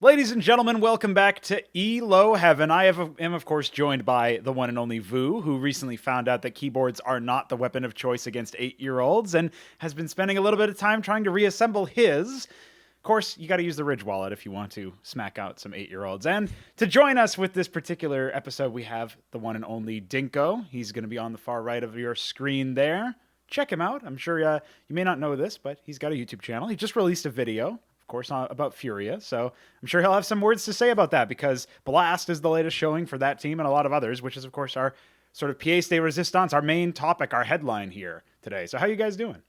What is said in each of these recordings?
Ladies and gentlemen, welcome back to ELO Heaven. Am, of course, joined by the one and only ZywOo, who recently found out that keyboards are not the weapon of choice against 8-year-olds and has been spending a little bit of time trying to reassemble his. Of course, you got to use the Ridge wallet if you want to smack out some 8-year-olds. And to join us with this particular episode, we have the one and only Dinko. He's going to be on the far right of your screen there. Check him out. I'm sure you may not know this, but he's got a YouTube channel. He just released a video, of course, about FURIA. So I'm sure he'll have some words to say about that because Blast is the latest showing for that team and a lot of others, which is, of course, our sort of pièce de résistance, our main topic, our headline here today. So how you guys doing?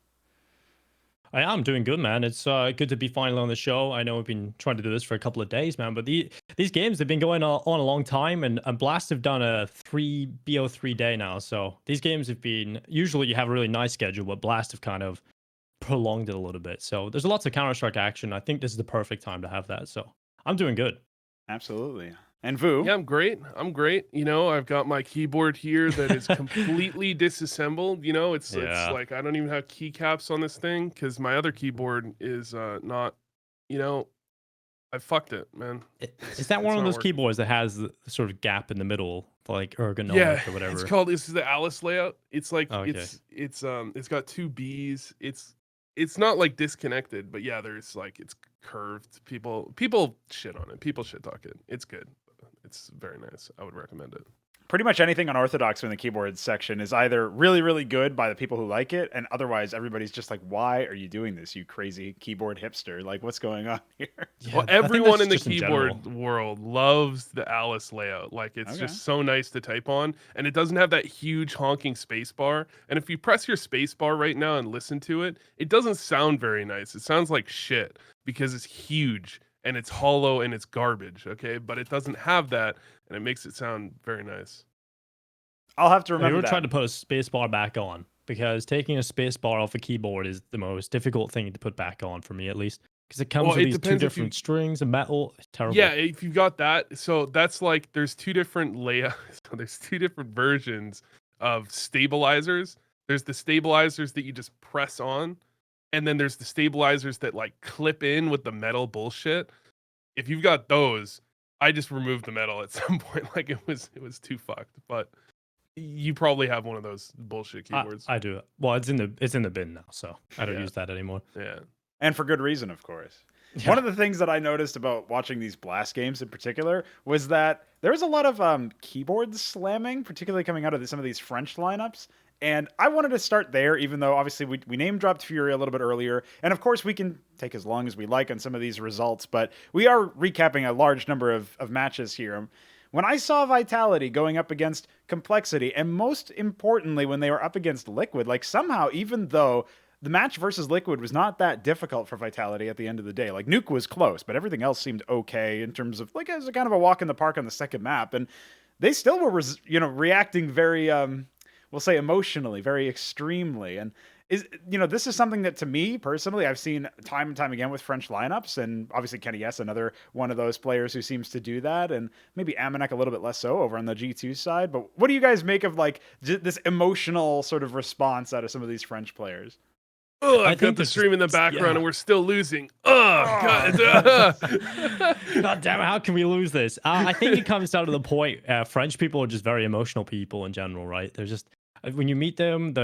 I am doing good, man. It's good to be finally on the show. I know we've been trying to do this for a couple of days, man, but these games have been going on a long time, and Blast have done a 3 BO3 day now. So these games have been, usually you have a really nice schedule, but Blast have kind of prolonged it a little bit. So there's lots of Counter-Strike action. I think this is the perfect time to have that. So I'm doing good. Absolutely. And ZywOo? Yeah, I'm great. You know, I've got my keyboard here that is completely disassembled. You know, it's like I don't even have keycaps on this thing because my other keyboard is not, you know, I fucked it, man. Is that one of those keyboards that has the sort of gap in the middle, like ergonomic or whatever? This is the Alice layout. It's like it's got two B's. It's not like disconnected, but yeah, there's like it's curved. People shit on it. People shit talk it. It's good. It's very nice. I would recommend it. Pretty much anything unorthodox in the keyboard section is either really, really good by the people who like it, and otherwise everybody's just like, why are you doing this, you crazy keyboard hipster? Like, what's going on here? Yeah, well, everyone in the keyboard world loves the Alice layout. Like, it's just so nice to type on, and it doesn't have that huge honking space bar. And if you press your space bar right now and listen to it, it doesn't sound very nice. It sounds like shit because it's huge and it's hollow and it's garbage, okay? But it doesn't have that, and it makes it sound very nice. I'll have to remember that. We were trying to put a spacebar back on because taking a spacebar off a keyboard is the most difficult thing to put back on for me, at least, because it comes with these two different strings and metal. It's terrible. Yeah, if you've got that, so that's like there's two different layouts. So there's two different versions of stabilizers. There's the stabilizers that you just press on, and then there's the stabilizers that like clip in with the metal bullshit. If you've got those, I just removed the metal at some point. Like it was too fucked. But you probably have one of those bullshit keyboards. I do. Well, it's in the bin now, so I don't use that anymore. Yeah, and for good reason, of course. Yeah. One of the things that I noticed about watching these Blast games in particular was that there was a lot of keyboard slamming, particularly coming out of some of these French lineups. And I wanted to start there, even though obviously we name-dropped FURIA a little bit earlier. And of course, we can take as long as we like on some of these results, but we are recapping a large number of matches here. When I saw Vitality going up against Complexity, and most importantly, when they were up against Liquid, like somehow, even though the match versus Liquid was not that difficult for Vitality at the end of the day, like Nuke was close, but everything else seemed okay in terms of like it was a kind of a walk in the park on the second map, and they still were, reacting very, we'll say emotionally, very extremely. And this is something that to me personally, I've seen time and time again with French lineups, and obviously Kenny S, another one of those players who seems to do that, and maybe Amanek a little bit less so over on the G2 side. But what do you guys make of like this emotional sort of response out of some of these French players? Oh, I've got the stream in the background and we're still losing. Oh, God. God damn it, how can we lose this? I think it comes down to the point, French people are just very emotional people in general, right? They're just, when you meet them,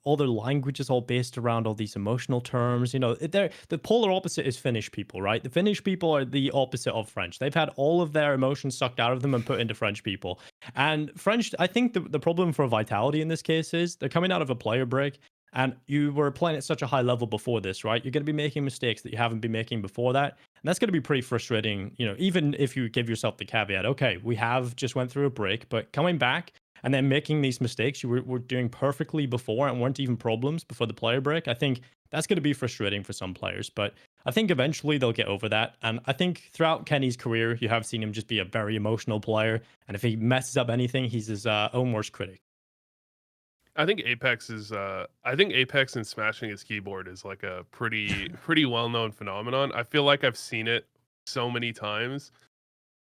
all their language is all based around all these emotional terms. The polar opposite is Finnish people, right? The Finnish people are the opposite of French. They've had all of their emotions sucked out of them and put into French people. And French, I think the problem for Vitality in this case is they're coming out of a player break. And you were playing at such a high level before this, right? You're going to be making mistakes that you haven't been making before that. And that's going to be pretty frustrating, even if you give yourself the caveat, okay, we have just went through a break, but coming back and then making these mistakes you were doing perfectly before and weren't even problems before the player break, I think that's going to be frustrating for some players. But I think eventually they'll get over that. And I think throughout Kenny's career, you have seen him just be a very emotional player. And if he messes up anything, he's his own worst critic. I think Apex and smashing his keyboard is like a pretty well-known phenomenon. I feel like I've seen it so many times.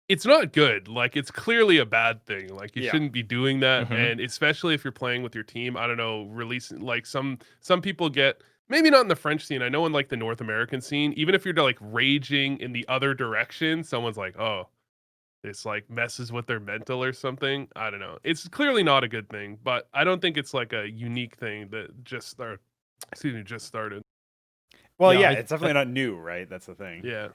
It's not good. Like, it's clearly a bad thing. Like, you shouldn't be doing that. Mm-hmm. And especially if you're playing with your team, I don't know, releasing like some people get maybe not in the French scene. I know in like the North American scene, even if you're like raging in the other direction, someone's like, oh, this like messes with their mental or something. I don't know. It's clearly not a good thing, but I don't think it's like a unique thing that just started. Well, Yeah, yeah, it's definitely not new, right? That's the thing. Yeah.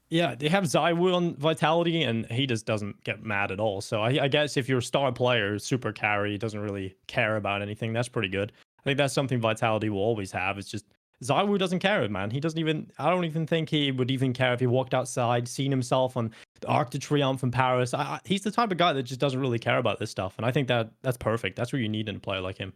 Yeah, they have ZywOo on Vitality, and he just doesn't get mad at all. So I guess if you're a star player, super carry, doesn't really care about anything, that's pretty good. I think that's something Vitality will always have. It's just ZywOo doesn't care, man. He doesn't even. I don't even think he would even care if he walked outside, seen himself on the Arc de Triomphe in Paris. He's the type of guy that just doesn't really care about this stuff, and I think that's perfect. That's what you need in a player like him.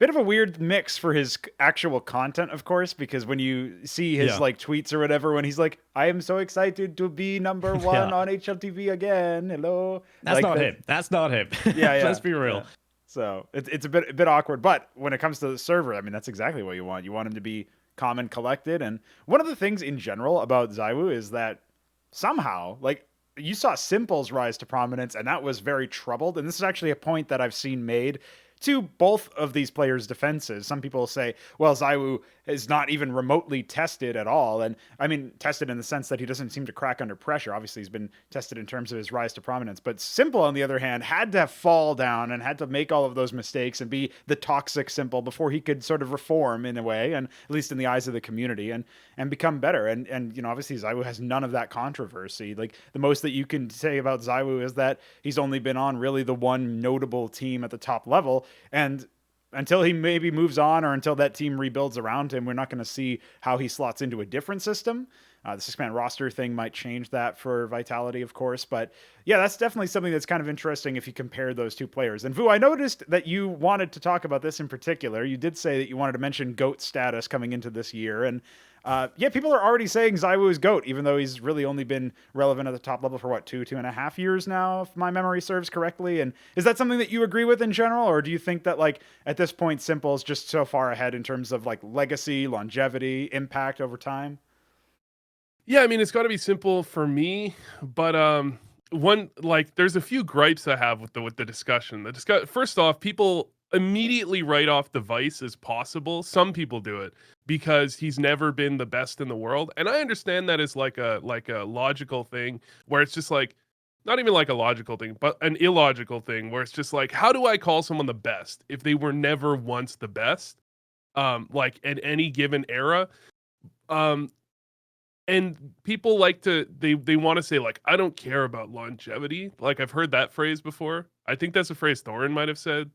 Bit of a weird mix for his actual content, of course, because when you see his Yeah. like tweets or whatever, when he's like, "I am so excited to be number one Yeah. on HLTV again," hello. That's Like not that- him. That's not him. Yeah, yeah. Let's be real. yeah. So it's a bit awkward, but when it comes to the server, I mean, that's exactly what you want. You want him to be calm and collected. And one of the things in general about ZywOo is that somehow, like, you saw Simple's rise to prominence, and that was very troubled. And this is actually a point that I've seen made to both of these players' defenses. Some people say, well, ZywOo is not even remotely tested at all. And I mean, tested in the sense that he doesn't seem to crack under pressure. Obviously, he's been tested in terms of his rise to prominence. But Simple, on the other hand, had to fall down and had to make all of those mistakes and be the toxic Simple before he could sort of reform in a way, and at least in the eyes of the community, and become better. And you know, obviously, ZywOo has none of that controversy. Like, the most that you can say about ZywOo is that he's only been on really the one notable team at the top level. And until he maybe moves on, or until that team rebuilds around him, we're not going to see how he slots into a different system. The 6-man roster thing might change that for Vitality, of course. But yeah, that's definitely something that's kind of interesting if you compare those two players. And Vu, I noticed that you wanted to talk about this in particular. You did say that you wanted to mention GOAT status coming into this year. And yeah, people are already saying ZywOo is GOAT, even though he's really only been relevant at the top level for what, 2.5 years now, if my memory serves correctly. And is that something that you agree with in general, or do you think that, like, at this point, Simple is just so far ahead in terms of like legacy, longevity, impact over time? Yeah, I mean, it's got to be Simple for me, but one, like, there's a few gripes I have with the discussion. First off, people immediately write off Device as possible. Some people do it because he's never been the best in the world, and I understand that as like a logical thing where it's just like, not even like a logical thing, but an illogical thing where it's just like, how do I call someone the best if they were never once the best? Like, at any given era. And people like to they want to say, like, I don't care about longevity. Like, I've heard that phrase before. I think that's a phrase Thorin might have said.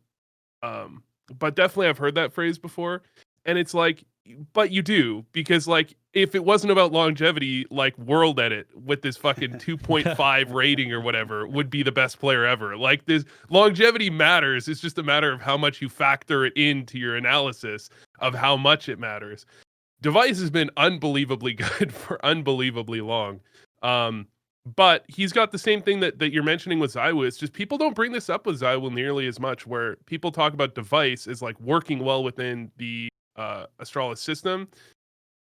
But definitely I've heard that phrase before. And it's like, but you do, because like, if it wasn't about longevity, like, World Edit with this fucking 2.5 rating or whatever would be the best player ever. Like, this longevity matters. It's just a matter of how much you factor it into your analysis of how much it matters. Device has been unbelievably good for unbelievably long. But he's got the same thing that you're mentioning with ZywOo. It's just people don't bring this up with ZywOo nearly as much, where people talk about Device as like working well within the Astralis system.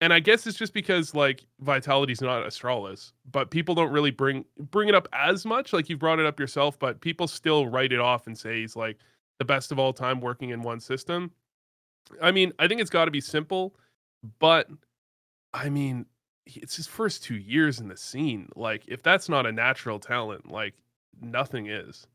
And I guess it's just because like Vitality's not Astralis, but people don't really bring it up as much. Like, you brought it up yourself, but people still write it off and say he's like the best of all time working in one system. I mean, I think it's got to be Simple. But I mean, it's his first 2 years in the scene. Like, if that's not a natural talent, like, nothing is.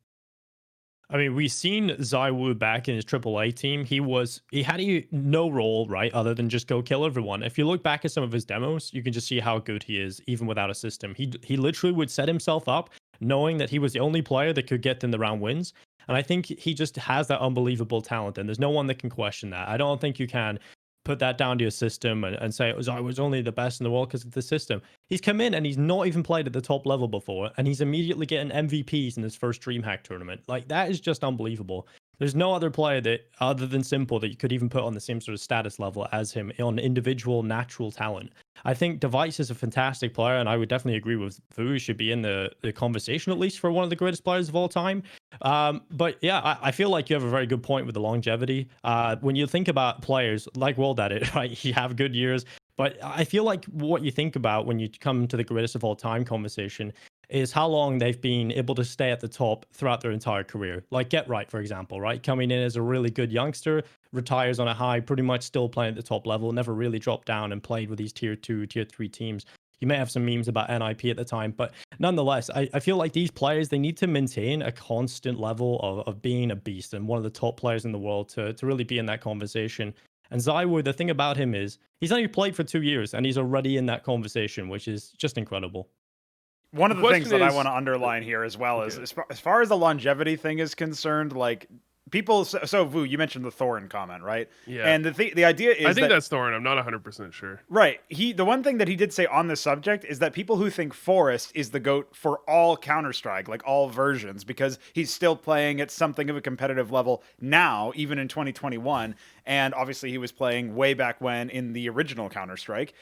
I mean, we've seen ZywOo back in his AAA team. He had no role, right, other than just go kill everyone. If you look back at some of his demos, you can just see how good he is, even without a system. He literally would set himself up, knowing that he was the only player that could get in the round wins. And I think he just has that unbelievable talent, and there's no one that can question that. I don't think you can put that down to your system and say I was only the best in the world because of the system. He's come in and he's not even played at the top level before, and he's immediately getting MVPs in his first DreamHack tournament. Like, that is just unbelievable. There's no other player that, other than Simple, that you could even put on the same sort of status level as him on individual natural talent. I think Device is a fantastic player, and I would definitely agree with Vu. He should be in the conversation, at least, for one of the greatest players of all time. But yeah, I feel like you have a very good point with the longevity. When you think about players like World Edit, right, you have good years. But I feel like what you think about when you come to the greatest of all time conversation is how long they've been able to stay at the top throughout their entire career. Like Get Right, for example, right? Coming in as a really good youngster, retires on a high, pretty much still playing at the top level, never really dropped down and played with these tier 2, tier 3 teams. You may have some memes about NIP at the time, but nonetheless, I feel like these players, they need to maintain a constant level of being a beast and one of the top players in the world to really be in that conversation. And ZywOo, the thing about him is he's only played for 2 years and he's already in that conversation, which is just incredible. One of the things that I want to is- underline here as well is, Okay. as far as the longevity thing is concerned, like people. So Vu, you mentioned the Thorin comment, right? Yeah. And the idea is I think that, that's Thorin. I'm not 100% sure. right. The one thing that he did say on this subject is that people who think Forrest is the GOAT for all Counter-Strike, like all versions, because he's still playing at something of a competitive level now, even in 2021, and obviously he was playing way back when in the original Counter-Strike.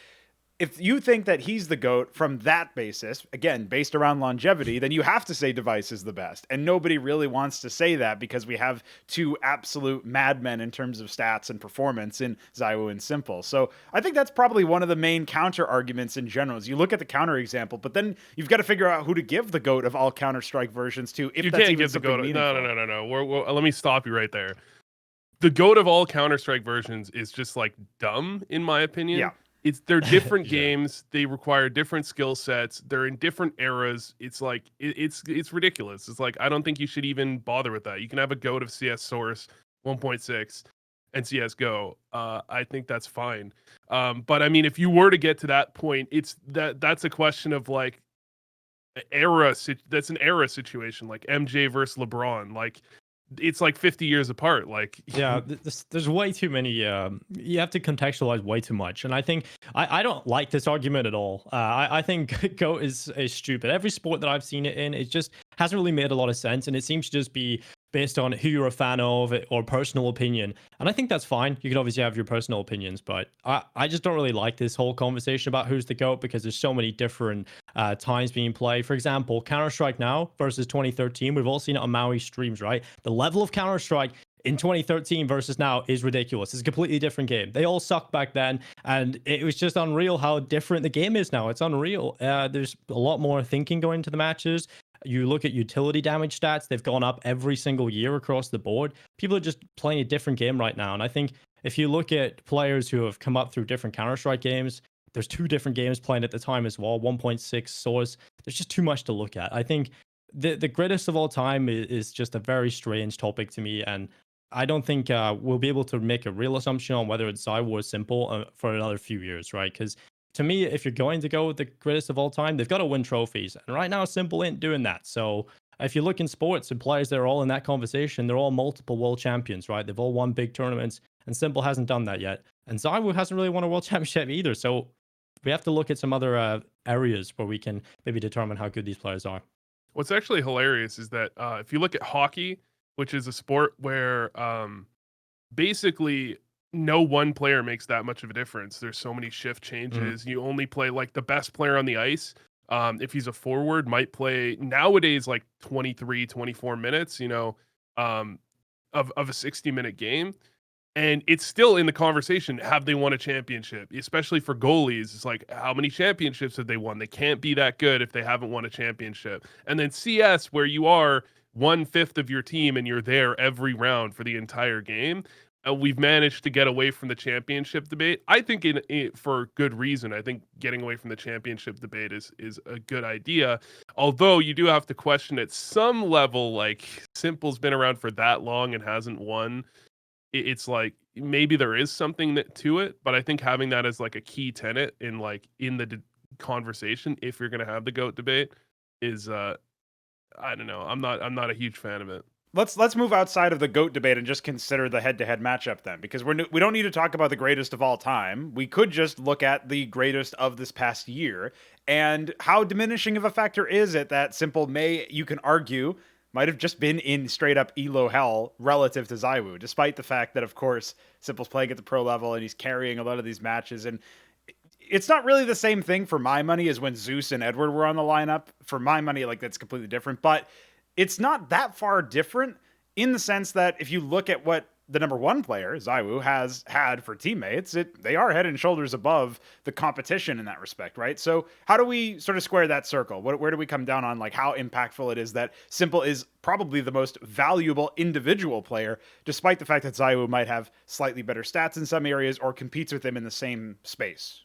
If you think that he's the GOAT from that basis, again, based around longevity, then you have to say Device is the best. And nobody really wants to say that because we have two absolute madmen in terms of stats and performance in ZywOo and Simple. So I think that's probably one of the main counter arguments in general. Is you look at the counter example, but then you've got to figure out who to give the GOAT of all Counter-Strike versions to, if You that's can't even give the something GOAT. meaningful. No. Let me stop you right there. The GOAT of all Counter-Strike versions is just like dumb, in my opinion. Yeah. They're different Yeah. games. They require different skill sets. They're in different eras. It's like it's ridiculous. It's like I don't think you should even bother with that. You can have a GOAT of CS Source 1.6 and CSGO. I think that's fine. But I mean, if you were to get to that point, that's a question of like that's an era situation, like MJ versus LeBron. Like it's like 50 years apart. Like Yeah, there's way too many. You have to contextualize way too much, and I think I don't like this argument at all. I think GOAT is stupid. Every sport that I've seen it in, it just hasn't really made a lot of sense, and it seems to just be based on who you're a fan of or personal opinion. And I think that's fine. You can obviously have your personal opinions, but I just don't really like this whole conversation about who's the GOAT because there's so many different times being played. For example, Counter-Strike now versus 2013. We've all seen it on Maui streams, right? The level of Counter-Strike in 2013 versus now is ridiculous. It's a completely different game. They all sucked back then, and it was just unreal how different the game is now. It's unreal. There's a lot more thinking going into the matches. You look at utility damage stats, they've gone up every single year across the board. People are just playing a different game right now. And I think if you look at players who have come up through different Counter-Strike games, there's two different games playing at the time as well, 1.6 Source. There's just too much to look at. I think the greatest of all time is just a very strange topic to me. And I don't think we'll be able to make a real assumption on whether it's ZywOo or Simple for another few years, right? Because to me, if you're going to go with the greatest of all time, they've got to win trophies. And right now, Simple ain't doing that. So if you look in sports and players that are all in that conversation, they're all multiple world champions, right? They've all won big tournaments, and Simple hasn't done that yet. And ZywOo hasn't really won a world championship either. So we have to look at some other areas where we can maybe determine how good these players are. what's actually hilarious is that if you look at hockey, which is a sport where basically no one player makes that much of a difference. There's so many shift changes. You only play like the best player on the ice. If he's a forward, might play nowadays like 23, 24 minutes, of a 60-minute game. And it's still in the conversation. Have they won a championship? Especially for goalies. It's like, how many championships have they won? They can't be that good if they haven't won a championship. And then CS, where you are 1/5 of your team and you're there every round for the entire game. We've managed to get away from the championship debate. I think for good reason. I think getting away from the championship debate is a good idea. Although you do have to question at some level, like Simple's been around for that long and hasn't won. It's like maybe there is something to it, but I think having that as like a key tenet in the conversation, if you're going to have the GOAT debate, is I don't know. I'm not a huge fan of it. Let's move outside of the GOAT debate and just consider the head-to-head matchup then, because we don't need to talk about the greatest of all time. We could just look at the greatest of this past year and how diminishing of a factor is it that Simple you can argue, might have just been in straight-up ELO hell relative to ZywOo, despite the fact that, of course, Simple's playing at the pro level and he's carrying a lot of these matches. And it's not really the same thing for my money as when Zeus and Edward were on the lineup. For my money, like, that's completely different. But it's not that far different in the sense that if you look at what the number one player, ZywOo, has had for teammates, they are head and shoulders above the competition in that respect, right? So how do we sort of square that circle? Where do we come down on like how impactful it is that Simple is probably the most valuable individual player, despite the fact that ZywOo might have slightly better stats in some areas or competes with him in the same space?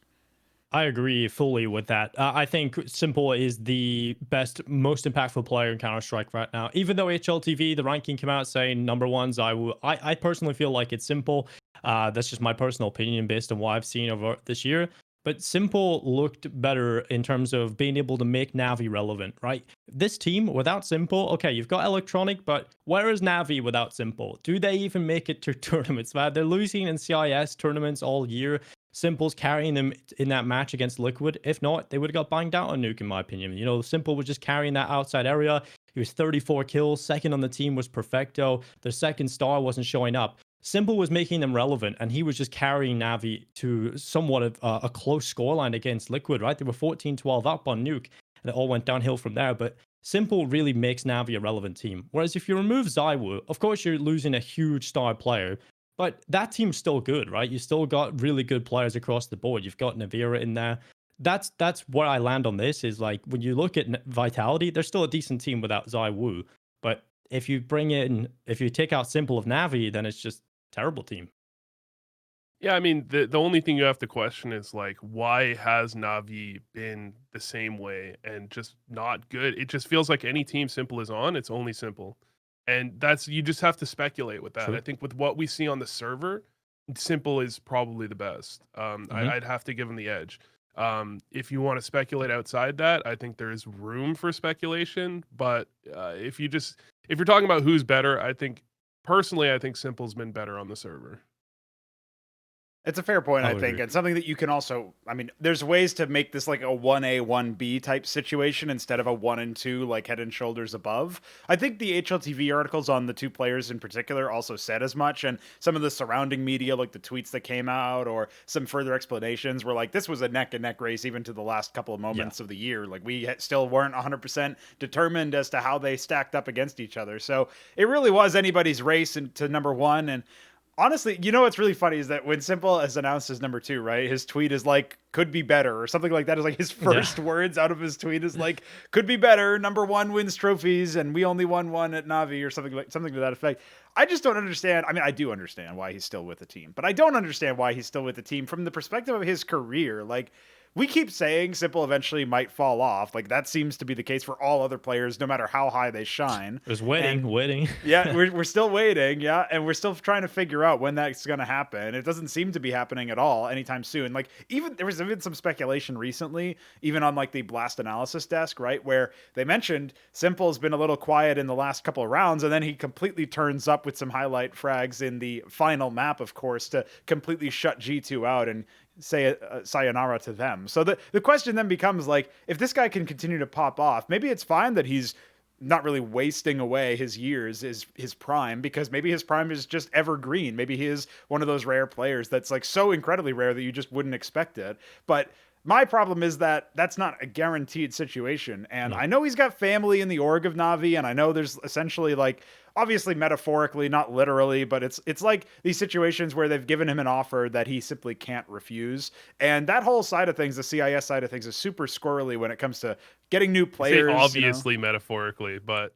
I agree fully with that. I think Simple is the best, most impactful player in Counter Strike right now. Even though HLTV, the ranking came out saying number one ZywOo, I personally feel like it's Simple. That's just my personal opinion based on what I've seen over this year. But Simple looked better in terms of being able to make NaVi relevant, right? This team without Simple, okay, you've got Electronic, but where is NaVi without Simple? Do they even make it to tournaments? Man, they're losing in CIS tournaments all year. Simple's carrying them in that match against Liquid. If not, they would have got banged out on Nuke, in my opinion. You know, Simple was just carrying that outside area. He was 34 kills. Second on the team was Perfecto. The second star wasn't showing up. Simple was making them relevant, and he was just carrying NaVi to somewhat of a close scoreline against Liquid, right? They were 14-12 up on Nuke, and it all went downhill from there. But Simple really makes NaVi a relevant team. Whereas if you remove ZywOo, of course you're losing a huge star player, but that team's still good, right? You still got really good players across the board. You've got Navira in there. That's where I land on this is like when you look at Vitality, they're still a decent team without ZywOo. But if you take out Simple of NaVi, then it's just a terrible team. Yeah, I mean, the only thing you have to question is like, why has Navi been the same way and just not good? It just feels like any team Simple is on, it's only Simple. And you just have to speculate with that. True. I think with what we see on the server, Simple is probably the best. I'd have to give him the edge. If you want to speculate outside that, I think there is room for speculation. But if you're talking about who's better, I think Simple's been better on the server. It's a fair point, I I would think, agree. and something that you can also, I mean, there's ways to make this like a 1A, 1B type situation instead of a 1 and 2, like head and shoulders above. I think the HLTV articles on the two players in particular also said as much, and some of the surrounding media, like the tweets that came out or some further explanations, were like, this was a neck and neck race even to the last couple of moments of the year. Like, we still weren't 100% determined as to how they stacked up against each other. So it really was anybody's race to number one, and honestly, you know what's really funny is that when Simple is announced as number two, right, his tweet is like, could be better, or something like that is like his first words out of his tweet is like, could be better, number one wins trophies, and we only won one at NaVi, or something to that effect. I just don't understand. I mean, I do understand why he's still with the team, but I don't understand why he's still with the team from the perspective of his career. Like, we keep saying Simple eventually might fall off. Like, that seems to be the case for all other players, no matter how high they shine. There's waiting. Yeah, we're still waiting, yeah, and we're still trying to figure out when that's going to happen. It doesn't seem to be happening at all anytime soon. Like, even there was even some speculation recently, even on like the Blast Analysis desk, right, where they mentioned Simple's been a little quiet in the last couple of rounds, and then he completely turns up with some highlight frags in the final map, of course, to completely shut G2 out and say sayonara to them. So the question then becomes like, if this guy can continue to pop off, maybe it's fine that he's not really wasting away his years, his prime, because maybe his prime is just evergreen. Maybe he is one of those rare players that's like so incredibly rare that you just wouldn't expect it. But my problem is that that's not a guaranteed situation. And I know he's got family in the org of NaVi, and I know there's essentially like, obviously metaphorically, not literally, but it's like these situations where they've given him an offer that he simply can't refuse. And that whole side of things, the CIS side of things, is super squirrely when it comes to getting new players. Obviously, metaphorically, but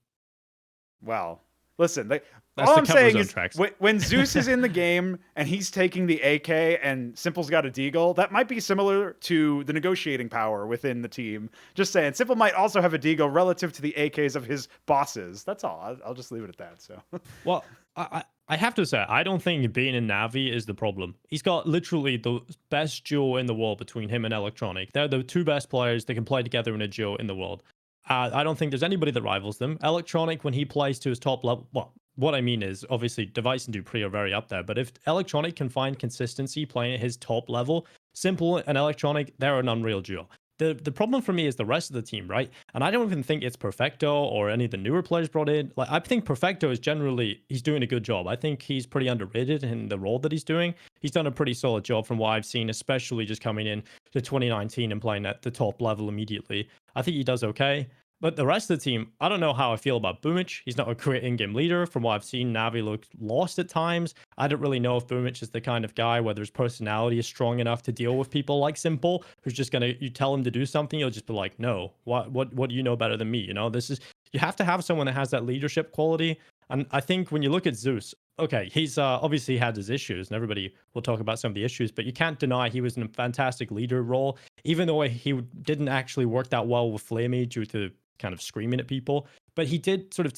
well, listen, That's all the I'm cover saying zone is tracks. when Zeus is in the game and he's taking the AK and Simple's got a deagle, that might be similar to the negotiating power within the team. Just saying, Simple might also have a deagle relative to the AKs of his bosses. That's all. I'll just leave it at that. So, Well, I have to say, I don't think being in NaVi is the problem. He's got literally the best duo in the world between him and Electronic. They're the two best players that can play together in a duo in the world. I don't think there's anybody that rivals them. Electronic, when he plays to his top level, well, what I mean is, obviously, Device and Dupree are very up there, but if Electronic can find consistency playing at his top level, Simple and Electronic, they're an unreal duo. The problem for me is the rest of the team, right? And I don't even think it's Perfecto or any of the newer players brought in. Like, I think Perfecto is generally, he's doing a good job. I think he's pretty underrated in the role that he's doing. He's done a pretty solid job from what I've seen, especially just coming in to 2019 and playing at the top level immediately. I think he does okay. But the rest of the team, I don't know how I feel about Bubzkji. He's not a great in-game leader. From what I've seen, NaVi looked lost at times. I don't really know if Bubzkji is the kind of guy whether his personality is strong enough to deal with people like Simple, who's just gonna, you tell him to do something, he'll just be like, no, what do you know better than me? You know, this is, you have to have someone that has that leadership quality. And I think when you look at Zeus, okay, he's obviously had his issues, and everybody will talk about some of the issues, but you can't deny he was in a fantastic leader role, even though he didn't actually work that well with Flamey due to kind of screaming at people. But he did sort of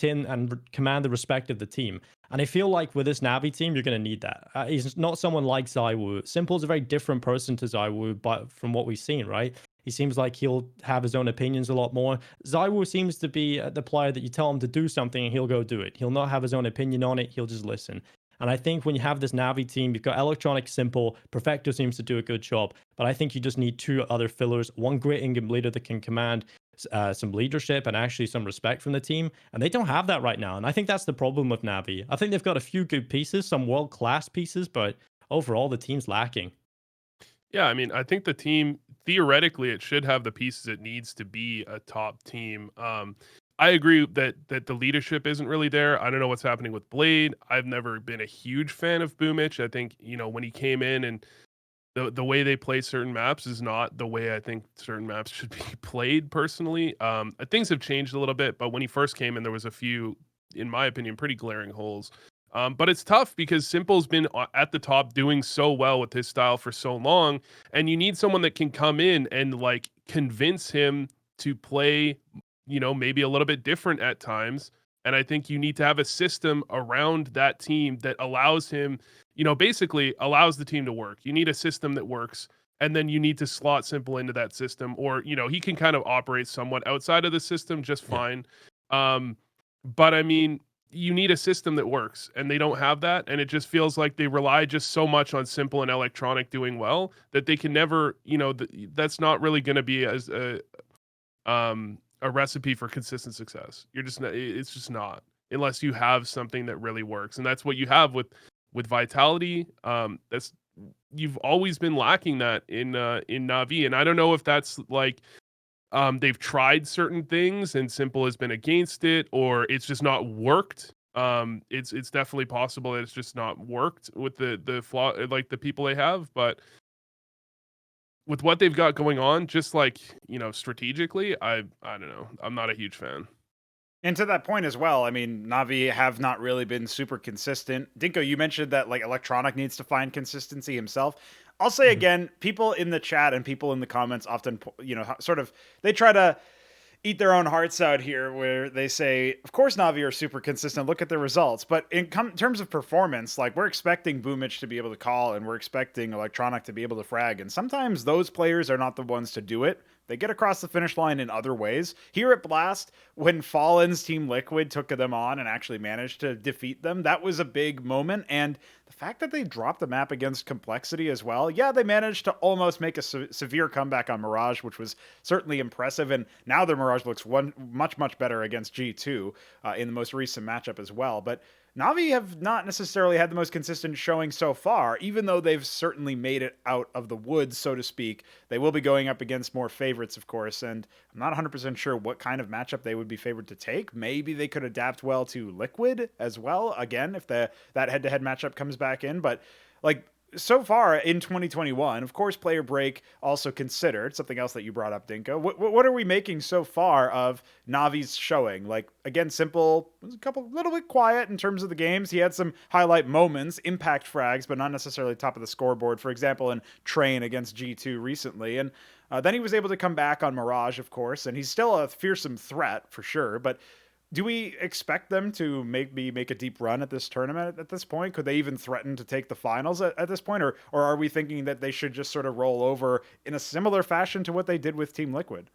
command the respect of the team. And I feel like with this NaVi team, you're going to need that. He's not someone like ZywOo. Simple's a very different person to ZywOo, but from what we've seen, right? He seems like he'll have his own opinions a lot more. ZywOo seems to be the player that you tell him to do something and he'll go do it. He'll not have his own opinion on it. He'll just listen. And I think when you have this NaVi team, you've got Electronic, Simple, Perfecto seems to do a good job. But I think you just need two other fillers, one great in-game leader that can command some leadership and actually some respect from the team. And they don't have that right now. And I think that's the problem with NaVi. I think they've got a few good pieces, some world-class pieces, but overall the team's lacking. Yeah, I mean, I think the team theoretically it should have the pieces it needs to be a top team. I agree that the leadership isn't really there. I don't know what's happening with Blade. I've never been a huge fan of Bubzkji. I think, you know, when he came in and the way they play certain maps is not the way I think certain maps should be played personally. Things have changed a little bit, but when he first came in, there was a few, in my opinion, pretty glaring holes. But it's tough because Simple's been at the top doing so well with his style for so long, and you need someone that can come in and like convince him to play, you know, maybe a little bit different at times. And I think you need to have a system around that team that allows him, you know, basically allows the team to work. You need a system that works, and then you need to slot Simple into that system, or, you know, he can kind of operate somewhat outside of the system just fine. But I mean, you need a system that works, and they don't have that. And it just feels like they rely just so much on Simple and Electronic doing well that they can never, you know, that's not really going to be as a recipe for consistent success. You're just not, it's just not, unless you have something that really works. And that's what you have with Vitality. That's, you've always been lacking that in NaVi. And I don't know if that's like they've tried certain things and Simple has been against it, or it's just not worked. It's definitely possible that it's just not worked with the flaw, like the people they have. But with what they've got going on, just like, you know, strategically, I don't know. I'm not a huge fan. And to that point as well, I mean, NaVi have not really been super consistent. Dinko, you mentioned that like Electronic needs to find consistency himself. I'll say again, people in the chat and people in the comments often, you know, sort of, they try to eat their own hearts out here where they say, of course NaVi are super consistent, look at their results. But in terms of performance, like we're expecting Bubzkji to be able to call and we're expecting Electronic to be able to frag. And sometimes those players are not the ones to do it. They get across the finish line in other ways. Here at Blast, when Fallen's Team Liquid took them on and actually managed to defeat them, that was a big moment. And the fact that they dropped the map against Complexity as well, yeah, they managed to almost make a severe comeback on Mirage, which was certainly impressive. And now their Mirage looks much better against G2 in the most recent matchup as well. But NaVi have not necessarily had the most consistent showing so far, even though they've certainly made it out of the woods, so to speak. They will be going up against more favorites, of course, and I'm not 100% sure what kind of matchup they would be favored to take. Maybe they could adapt well to Liquid as well, again, if that head-to-head matchup comes back in, but like so far in 2021, of course, player break also considered, something else that you brought up, Dinko. What are we making so far of NaVi's showing? Like, again, Simple was a little bit quiet in terms of the games. He had some highlight moments, impact frags, but not necessarily top of the scoreboard. For example, in Train against G2 recently. And then he was able to come back on Mirage, of course, and he's still a fearsome threat for sure. But do we expect them to make a deep run at this tournament at this point? Could they even threaten to take the finals at this point? Or are we thinking that they should just sort of roll over in a similar fashion to what they did with Team Liquid?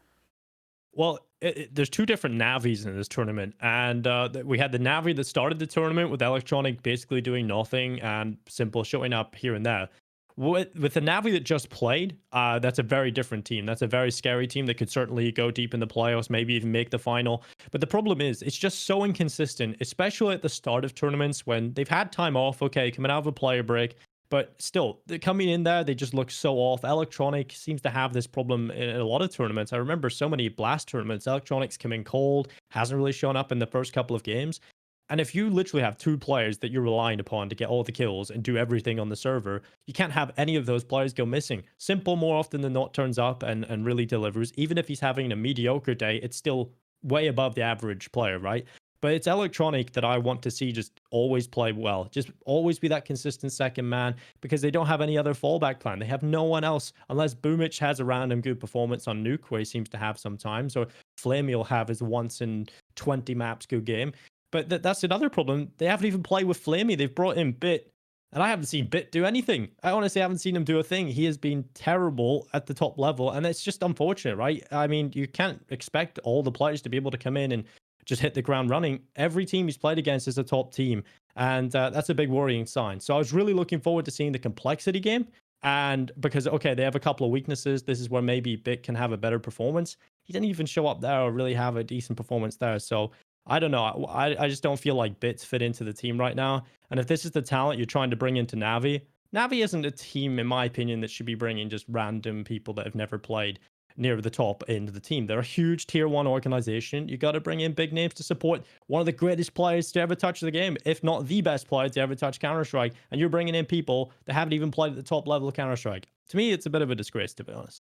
Well, there's two different NaVis in this tournament. And we had the NaVi that started the tournament with Electronic basically doing nothing and Simple showing up here and there. With the NaVi that just played, that's a very different team. That's a very scary team that could certainly go deep in the playoffs, maybe even make the final. But the problem is, it's just so inconsistent, especially at the start of tournaments when they've had time off, okay, coming out of a player break. But still, they're coming in there, they just look so off. Electronic seems to have this problem in a lot of tournaments. I remember so many Blast tournaments, Electronics come in cold, hasn't really shown up in the first couple of games. And if you literally have two players that you're relying upon to get all the kills and do everything on the server, you can't have any of those players go missing. Simple more often than not turns up and really delivers. Even if he's having a mediocre day, it's still way above the average player, right? But it's Electronic that I want to see just always play well. Just always be that consistent second man because they don't have any other fallback plan. They have no one else unless Bubzkji has a random good performance on Nuke, where he seems to have sometimes, or Flamey will have his once in 20 maps good game. But that's another problem. They haven't even played with Flamey. They've brought in Bit, and I haven't seen Bit do anything. I honestly haven't seen him do a thing. He has been terrible at the top level, and it's just unfortunate, right? I mean, you can't expect all the players to be able to come in and just hit the ground running. Every team he's played against is a top team, and that's a big worrying sign. So I was really looking forward to seeing the complexity game, and because, okay, they have a couple of weaknesses. This is where maybe Bit can have a better performance. He didn't even show up there or really have a decent performance there, so I don't know. I just don't feel like Bits fit into the team right now. And if this is the talent you're trying to bring into NaVi, NaVi isn't a team, in my opinion, that should be bringing just random people that have never played near the top into the team. They're a huge tier 1 organization. You got to bring in big names to support one of the greatest players to ever touch the game, if not the best player to ever touch Counter-Strike. And you're bringing in people that haven't even played at the top level of Counter-Strike. To me, it's a bit of a disgrace, to be honest.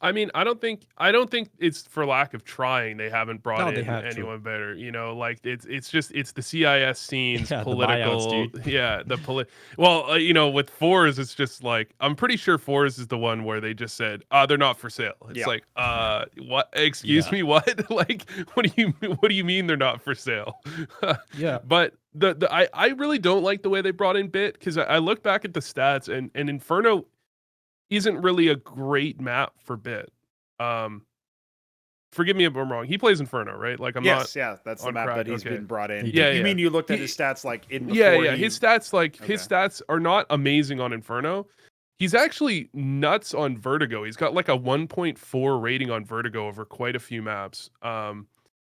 I mean, I don't think it's for lack of trying. They haven't brought in anyone better. You know, like it's the CIS scenes, political. The buyouts, dude. Yeah, Well, you know, with Fours, it's just like I'm pretty sure Fours is the one where they just said, they're not for sale. It's like, what? Excuse me, what? Like, what do you mean they're not for sale? Yeah. But I really don't like the way they brought in Bit, because I look back at the stats and Inferno isn't really a great map for Bit. Forgive me if I'm wrong. He plays Inferno, right? Like that's the map that he's been brought in. You mean you looked at his stats like in before? Yeah. His stats are not amazing on Inferno. He's actually nuts on Vertigo. He's got like a 1.4 rating on Vertigo over quite a few maps.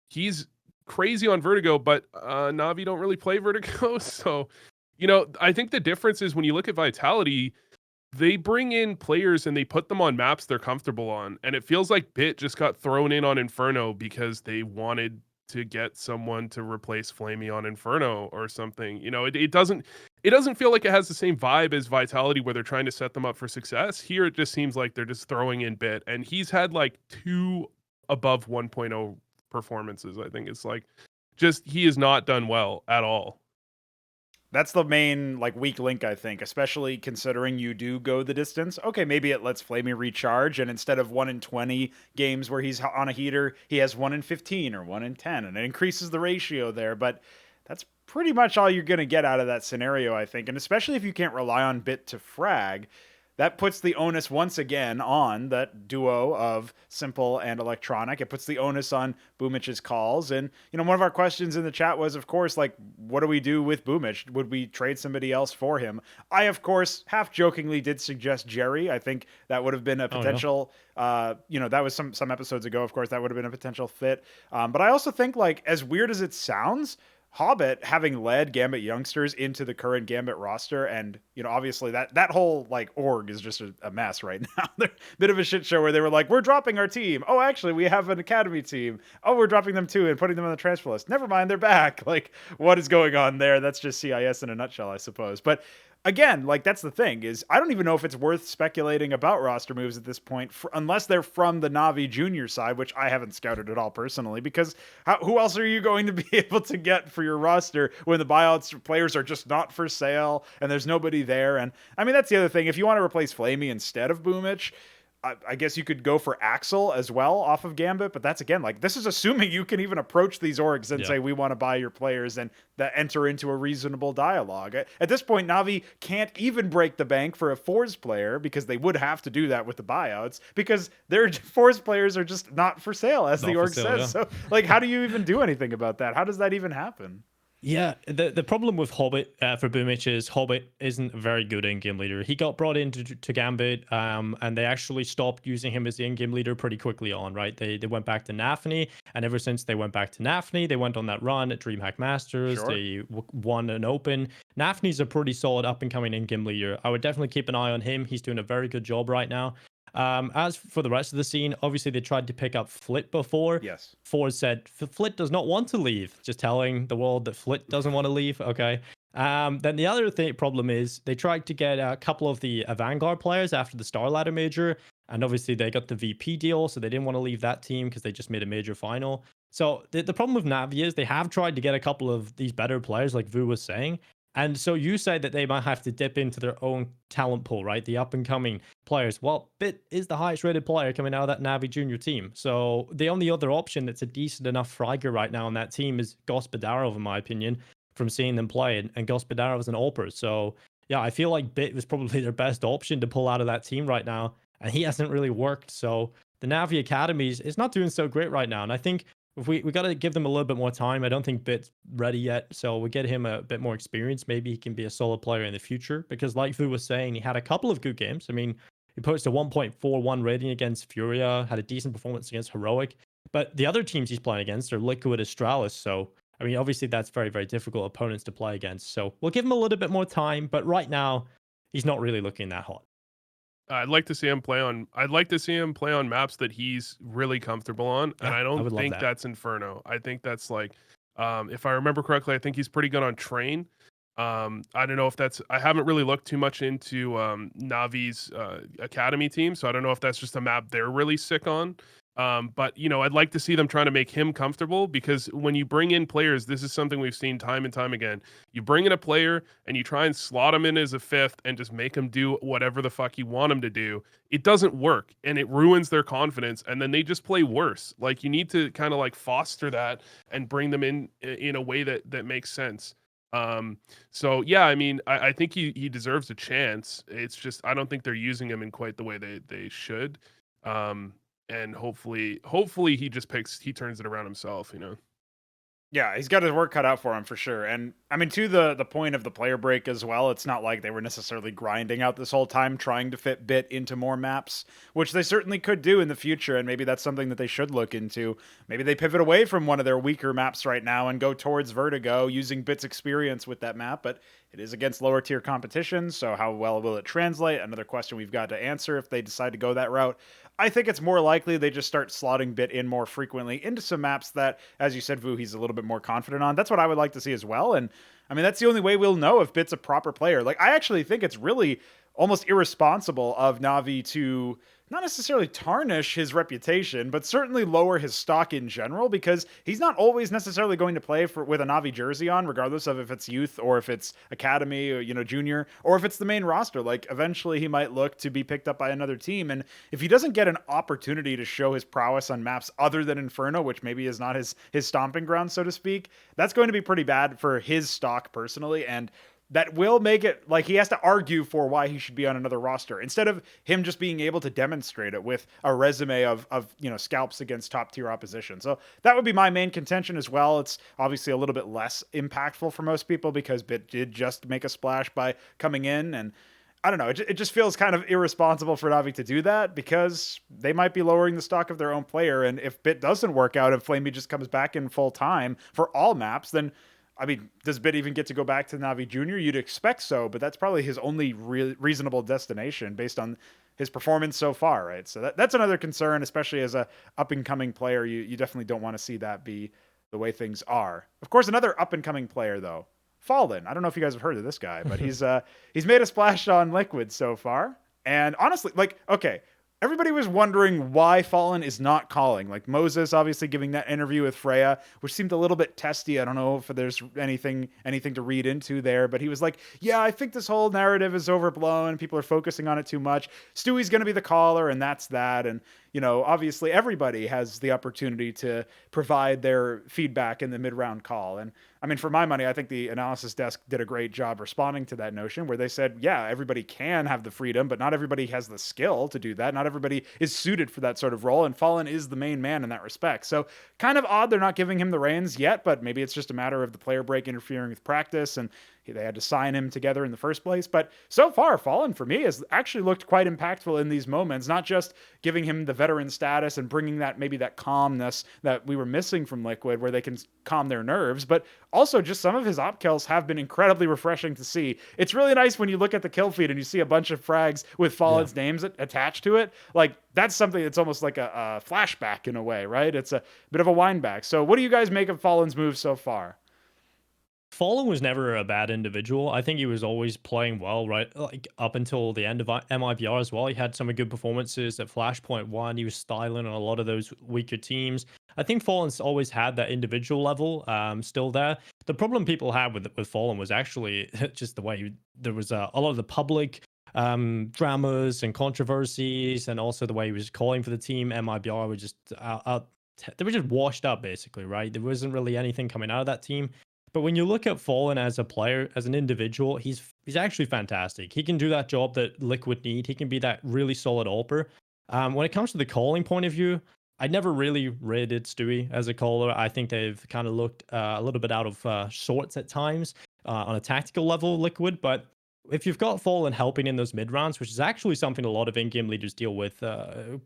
He's crazy on Vertigo, but NaVi don't really play Vertigo. So, you know, I think the difference is when you look at Vitality, they bring in players and they put them on maps they're comfortable on. And it feels like Bit just got thrown in on Inferno because they wanted to get someone to replace Flamey on Inferno or something. You know, it doesn't feel like it has the same vibe as Vitality where they're trying to set them up for success. Here it just seems like they're just throwing in Bit. And he's had like 2 above 1.0 performances. I think it's like he has not done well at all. That's the main like weak link, I think, especially considering you do go the distance. Okay, maybe it lets Flamey recharge, and instead of 1 in 20 games where he's on a heater, he has 1 in 15 or 1 in 10, and it increases the ratio there. But that's pretty much all you're going to get out of that scenario, I think. And especially if you can't rely on Bit to frag, that puts the onus once again on that duo of Simple and Electronic. It puts the onus on Bubzkji's calls. And, you know, one of our questions in the chat was, of course, like, what do we do with Bubzkji? Would we trade somebody else for him? I, of course, half jokingly did suggest Jerry. I think that would have been a potential, you know, that was some episodes ago, of course, that would have been a potential fit. But I also think, like, as weird as it sounds, Hobbit having led Gambit youngsters into the current Gambit roster, and you know, obviously that whole like org is just a mess right now. They're a bit of a shit show where they were like, we're dropping our team. Oh, actually, we have an academy team. Oh, we're dropping them too and putting them on the transfer list. Never mind, they're back. Like, what is going on there? That's just CIS in a nutshell, I suppose. But again, like that's the thing is I don't even know if it's worth speculating about roster moves at this point unless they're from the NaVi junior side, which I haven't scouted at all personally, because who else are you going to be able to get for your roster when the buyouts players are just not for sale and there's nobody there? And I mean, that's the other thing. If you want to replace Flamey instead of Bubzkji, I guess you could go for Axel as well off of Gambit, but that's again, like this is assuming you can even approach these orgs and say, we want to buy your players and that enter into a reasonable dialogue. At this point, NaVi can't even break the bank for a Fours player because they would have to do that with the buyouts because their Fours players are just not for sale, as the org says. Yeah. So like, how do you even do anything about that? How does that even happen? Yeah, the problem with Hobbit for Boomich is Hobbit isn't a very good in-game leader. He got brought into to Gambit, and they actually stopped using him as the in-game leader pretty quickly on, right? They went back to NaVi, and ever since they went back to NaVi, they went on that run at DreamHack Masters. Sure. They won an Open. NaVi's a pretty solid up-and-coming in-game leader. I would definitely keep an eye on him. He's doing a very good job right now. As for the rest of the scene, obviously they tried to pick up Flit before. Yes. Ford said Flit does not want to leave. Just telling the world that Flit doesn't want to leave. Okay. Then the other problem is they tried to get a couple of the Vanguard players after the Star Ladder Major, and obviously they got the VP deal, so they didn't want to leave that team because they just made a major final. So the problem with NaVi is they have tried to get a couple of these better players, like Vu was saying. And so you said that they might have to dip into their own talent pool, right? The up and coming players. Well, Bit is the highest rated player coming out of that NaVi junior team. So the only other option that's a decent enough fragger right now on that team is Gospodarov, in my opinion, from seeing them play. And Gospodarov is an AWPer. So yeah, I feel like Bit was probably their best option to pull out of that team right now. And he hasn't really worked. So the NaVi Academies is not doing so great right now. And I think we got to give them a little bit more time. I don't think Bit's ready yet, so we get him a bit more experience. Maybe he can be a solid player in the future. Because like Vu was saying, he had a couple of good games. I mean, he posted a 1.41 rating against Furia, had a decent performance against Heroic. But the other teams he's playing against are Liquid, Astralis. So I mean, obviously that's very, very difficult opponents to play against. So we'll give him a little bit more time. But right now, he's not really looking that hot. I'd like to see him play on. I'd like to see him play on maps that he's really comfortable on, and I don't think that's Inferno. I think that's like, if I remember correctly, I think he's pretty good on Train. I don't know if that's. I haven't really looked too much into NaVi's academy team, so I don't know if that's just a map they're really sick on. But you know, I'd like to see them trying to make him comfortable, because when you bring in players, this is something we've seen time and time again. You bring in a player and you try and slot him in as a fifth and just make him do whatever the fuck you want him to do. It doesn't work, and it ruins their confidence, and then they just play worse. Like, you need to kind of like foster that and bring them in a way that makes sense. So yeah, I mean, I think he deserves a chance. It's just I don't think they're using him in quite the way they should. And hopefully he turns it around himself, you know. Yeah, he's got his work cut out for him for sure. And I mean, to the point of the player break as well, it's not like they were necessarily grinding out this whole time trying to fit Bit into more maps, which they certainly could do in the future. And maybe that's something that they should look into. Maybe they pivot away from one of their weaker maps right now and go towards Vertigo using Bit's experience with that map. But it is against lower tier competition, so how well will it translate? Another question we've got to answer if they decide to go that route. I think it's more likely they just start slotting Bit in more frequently into some maps that, as you said, Vu, he's a little bit more confident on. That's what I would like to see as well. And I mean, that's the only way we'll know if Bit's a proper player. Like, I actually think it's really almost irresponsible of NaVi to not necessarily tarnish his reputation, but certainly lower his stock in general, because he's not always necessarily going to play with a NaVi jersey on, regardless of if it's youth or if it's academy or, you know, junior, or if it's the main roster. Like, eventually he might look to be picked up by another team. And if he doesn't get an opportunity to show his prowess on maps other than Inferno, which maybe is not his stomping ground, so to speak, that's going to be pretty bad for his stock personally. And that will make it like he has to argue for why he should be on another roster, instead of him just being able to demonstrate it with a resume of you know, scalps against top tier opposition. So that would be my main contention as well. It's obviously a little bit less impactful for most people because Bit did just make a splash by coming in, and I don't know, it just feels kind of irresponsible for NaVi to do that, because they might be lowering the stock of their own player. And if Bit doesn't work out and Flamey just comes back in full time for all maps, then I mean, does Bit even get to go back to NaVi Junior? You'd expect so, but that's probably his only reasonable destination based on his performance so far, right? So that's another concern, especially as a up-and-coming player. You definitely don't want to see that be the way things are. Of course, another up-and-coming player, though, Fallen. I don't know if you guys have heard of this guy, but he's made a splash on Liquid so far. And honestly, like, okay, everybody was wondering why Fallen is not calling. Like, Moses obviously giving that interview with Freya, which seemed a little bit testy. I don't know if there's anything to read into there, but he was like, yeah, I think this whole narrative is overblown. People are focusing on it too much. Stewie's going to be the caller, and that's that. And obviously everybody has the opportunity to provide their feedback in the mid-round call. And I mean, for my money, I think the analysis desk did a great job responding to that notion where they said, yeah, everybody can have the freedom, but not everybody has the skill to do that. Not everybody is suited for that sort of role, and Fallen is the main man in that respect. So kind of odd they're not giving him the reins yet, but maybe it's just a matter of the player break interfering with practice, and they had to sign him together in the first place. But so far, Fallen, for me, has actually looked quite impactful in these moments, not just giving him the veteran status and bringing that calmness that we were missing from Liquid, where they can calm their nerves, but also just some of his op kills have been incredibly refreshing to see. It's really nice when you look at the kill feed and you see a bunch of frags with Fallen's names attached to it. Like, that's something that's almost like a flashback in a way, right? It's a bit of a wind back. So what do you guys make of Fallen's moves so far? Fallen was never a bad individual. I think he was always playing well, right? Like up until the end of MIBR as well. He had some good performances at Flashpoint 1. He was styling on a lot of those weaker teams. I think Fallen's always had that individual level still there. The problem people had with Fallen was actually just the way there was a lot of the public dramas and controversies, and also the way he was calling for the team. MIBR were just they were just washed up, basically, right? There wasn't really anything coming out of that team. But when you look at Fallen as a player, as an individual, he's actually fantastic. He can do that job that Liquid need. He can be that really solid AWPer. When it comes to the calling point of view, I never really rated Stewie as a caller. I think they've kind of looked a little bit out of sorts at times on a tactical level, Liquid. But if you've got Fallen helping in those mid rounds, which is actually something a lot of in-game leaders deal with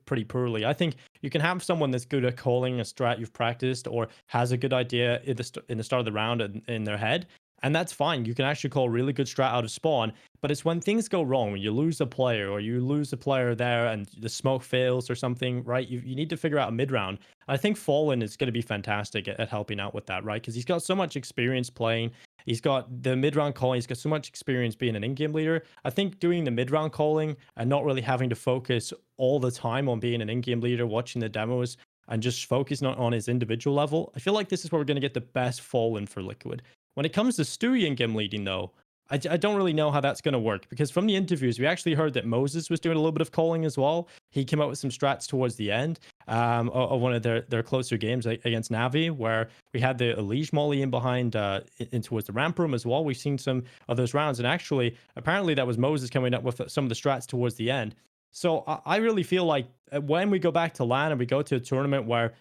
pretty poorly, I think you can have someone that's good at calling a strat you've practiced or has a good idea in the start of the round in their head, and that's fine. You can actually call a really good strat out of spawn, but it's when things go wrong, when you lose a player or you lose a player there and the smoke fails or something, right? You need to figure out a mid round. I think Fallen is going to be fantastic at helping out with that, right? Because he's got so much experience playing. He's got the mid-round calling. He's got so much experience being an in-game leader. I think doing the mid-round calling and not really having to focus all the time on being an in-game leader, watching the demos, and just focusing on his individual level, I feel like this is where we're going to get the best Fallen for Liquid. When it comes to Stewie in-game leading, though, I don't really know how that's going to work, because from the interviews, we actually heard that Moses was doing a little bit of calling as well. He came up with some strats towards the end of one of their closer games against NaVi, where we had the Elige molly in behind in towards the ramp room as well. We've seen some of those rounds, and actually, apparently that was Moses coming up with some of the strats towards the end. So I really feel like when we go back to LAN and we go to a tournament where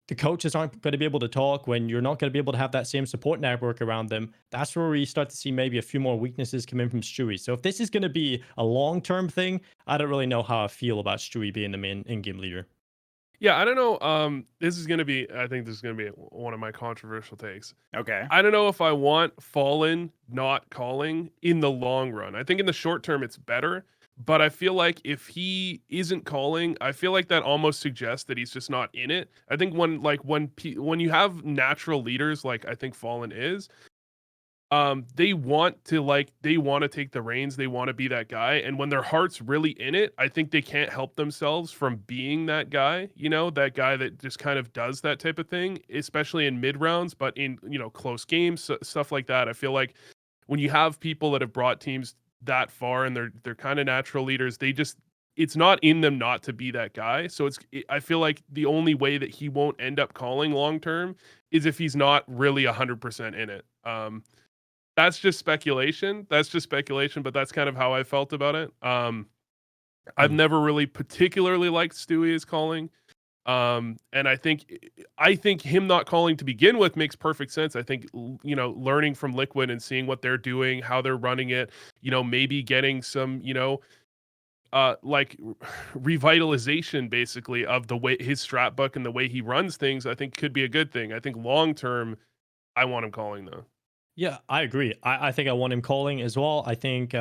the coaches aren't going to be able to talk, when you're not going to be able to have that same support network around them, that's where we start to see maybe a few more weaknesses come in from Stewie. So if this is going to be a long-term thing, I don't really know how I feel about Stewie being the main in-game leader. Yeah, I don't know. I think this is going to be one of my controversial takes. Okay. I don't know if I want Fallen not calling in the long run. I think in the short term it's better, but I feel like if he isn't calling, I feel like that almost suggests that he's just not in it. I think when you have natural leaders, like I think Fallen is, they want to take the reins, they want to be that guy, and when their heart's really in it, I think they can't help themselves from being that guy, that guy that just kind of does that type of thing, especially in mid rounds, but in close games, stuff like that. I feel like when you have people that have brought teams that far and they're kind of natural leaders, it's not in them not to be that guy. So I feel like the only way that he won't end up calling long term is if he's not really 100% in it. That's just speculation, but that's kind of how I felt about it. I've never really particularly liked Stewie's calling. And I think him not calling to begin with makes perfect sense. I think, learning from Liquid and seeing what they're doing, how they're running it, maybe getting some, like revitalization basically of the way his strat book and the way he runs things, I think could be a good thing. I think long term, I want him calling though. Yeah, I agree. I think I want him calling as well. I think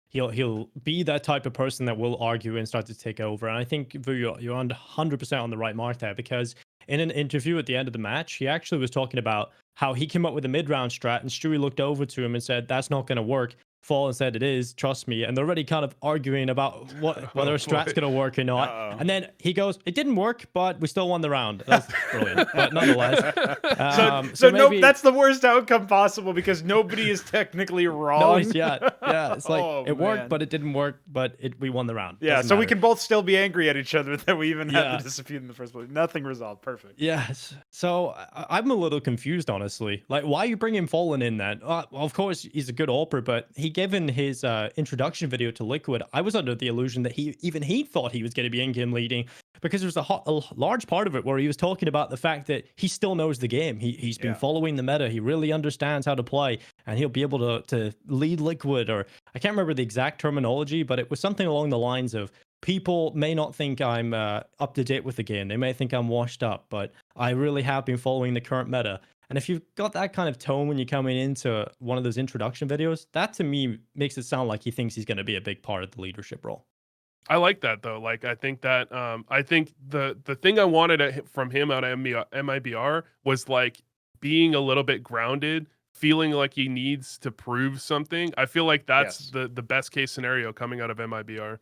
he'll be that type of person that will argue and start to take over. And I think you're 100% on the right mark there, because in an interview at the end of the match, he actually was talking about how he came up with a mid-round strat, and Stewie looked over to him and said, "That's not going to work." Fallen said it is, trust me. And they're already kind of arguing about whether a strat's going to work or not. And then he goes, it didn't work, but we still won the round. That's brilliant. But nonetheless. So maybe, no, that's the worst outcome possible because nobody is technically wrong. No, yeah. It's like, Oh, it worked, man. but it didn't work, but we won the round. Yeah, Doesn't so we matter. can both still be angry at each other that we even had Yeah. the dispute in the first place. Nothing resolved. Perfect. Yes. So I'm a little confused, honestly. Like, why are you bringing Fallen in then? Well, of course, he's a good AWPer, but he given his introduction video to Liquid, I was under the illusion that he thought he was going to be in-game leading because there's a large part of it where he was talking about the fact that he still knows the game. He's been following the meta. He really understands how to play, and he'll be able to lead Liquid, or I can't remember the exact terminology, but it was something along the lines of, people may not think I'm up to date with the game. They may think I'm washed up, but I really have been following the current meta. And if you've got that kind of tone when you're coming into one of those introduction videos, that to me makes it sound like he thinks he's going to be a big part of the leadership role. I like that though. Like, I think that I think the thing I wanted from him out of MIBR was like being a little bit grounded, feeling like he needs to prove something. I feel like that's the best case scenario coming out of MIBR.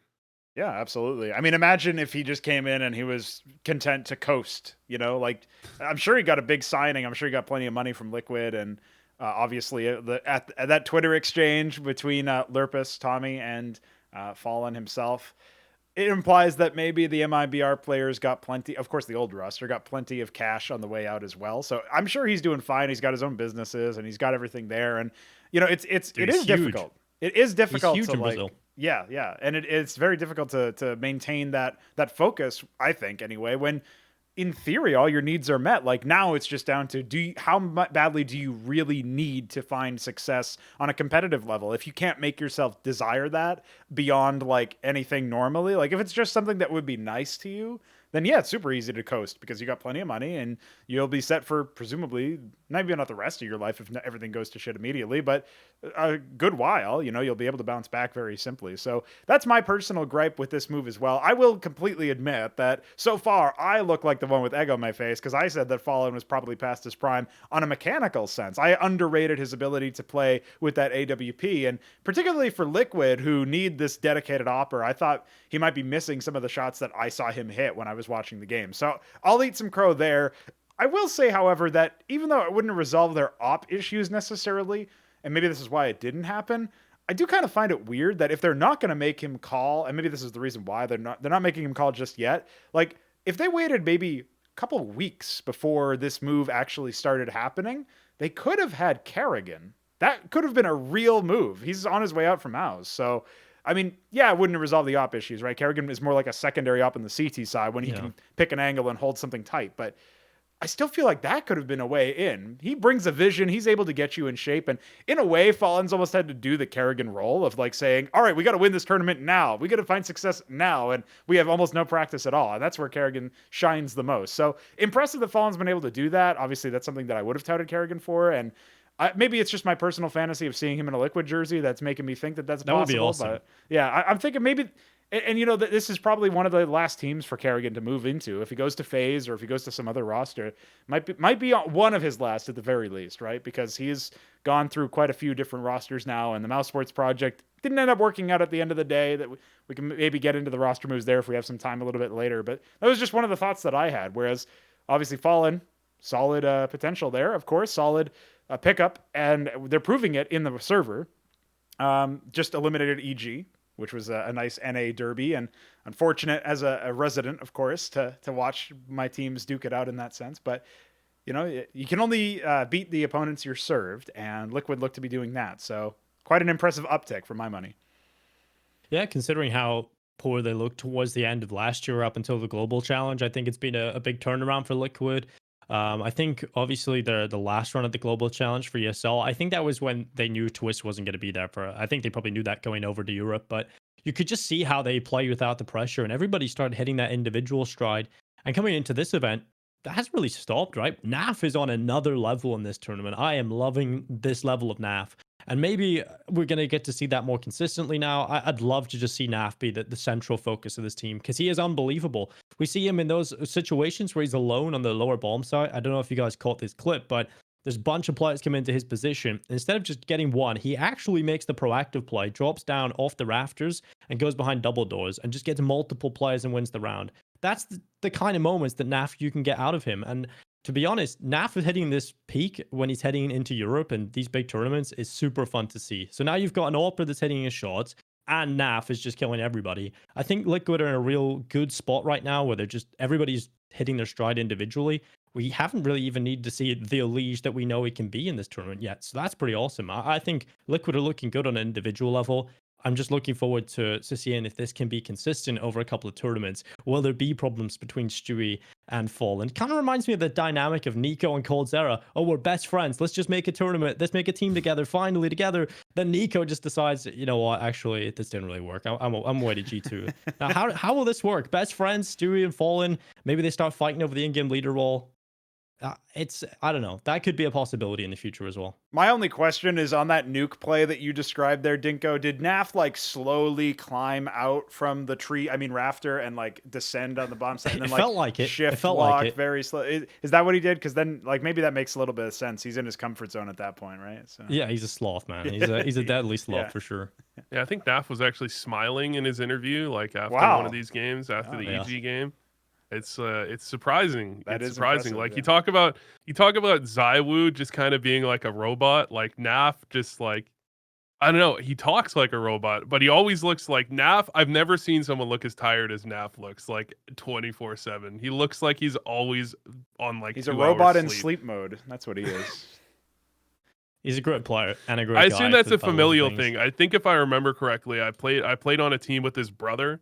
Yeah, absolutely. I mean, imagine if he just came in and he was content to coast, you know, like I'm sure he got a big signing. I'm sure he got plenty of money from Liquid. And obviously at that Twitter exchange between Lurpus, Tommy, and Fallen himself, it implies that maybe the MIBR players got plenty, of course, the old roster got plenty of cash on the way out as well. So I'm sure he's doing fine. He's got his own businesses and he's got everything there. And, you know, it is difficult. It is difficult He's huge to in like, Brazil. yeah. And it's very difficult to maintain that focus, I think, anyway, when in theory, all your needs are met. Like now it's just down to how badly do you really need to find success on a competitive level? If you can't make yourself desire that beyond like anything normally, like if it's just something that would be nice to you, then yeah, it's super easy to coast because you got plenty of money and you'll be set for presumably maybe not the rest of your life if everything goes to shit immediately, but a good while, you know, you'll be able to bounce back very simply. So that's my personal gripe with this move as well. I will completely admit that so far I look like the one with egg on my face because I said that Fallen was probably past his prime on a mechanical sense. I underrated his ability to play with that AWP, and particularly for Liquid, who need this dedicated AWPer, I thought he might be missing some of the shots that I saw him hit when I was watching the game. So I'll eat some crow there. I will say, however, that even though it wouldn't resolve their op issues necessarily, and maybe this is why it didn't happen, I do kind of find it weird that if they're not going to make him call, and maybe this is the reason why they're not making him call just yet, like if they waited maybe a couple of weeks before this move actually started happening, they could have had Kerrigan. That could have been a real move. He's on his way out from House. So, I mean, yeah, it wouldn't have resolved the op issues, right? Kerrigan is more like a secondary op on the CT side when he can pick an angle and hold something tight. But I still feel like that could have been a way in. He brings a vision. He's able to get you in shape. And in a way, Fallen's almost had to do the Kerrigan role of like saying, all right, we got to win this tournament now. We got to find success now. And we have almost no practice at all. And that's where Kerrigan shines the most. So impressive that Fallen's been able to do that. Obviously, that's something that I would have touted Kerrigan for. And maybe it's just my personal fantasy of seeing him in a Liquid jersey that's making me think that that's possible. Would be awesome. But yeah, I'm thinking maybe... And you know, this is probably one of the last teams for Kerrigan to move into. If he goes to FaZe or if he goes to some other roster, might be one of his last at the very least, right? Because he's gone through quite a few different rosters now, and the Mouse Sports project didn't end up working out at the end of the day. That we can maybe get into the roster moves there if we have some time a little bit later. But that was just one of the thoughts that I had. Whereas, obviously, Fallen, solid potential there, of course, solid pickup, and they're proving it in the server. Just eliminated EG, which was a nice NA derby, and unfortunate as a resident, of course, to watch my teams duke it out in that sense. But, you know, you can only beat the opponents you're served, and Liquid looked to be doing that. So quite an impressive uptick for my money. Yeah, considering how poor they looked towards the end of last year up until the Global Challenge, I think it's been a big turnaround for Liquid. I think obviously the last run at the Global Challenge for ESL, I think that was when they knew Twist wasn't going to be there for. I think they probably knew that going over to Europe, but you could just see how they play without the pressure, and everybody started hitting that individual stride. And coming into this event, that hasn't really stopped, right? NAF is on another level in this tournament. I am loving this level of NAF. And maybe we're going to get to see that more consistently now. I'd love to just see NAF be the central focus of this team because he is unbelievable. We see him in those situations where he's alone on the lower bomb site. I don't know if you guys caught this clip, but There's a bunch of players come into his position. Instead of just getting one, he actually makes the proactive play, drops down off the rafters, and goes behind double doors and just gets multiple players and wins the round. That's the kind of moments that NaV you can get out of him. And to be honest, NaV is hitting this peak when he's heading into Europe and these big tournaments is super fun to see. So now you've got an AWPer that's hitting his shots, and NaV is just killing everybody. I think Liquid are in a real good spot right now where they're just everybody's hitting their stride individually. We haven't really even needed to see the Elige that we know he can be in this tournament yet. So that's pretty awesome. I think Liquid are looking good on an individual level. I'm just looking forward to seeing if this can be consistent over a couple of tournaments. Will there be problems between Stewie and Fallen? Kind of reminds me of the dynamic of NiKo and Coldzera. Oh, we're best friends. Let's just make a tournament. Let's make a team together, finally together. Then NiKo just decides, you know what, actually, this didn't really work. I'm away to G2. Now, how will this work? Best friends, Stewie and Fallen, maybe they start fighting over the in-game leader role. I don't know. That could be a possibility in the future as well. My only question is on that nuke play that you described there, Dinko. Did NaV like slowly climb out from the tree? I mean, rafter and like descend on the bottom side, and then It felt like it. shift It felt walk like it. very slow. Is that what he did? Because then like maybe that makes a little bit of sense. He's in his comfort zone at that point, right? So Yeah, he's a sloth, man. He's a deadly sloth for sure. Yeah, I think NaV was actually smiling in his interview, like after one of these games, after the EG game. It's surprising. It's surprising. Like you talk about ZywOo just kind of being like a robot, like NaV just like, I don't know, he talks like a robot, but he always looks like NaV. I've never seen someone look as tired as NaV looks, like 24/7. He looks like he's always on like he's a robot in sleep mode. That's what he is. He's a great player and a great I guy assume that's a familial thing. I think if I remember correctly, I played on a team with his brother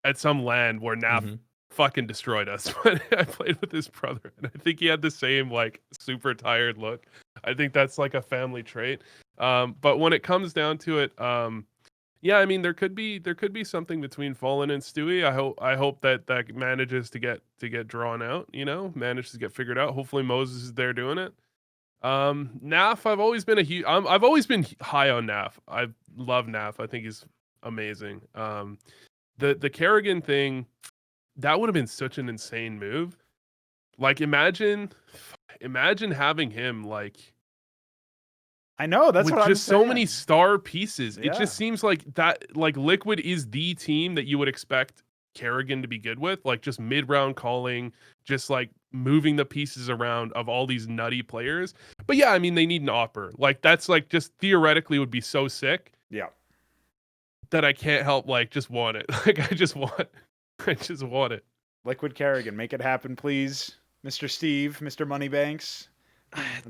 at some LAN where NaV fucking destroyed us. But I played with his brother, and I think he had the same like super tired look. I think that's like a family trait. But when it comes down to it, yeah, I mean there could be something between Fallen and Stewie. I hope that manages to get drawn out. You know, manages to get figured out. Hopefully Moses is there doing it. NaV, I've always been I've always been high on NaV. I love NaV. I think he's amazing. The Kerrigan thing, that would have been such an insane move. Like imagine having him like, I know that's with what just I'm saying. so many star pieces. Yeah. It just seems like that, like Liquid is the team that you would expect Kerrigan to be good with, like just mid-round calling, just like moving the pieces around of all these nutty players. But yeah, I mean they need an AWPer. Like that's like just theoretically would be so sick. Yeah. That I can't help like just want it. Like I just want it. Liquid Kerrigan, make it happen, please, Mr. Steve, Mr. Moneybanks.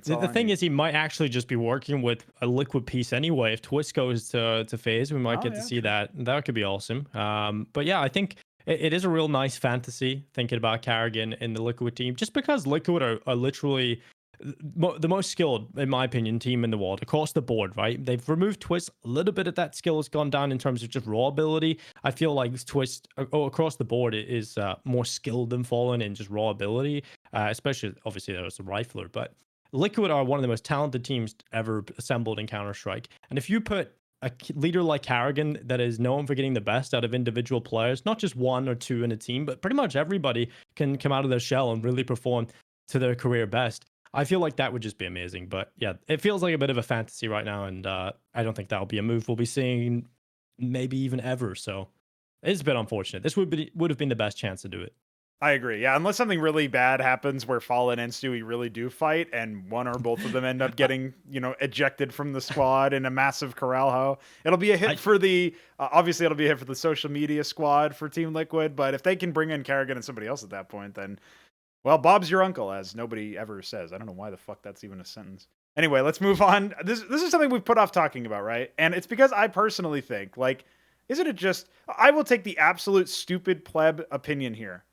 The thing is, he might actually just be working with a Liquid piece anyway. If Twist goes to FaZe, we might get to see that. That could be awesome. But yeah, I think it is a real nice fantasy thinking about Kerrigan in the Liquid team, just because Liquid are literally the most skilled, in my opinion, team in the world across the board, right? They've removed Twist. A little bit of that skill has gone down in terms of just raw ability. I feel like Twist across the board is more skilled than Fallen in just raw ability, especially obviously there's a rifler. But Liquid are one of the most talented teams ever assembled in Counter-Strike. And if you put a leader like Kerrigan that is known for getting the best out of individual players, not just one or two in a team, but pretty much everybody can come out of their shell and really perform to their career best. I feel like that would just be amazing. But yeah, it feels like a bit of a fantasy right now, and I don't think that'll be a move we'll be seeing maybe even ever. So it's a bit unfortunate. This would have been the best chance to do it. I agree. Yeah, unless something really bad happens where Fallen and Stewie really do fight, and one or both of them end up getting, ejected from the squad in a massive corral hoe. It'll be a hit for the obviously it'll be a hit for the social media squad for Team Liquid. But if they can bring in Kerrigan and somebody else at that point, then well, Bob's your uncle, as nobody ever says. I don't know why the fuck that's even a sentence. Anyway, let's move on. This is something we've put off talking about, right? And it's because I personally think, like, isn't it just... I will take the absolute stupid pleb opinion here.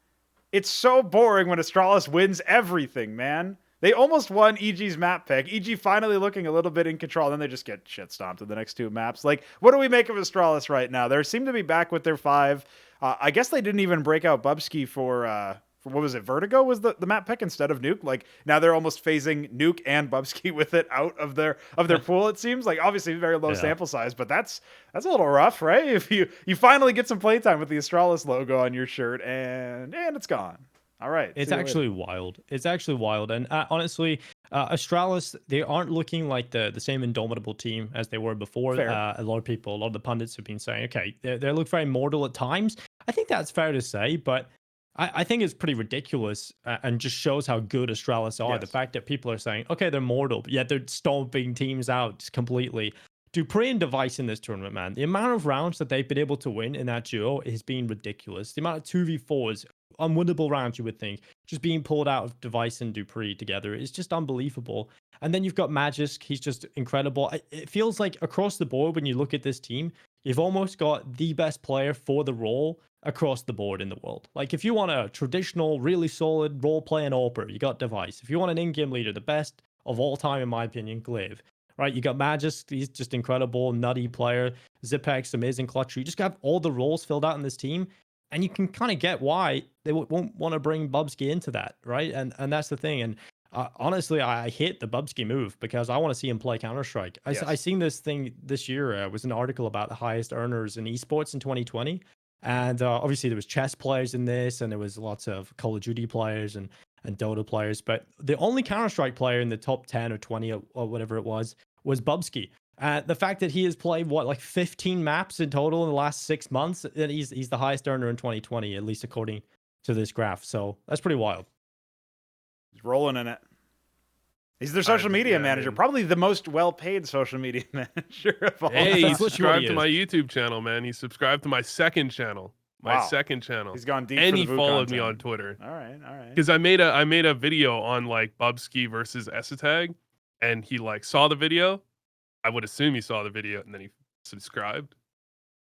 It's so boring when Astralis wins everything, man. They almost won EG's map pick. EG finally looking a little bit in control, and then they just get shit stomped in the next two maps. Like, what do we make of Astralis right now? They seem to be back with their 5. I guess they didn't even break out Bubzkji for what was it? Vertigo was the map pick instead of Nuke. Like now they're almost phasing Nuke and Bubzkji with it out of their pool. It seems like obviously very low sample size, but that's a little rough, right? If you finally get some playtime with the Astralis logo on your shirt and it's gone. All right. It's see you actually later. wild. It's actually wild. And honestly, Astralis, they aren't looking like the same indomitable team as they were before. Fair. A lot of people, a lot of the pundits have been saying, okay, they look very mortal at times. I think that's fair to say, but I think it's pretty ridiculous and just shows how good Astralis are. The Yes. fact that people are saying, okay, they're mortal, but yet they're stomping teams out completely. Dupree and Device in this tournament, man, the amount of rounds that they've been able to win in that duo has been ridiculous. The amount of 2v4s, unwinnable rounds, you would think, just being pulled out of Device and Dupree together is just unbelievable. And then you've got Magisk, he's just incredible. It feels like across the board, when you look at this team, you've almost got the best player for the role across the board in the world. Like, if you want a traditional, really solid role-playing AWPer, you got Device. If you want an in-game leader, the best of all time, in my opinion, Glaive. Right, you got Magisk, he's just incredible, nutty player. Xeppaa, amazing clutcher. You just got all the roles filled out in this team, and you can kind of get why they won't want to bring Bubzkji into that, right? And that's the thing. And honestly, I hate the Bubzkji move because I want to see him play Counter-Strike. I seen this thing this year. Was an article about the highest earners in esports in 2020. And obviously there was chess players in this, and there was lots of Call of Duty players and Dota players. But the only Counter-Strike player in the top 10 or 20 or whatever it was Bubzkji. The fact that he has played like 15 maps in total in the last 6 months, and he's the highest earner in 2020, at least according to this graph. So that's pretty wild. He's rolling in it. He's their social media manager, probably the most well-paid social media manager of all. Hey, he subscribed to my YouTube channel, man. He subscribed to my second channel. Second channel. He's gone deep. And for he the followed content. me on Twitter. All right. Because I made a video on like Bubzkji versus ESIC, and he like saw the video. I would assume he saw the video, and then he subscribed.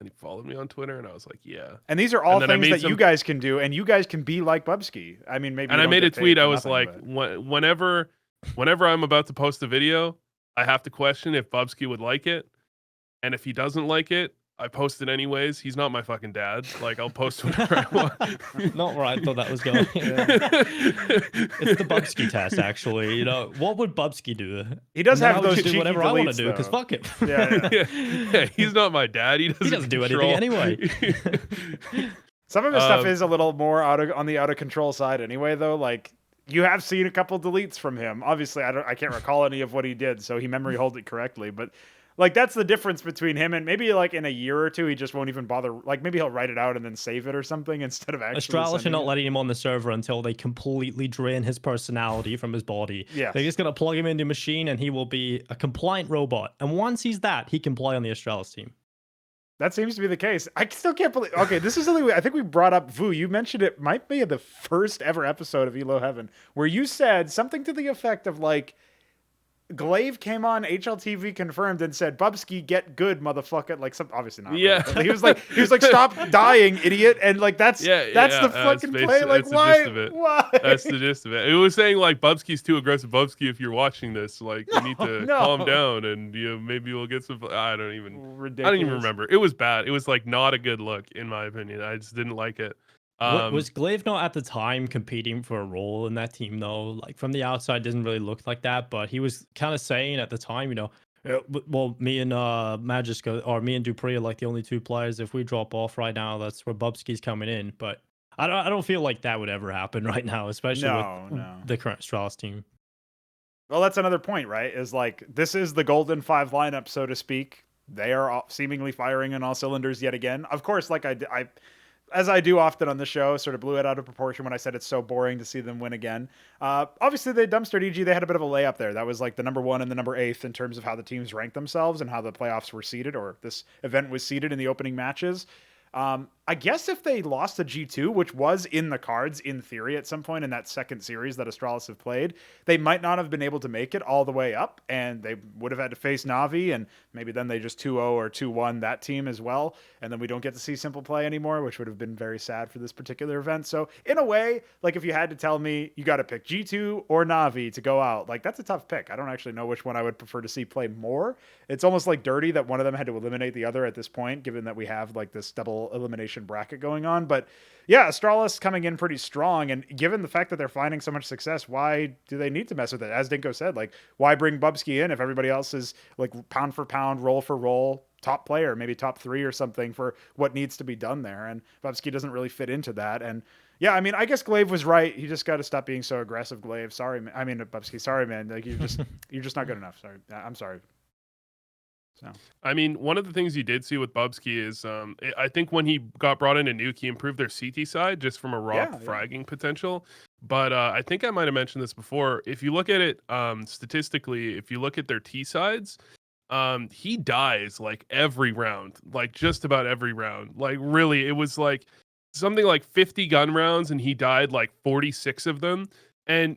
And he followed me on Twitter, and I was like, yeah. And these are all things that you guys can do, and you guys can be like Bubzkji. I mean, maybe. And I made a tweet. I was like, whenever I'm about to post a video, I have to question if Bubzkji would like it, and if he doesn't like it, I post it anyways. He's not my fucking dad. Like, I'll post whatever I want. Not where I thought that was going. It's the Bubzkji test, actually. You know, what would Bubzkji do? He does have those do whatever I want to do because fuck it. Yeah, he's not my dad. He doesn't do anything anyway. Some of his stuff is a little more on the out of control side, anyway. Though, like, you have seen a couple deletes from him. Obviously, I can't recall any of what he did, so he memory hold it correctly, but. Like, that's the difference between him and maybe, like, in a year or two, he just won't even bother. Like, maybe he'll write it out and then save it or something instead of actually Astralis are not letting him on the server until they completely drain his personality from his body. Yeah. They're just going to plug him into a machine, and he will be a compliant robot. And once he's that, he can play on the Astralis team. That seems to be the case. I still can't believe... Okay, this is something I think we brought up, Vu. You mentioned it might be the first ever episode of ELO Heaven, where you said something to the effect of, like... Glaive came on HLTV confirmed and said, "Bubzkji, get good, motherfucker." Like, some obviously not. Yeah, really, he was like, "Stop dying, idiot!" And like, that's the fucking play. Like, why? Why? That's the gist of it. It was saying like, "Bubzkji's too aggressive." Bubzkji, if you're watching this, like, you need to calm down, and maybe we'll get some. I don't even remember. It was bad. It was like not a good look, in my opinion. I just didn't like it. Was Glaive not at the time competing for a role in that team though? Like, from the outside, doesn't really look like that, but he was kind of saying at the time, you know, well, me and Magisk or me and Dupree are like the only two players. If we drop off right now, that's where Bubzkji's coming in. But I don't feel like that would ever happen right now, especially with the current Astralis team. Well, that's another point, right? Is like, this is the Golden Five lineup, so to speak. They are seemingly firing on all cylinders yet again. Of course, like as I do often on the show, sort of blew it out of proportion when I said it's so boring to see them win again. Obviously, they dumpstered EG. They had a bit of a layup there. That was like the number 1 and the number 8 in terms of how the teams ranked themselves and how the playoffs were seeded, or this event was seeded in the opening matches. I guess if they lost to G2, which was in the cards in theory at some point in that second series that Astralis have played, they might not have been able to make it all the way up, and they would have had to face NaVi, and maybe then they just 2-0 or 2-1 that team as well, and then we don't get to see Simple play anymore, which would have been very sad for this particular event. So in a way, like, if you had to tell me you got to pick G2 or NaVi to go out, like, that's a tough pick. I don't actually know which one I would prefer to see play more. It's almost like dirty that one of them had to eliminate the other at this point, given that we have like this double elimination bracket going on. But yeah, Astralis coming in pretty strong, and given the fact that they're finding so much success, why do they need to mess with it? As Dinko said, like, why bring Bubzkji in if everybody else is like pound for pound, roll for roll, top player, maybe top 3 or something for what needs to be done there? And Bubzkji doesn't really fit into that. And Yeah, I mean, I guess Glaive was right. He just got to stop being so aggressive, Glaive. Sorry, man. I mean, Bubzkji. Sorry, man. Like you're just not good enough. Sorry, I'm sorry. So I mean, one of the things you did see with Bubzkji is, I think when he got brought into Nuke, he improved their CT side just from a raw fragging potential. But I think I might have mentioned this before. If you look at it statistically, if you look at their T sides, he dies like every round, like just about every round. Like really, it was like something like 50 gun rounds, and he died like 46 of them. And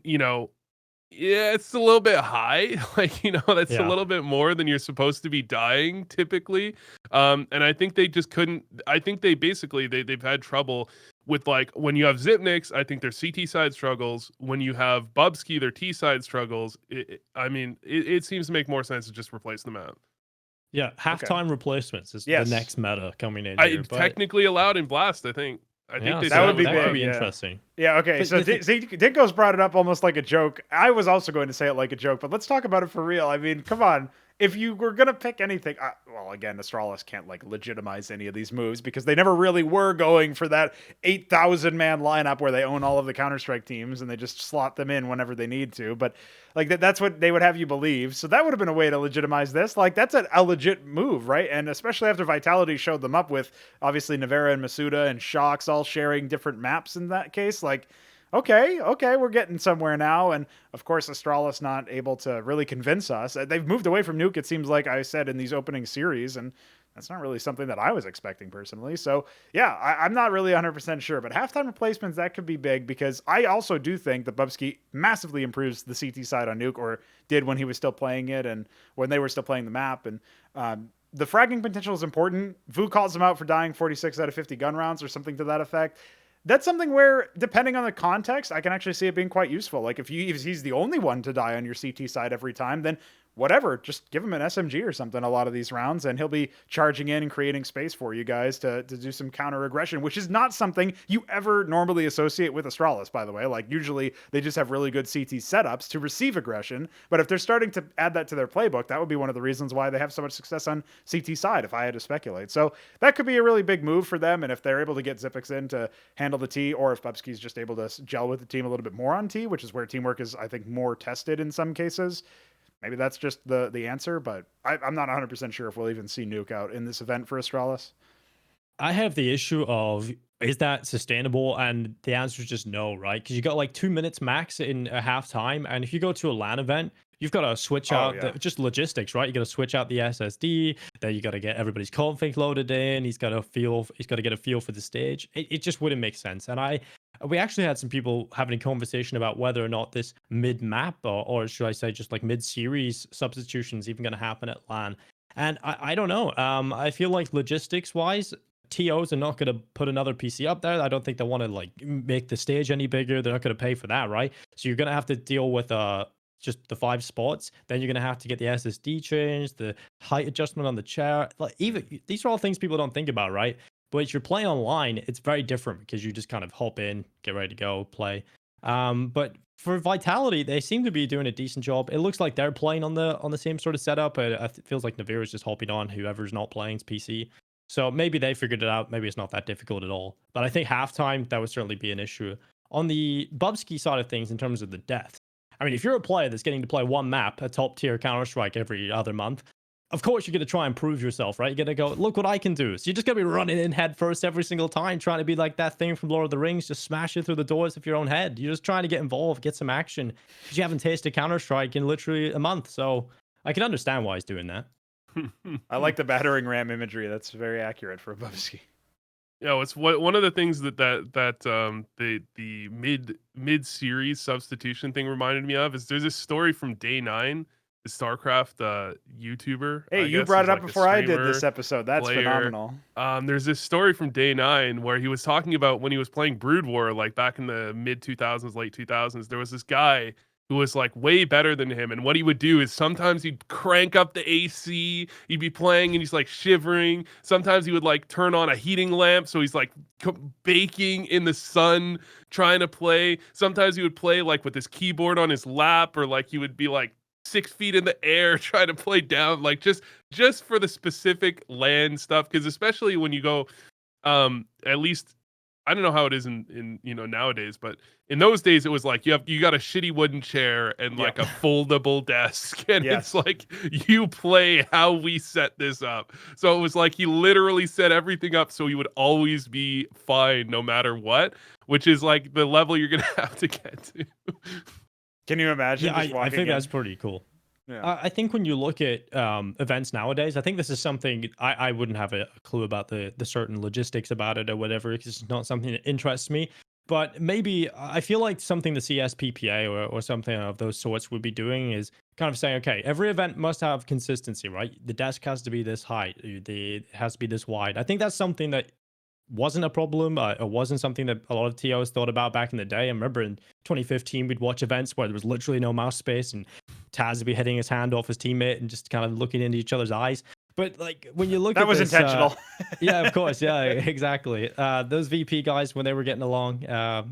yeah, it's a little bit high. Like, that's a little bit more than you're supposed to be dying typically. And I think they just couldn't. I think they basically they've had trouble with, like, when you have Zipniks, I think their CT side struggles. When you have Bubzkji, their T side struggles. It seems to make more sense to just replace them out. Yeah, halftime replacements is the next meta coming in here. Technically allowed in Blast, I think. I think they that would be big. That could be interesting. Yeah, okay. So Dinko's brought it up almost like a joke. I was also going to say it like a joke, but let's talk about it for real. I mean, come on. If you were going to pick anything, well, again, Astralis can't like legitimize any of these moves because they never really were going for that 8,000 man lineup where they own all of the Counter-Strike teams and they just slot them in whenever they need to. But like that's what they would have you believe. So that would have been a way to legitimize this. Like that's a legit move, right? And especially after Vitality showed them up with obviously Navera and Masuda and Shox all sharing different maps in that case, like, okay, we're getting somewhere now. And of course, Astralis not able to really convince us. They've moved away from Nuke, it seems like I said in these opening series, and that's not really something that I was expecting personally. So yeah, I'm not really 100% sure, but halftime replacements, that could be big because I also do think that Bubzkji massively improves the CT side on Nuke, or did when he was still playing it and when they were still playing the map. And the fragging potential is important. Vu calls him out for dying 46 out of 50 gun rounds or something to that effect. That's something where, depending on the context, I can actually see it being quite useful. Like, if he's the only one to die on your CT side every time, then whatever, just give him an SMG or something a lot of these rounds, and he'll be charging in and creating space for you guys to do some counter aggression, which is not something you ever normally associate with Astralis, by the way. Like, usually they just have really good CT setups to receive aggression, but if they're starting to add that to their playbook, that would be one of the reasons why they have so much success on CT side, if I had to speculate. So that could be a really big move for them, and if they're able to get Xyppaa in to handle the T, or if Bubzkji's just able to gel with the team a little bit more on T, which is where teamwork is, I think, more tested in some cases. Maybe that's just the answer, but I'm not 100% sure if we'll even see Nuke out in this event for Astralis. I have the issue of, is that sustainable? And the answer is just no, right? Because you got like 2 minutes max in a halftime, and if you go to a LAN event, you've got to switch out just logistics, right? You got to switch out the SSD. Then you got to get everybody's config loaded in. He's got to get a feel for the stage. It just wouldn't make sense. And we actually had some people having a conversation about whether or not this mid map or should I say just like mid series substitution is even going to happen at LAN. And I don't know. I feel like logistics wise, TOs are not going to put another PC up there. I don't think they want to like make the stage any bigger. They're not going to pay for that, right? So you're going to have to deal with just the 5 spots. Then you're going to have to get the SSD changed, the height adjustment on the chair. Like, even these are all things people don't think about, right? But if you're playing online, it's very different because you just kind of hop in, get ready to go, play. But for Vitality, they seem to be doing a decent job. It looks like they're playing on the same sort of setup. It feels like Navira is just hopping on whoever's not playing's PC. So maybe they figured it out. Maybe it's not that difficult at all. But I think halftime, that would certainly be an issue. On the Bubzkji side of things, in terms of the depth, I mean, if you're a player that's getting to play one map, a top tier Counter-Strike every other month, of course you're going to try and prove yourself, right? You're going to go, look what I can do. So you're just going to be running in head first every single time, trying to be like that thing from Lord of the Rings, just smash it through the doors of your own head. You're just trying to get involved, get some action, because you haven't tasted Counter-Strike in literally a month. So I can understand why he's doing that. I like the battering ram imagery. That's very accurate for Bubzkji. Yeah, it's one of the things that the mid series substitution thing reminded me of is there's this story from Day 9, the StarCraft YouTuber. Hey, you brought it up before I did this episode. That's phenomenal. There's this story from Day 9 where he was talking about when he was playing Brood War, like back in the mid 2000s, late 2000s. There was this guy who was like way better than him, and what he would do is sometimes he'd crank up the AC, he'd be playing and he's like shivering. Sometimes he would like turn on a heating lamp, so he's like baking in the sun trying to play. Sometimes he would play like with his keyboard on his lap, or like he would be like 6 feet in the air trying to play down, like just for the specific LAN stuff. Because especially when you go at least I don't know how it is in nowadays, but in those days it was like you got a shitty wooden chair and like a foldable desk, and it's Yes. like you play how we set this up. So it was like he literally set everything up so he would always be fine no matter what, which is like the level you're gonna have to get to. Can you imagine Yeah, just I walking think in? that's pretty cool. Yeah. I think when you look at events nowadays, I think this is something I wouldn't have a clue about the certain logistics about it or whatever, because it's not something that interests me. But maybe I feel like something the CSPPA or something of those sorts would be doing is kind of saying, okay, every event must have consistency, right? The desk has to be this height, it has to be this wide. I think that's something that wasn't a problem. It wasn't something that a lot of TOs thought about back in the day. I remember in 2015, we'd watch events where there was literally no mouse space and Taz would be hitting his hand off his teammate and just kind of looking into each other's eyes. But like when you look That at was this, intentional. yeah, of course, yeah, exactly. Those VP guys when they were getting along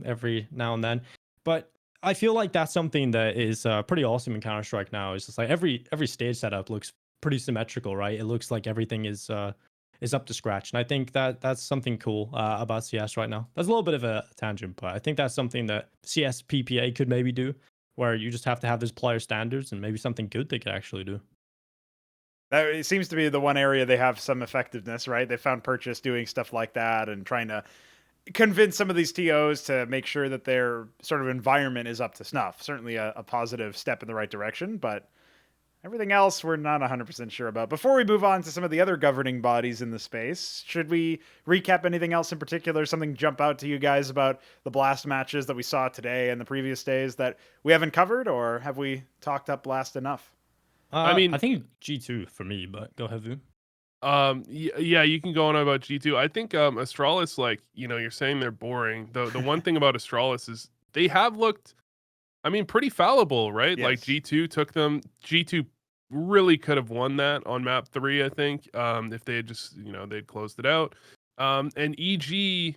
every now and then, but I feel like that's something that is pretty awesome in Counter Strike now. It's just like every stage setup looks pretty symmetrical, right? It looks like everything is up to scratch, and I think that that's something cool about CS right now. That's a little bit of a tangent, but I think that's something that CS PPA could maybe do, where you just have to have those player standards and maybe something good they could actually do. That it seems to be the one area they have some effectiveness, right? They found Purchase doing stuff like that and trying to convince some of these TOs to make sure that their sort of environment is up to snuff. Certainly a positive step in the right direction, but everything else we're not 100% sure about. Before we move on to some of the other governing bodies in the space, should we recap anything else in particular? Something jump out to you guys about the Blast matches that we saw today and the previous days that we haven't covered, or have we talked up Blast enough? I mean, I think G2 for me, but go ahead, Vu. Yeah, you can go on about G2. I think Astralis, like, you're saying they're boring. The one thing about Astralis is they have looked, I mean, pretty fallible, right? Like Yes. G2 took them. G2 really could have won that on map 3, I think. If they had just, they'd closed it out. And EG,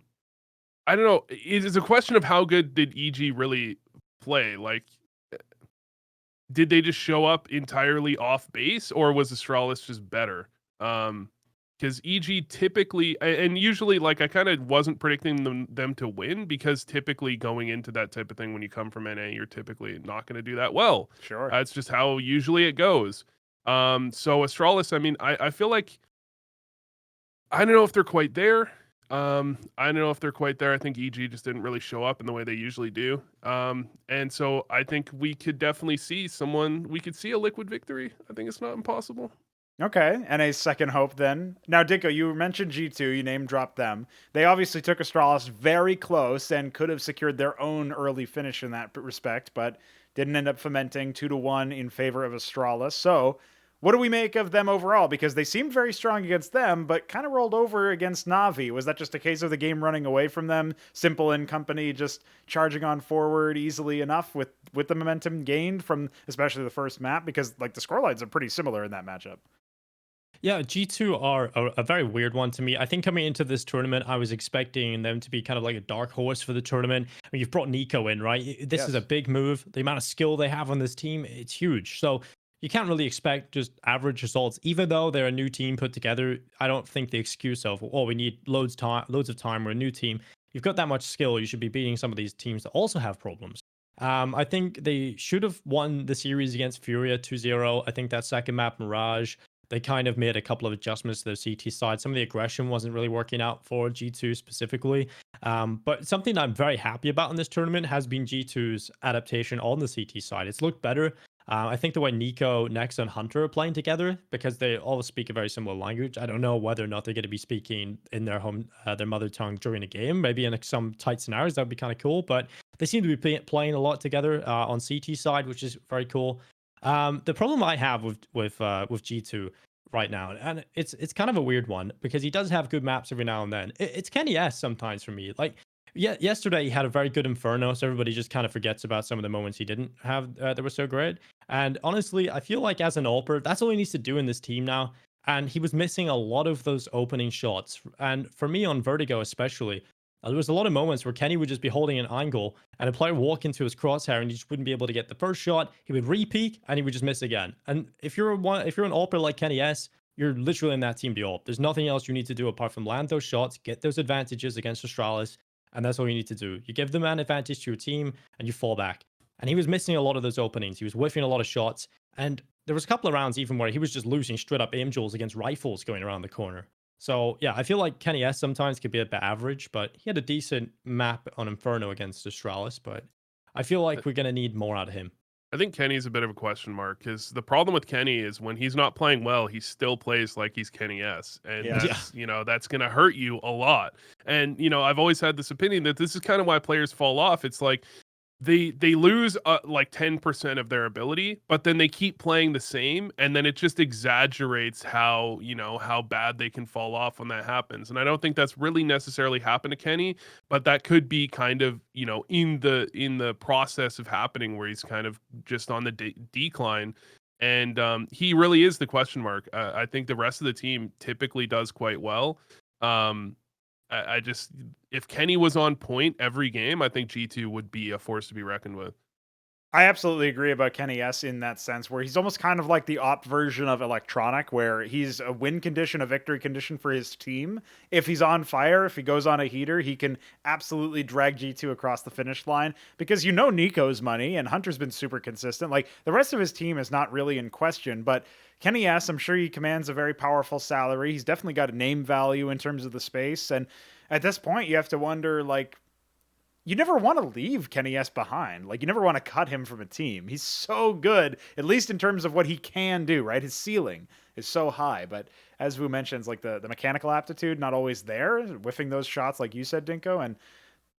I don't know, it's a question of how good did EG really play? Like, did they just show up entirely off base, or was Astralis just better? Because EG typically, and usually, like, I kind of wasn't predicting them to win, because typically going into that type of thing, when you come from NA, you're typically not going to do that well. Sure. It's just how usually it goes. So Astralis, I mean, I feel like, I don't know if they're quite there. I don't know if they're quite there. I think EG just didn't really show up in the way they usually do. And so I think we could definitely see we could see a liquid victory. I think it's not impossible. Okay, and a second hope then. Now, Dinko, you mentioned G2, you name dropped them. They obviously took Astralis very close and could have secured their own early finish in that respect, but didn't end up fomenting 2-1 in favor of Astralis. So, what do we make of them overall? Because they seemed very strong against them, but kind of rolled over against NaVi. Was that just a case of the game running away from them? Simple and company just charging on forward easily enough with the momentum gained from especially the first map? Because like the scorelines are pretty similar in that matchup. Yeah, G2 are a very weird one to me. I think coming into this tournament, I was expecting them to be kind of like a dark horse for the tournament. I mean, you've brought Nico in, right? This is a big move. The amount of skill they have on this team, it's huge. So you can't really expect just average results, even though they're a new team put together. I don't think the excuse of, oh, we need loads of time, we're a new team. You've got that much skill, you should be beating some of these teams that also have problems. I think they should have won the series against FURIA 2-0. I think that second map, Mirage, they kind of made a couple of adjustments to their CT side. Some of the aggression wasn't really working out for G2 specifically. But something I'm very happy about in this tournament has been G2's adaptation on the CT side. It's looked better. I think the way Nico, Nex, and Hunter are playing together, because they all speak a very similar language. I don't know whether or not they're going to be speaking in their their mother tongue during a game. Maybe in some tight scenarios, that would be kind of cool. But they seem to be playing a lot together on CT side, which is very cool. The problem I have with G2 right now, and it's kind of a weird one, because he does have good maps every now and then. It's Kenny S sometimes for me. Like, yeah, yesterday he had a very good Inferno, so everybody just kind of forgets about some of the moments he didn't have that were so great. And honestly, I feel like as an AWPer, that's all he needs to do in this team now. And he was missing a lot of those opening shots. And for me on Vertigo especially, there was a lot of moments where Kenny would just be holding an angle and a player would walk into his crosshair and he just wouldn't be able to get the first shot. He would re-peek and he would just miss again. And if you're an AWPer like Kenny S, you're literally in that team to AWP. There's nothing else you need to do apart from land those shots, get those advantages against Astralis, And that's all you need to do. You give the man advantage to your team and you fall back. And he was missing a lot of those openings. He was whiffing a lot of shots. And there was a couple of rounds even where he was just losing straight up aim jewels against rifles going around the corner. So yeah, I feel like Kenny S sometimes could be a bit average, but he had a decent map on Inferno against Astralis. But I feel like we're going to need more out of him. I think Kenny's a bit of a question mark because the problem with Kenny is when he's not playing well, he still plays like he's Kenny S. And that's, that's going to hurt you a lot. And, I've always had this opinion that this is kind of why players fall off. It's like they lose like 10% of their ability, but then they keep playing the same. And then it just exaggerates how bad they can fall off when that happens. And I don't think that's really necessarily happened to Kenny, but that could be kind of, in the process of happening where he's kind of just on the decline. And he really is the question mark. I think the rest of the team typically does quite well. I just, if Kenny was on point every game, I think G2 would be a force to be reckoned with. I absolutely agree about Kenny S in that sense, where he's almost kind of like the opt version of Electronic, where he's a win condition, a victory condition for his team. If he's on fire, if he goes on a heater, he can absolutely drag G2 across the finish line because Nico's money and Hunter's been super consistent. Like the rest of his team is not really in question, but Kenny S, I'm sure he commands a very powerful salary. He's definitely got a name value in terms of the space. And at this point, you have to wonder, like, you never want to leave Kenny S behind. Like, you never want to cut him from a team. He's so good, at least in terms of what he can do, right? His ceiling is so high. But as Vu mentions, like the mechanical aptitude, not always there, whiffing those shots, like you said, Dinko. And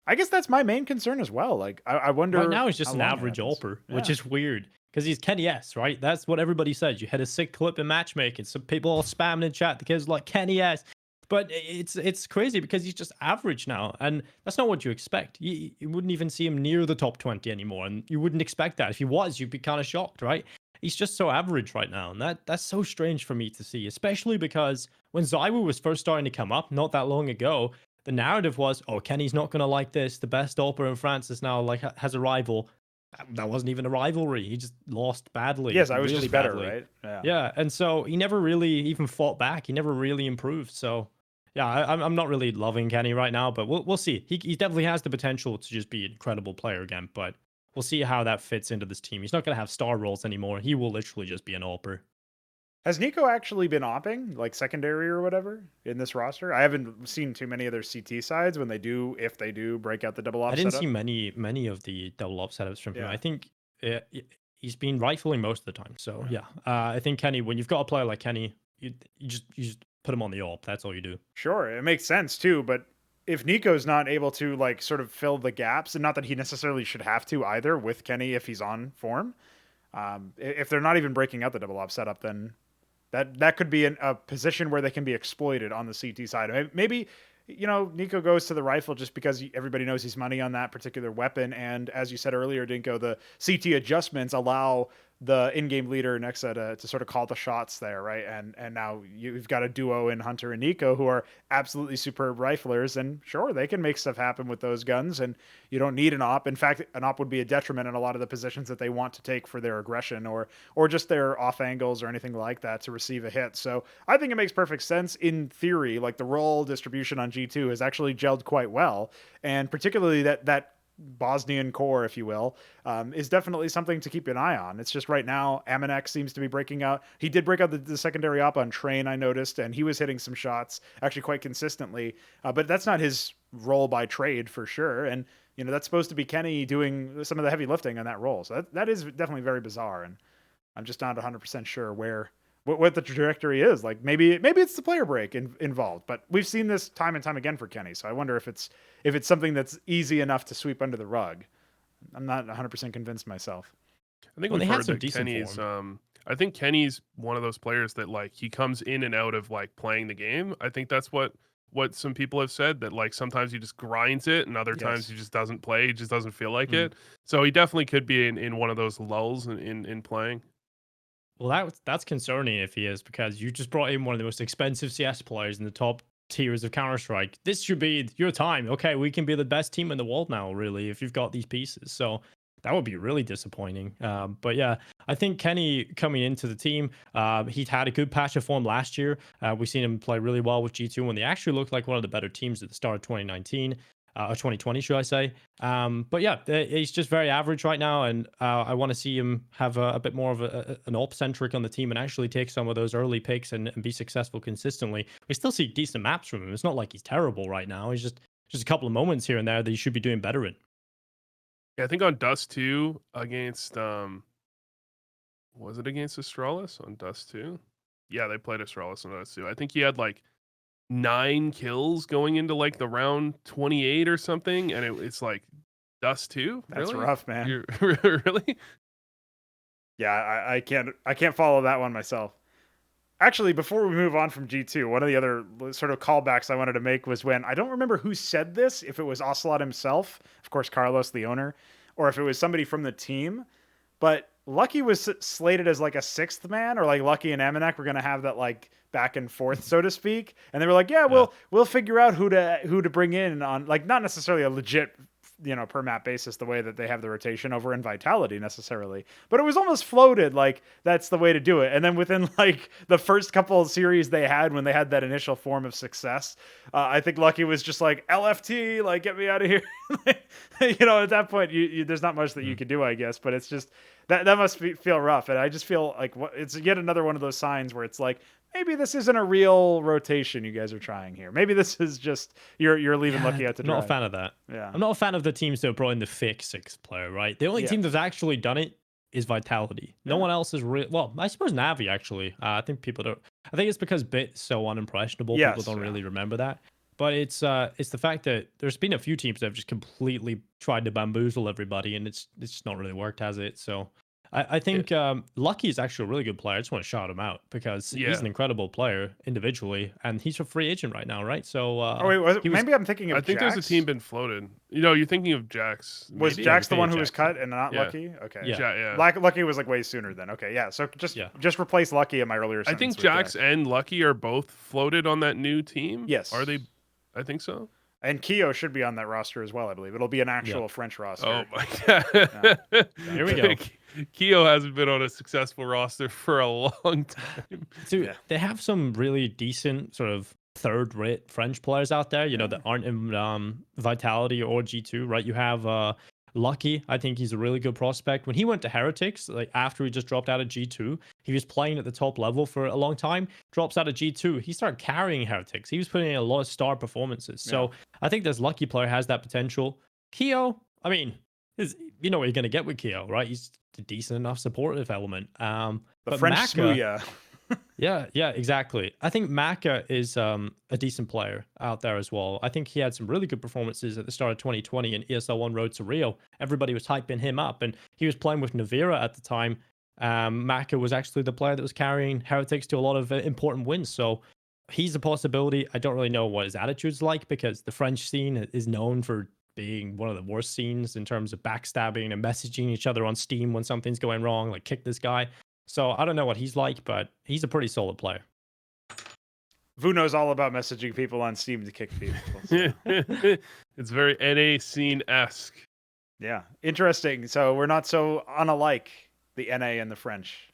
I guess that's my main concern as well. Like, I wonder. Right now, he's just an average AWPer, which is weird. Because he's Kenny S, right? That's what everybody says. You had a sick clip in matchmaking. Some people all spamming in chat. The kids like Kenny S. But it's crazy because he's just average now. And that's not what you expect. You wouldn't even see him near the top 20 anymore. And you wouldn't expect that. If he was, you'd be kind of shocked, right? He's just so average right now. And that's so strange for me to see, especially because when ZywOo was first starting to come up not that long ago, the narrative was, oh, Kenny's not going to like this. The best AWPer in France is now like has a rival. That wasn't even a rivalry. He just lost badly. Yes, I was really just better, badly. right? Yeah, and so he never really even fought back. He never really improved. So yeah, I'm not really loving Kenny right now, but we'll see. He definitely has the potential to just be an incredible player again, but we'll see how that fits into this team. He's not going to have star roles anymore. He will literally just be an AWPer. Has Nico actually been opping, like secondary or whatever, in this roster? I haven't seen too many other CT sides when they do, if they do, break out the double op I didn't setup. see many of the double op setups from him. I think he's been rifling most of the time. So yeah, I think Kenny, when you've got a player like Kenny, you just put him on the AWP. That's all you do. Sure, it makes sense too, but if Nico's not able to like sort of fill the gaps, and not that he necessarily should have to either with Kenny if he's on form, if they're not even breaking out the double op setup, then that could be a position where they can be exploited on the CT side. Maybe Nico goes to the rifle just because everybody knows he's money on that particular weapon, and as you said earlier, Dinko, the CT adjustments allow the in-game leader Nexa to sort of call the shots there, right? And now you've got a duo in Hunter and Nico who are absolutely superb riflers, and sure, they can make stuff happen with those guns, and you don't need an op. In fact, an op would be a detriment in a lot of the positions that they want to take for their aggression or just their off angles or anything like that to receive a hit. So I think it makes perfect sense in theory. Like the role distribution on G2 has actually gelled quite well, and particularly that Bosnian core, if you will, is definitely something to keep an eye on. It's just right now, Amanek seems to be breaking out. He did break out the secondary op on Train, I noticed, and he was hitting some shots actually quite consistently. But that's not his role by trade for sure. And, that's supposed to be Kenny doing some of the heavy lifting on that role. So that is definitely very bizarre. And I'm just not 100% sure what the trajectory is. Like maybe it's the player break involved, but we've seen this time and time again for Kenny. So I wonder if it's something that's easy enough to sweep under the rug. I'm not 100% convinced myself. I think we've heard that Kenny's I think Kenny's one of those players that like he comes in and out of like playing the game. I think that's what some people have said, that like sometimes he just grinds it and other times he just doesn't play, he just doesn't feel like it. So he definitely could be in one of those lulls in playing. Well, that's concerning if he is, because you just brought in one of the most expensive CS players in the top tiers of Counter-Strike. This should be your time. Okay, we can be the best team in the world now, really, if you've got these pieces. So that would be really disappointing. But yeah, I think Kenny coming into the team, he'd had a good patch of form last year. We've seen him play really well with G2 when they actually looked like one of the better teams at the start of 2019. or 2020, should I say? But yeah, he's just very average right now, and I want to see him have a bit more of an AWP centric on the team and actually take some of those early picks and be successful consistently. We still see decent maps from him. It's not like he's terrible right now. He's just a couple of moments here and there that he should be doing better in. Yeah, I think on Dust 2 against was it against Astralis on Dust 2? Yeah, they played Astralis on Dust 2. I think he had like 9 kills going into like the round 28 or something, and it's like Dust 2? That's really? rough, man. Really? Yeah, I can't follow that one myself. Actually, before we move on from G2, one of the other sort of callbacks I wanted to make was when, I don't remember who said this, if it was Ocelot himself, of course Carlos, the owner, or if it was somebody from the team, but Lucky was slated as like a 6th man, or like Lucky and Amanek were going to have that like back and forth, so to speak. And they were like, yeah, we'll figure out who to bring in on, like, not necessarily a legit, per map basis, the way that they have the rotation over in Vitality necessarily, but it was almost floated like that's the way to do it. And then within like the first couple of series they had, when they had that initial form of success, I think Lucky was just like, LFT, like, get me out of here. At that point, there's not much that you could do, I guess, but it's just that must feel rough. And I just feel like it's yet another one of those signs where it's like, maybe this isn't a real rotation you guys are trying here. Maybe this is just you're leaving Lucky out to dry. I'm not a fan of that. Yeah, I'm not a fan of the teams that brought in the fake 6th player. Right, the only team that's actually done it is Vitality. No one else is really. Well, I suppose NaVi actually. I think people don't. I think it's because Bit's so unimpressionable. People don't really remember that. But it's the fact that there's been a few teams that have just completely tried to bamboozle everybody, and it's just not really worked, has it? So I think Lucky is actually a really good player. I just want to shout him out because he's an incredible player individually, and he's a free agent right now, right? So maybe I'm thinking of. I think Jax? there's a team been floated. You're thinking of Jax. Was Jax the one who was cut and not Lucky? Okay, yeah. Lucky was like way sooner then. Okay, yeah. So just replace Lucky in my earlier sentence. I think Jax and Lucky are both floated on that new team. Yes, are they? I think so. And Keo should be on that roster as well, I believe. It'll be an actual French roster. Oh my god. Here we go. Keo hasn't been on a successful roster for a long time. Dude, they have some really decent sort of third-rate French players out there, that aren't in Vitality or G2, right? You have Lucky. I think he's a really good prospect. When he went to Heretics, like after he just dropped out of G2, he was playing at the top level for a long time, drops out of G2. He started carrying Heretics. He was putting in a lot of star performances. So I think this Lucky player has that potential. Keo, I mean, what you're going to get with Keo, right? He's a decent enough supportive element. The French smooya. Yeah, exactly. I think Maka is a decent player out there as well. I think he had some really good performances at the start of 2020 in ESL 1 Road to Rio. Everybody was hyping him up, and he was playing with Navira at the time. Maka was actually the player that was carrying Heretics to a lot of important wins. So he's a possibility. I don't really know what his attitude's like because the French scene is known for being one of the worst scenes in terms of backstabbing and messaging each other on Steam when something's going wrong, like kick this guy. So I don't know what he's like, but he's a pretty solid player. Vu knows all about messaging people on Steam to kick people. So. It's very NA scene-esque. Yeah, interesting. So we're not so unalike, the NA and the French.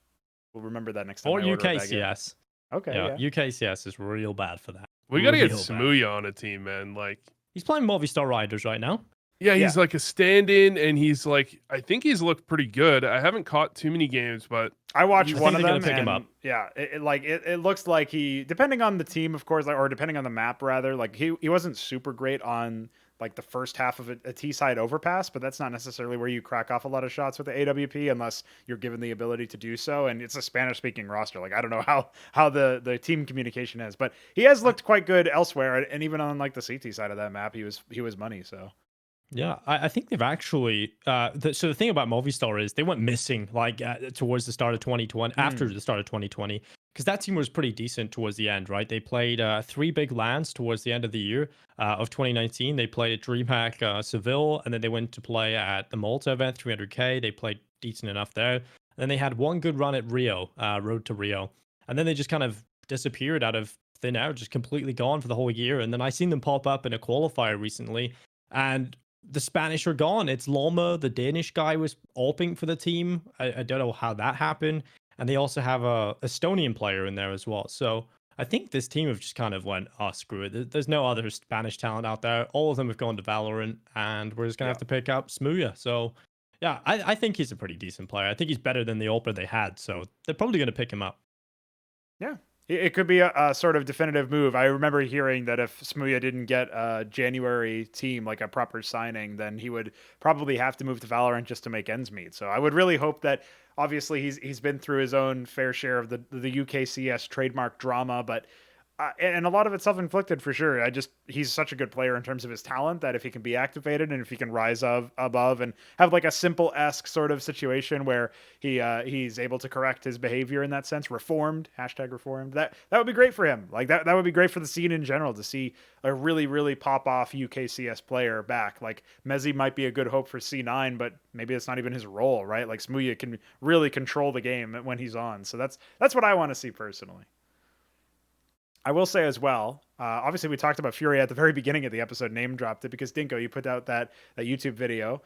We'll remember that next time. Or UKCS. Okay. Yeah, UKCS is real bad for that. We got to get smooya on a team, man. Like, he's playing Movistar Riders right now. Yeah, he's like a stand-in, and he's like, I think he's looked pretty good. I haven't caught too many games, but I watched one of them. Pick him up. Yeah, it looks like he, depending on the team, of course, or depending on the map, rather, like he wasn't super great on like the first half of a T-side overpass, but that's not necessarily where you crack off a lot of shots with the AWP unless you're given the ability to do so. And it's a Spanish-speaking roster. Like I don't know how the team communication is, but he has looked quite good elsewhere, and even on like the CT side of that map, he was money. So. Yeah, I think they've actually. So the thing about Movistar is they went missing like towards the start of 2020, after the start of 2020, because that team was pretty decent towards the end, right? They played 3 big LANs towards the end of the year of 2019. They played at DreamHack Seville, and then they went to play at the Malta event, 300K. They played decent enough there. And then they had one good run at Rio, Road to Rio, and then they just kind of disappeared out of thin air, just completely gone for the whole year. And then I seen them pop up in a qualifier recently, and the Spanish are gone. It's Loma, the Danish guy, was AWPing for the team. I don't know how that happened. And they also have a Estonian player in there as well. So I think this team have just kind of went, oh, screw it. There's no other Spanish talent out there. All of them have gone to Valorant, and we're just going to have to pick up smooya. So, yeah, I think he's a pretty decent player. I think he's better than the AWPer they had. So they're probably going to pick him up. Yeah. It could be a sort of definitive move. I remember hearing that if smooya didn't get a January team, like a proper signing, then he would probably have to move to Valorant just to make ends meet. So I would really hope that, obviously he's been through his own fair share of the UKCS trademark drama, but and a lot of it's self-inflicted for sure. He's such a good player in terms of his talent that if he can be activated and if he can rise above and have like a simple-esque sort of situation where he's able to correct his behavior in that sense, reformed, #reformed, that would be great for him. Like that would be great for the scene in general to see a really, really pop off UKCS player back. Like Mezzi might be a good hope for C9, but maybe it's not even his role, right? Like smooya can really control the game when he's on. So that's what I want to see personally. I will say as well, obviously we talked about FURIA at the very beginning of the episode, name dropped it because Dinko, you put out that YouTube video.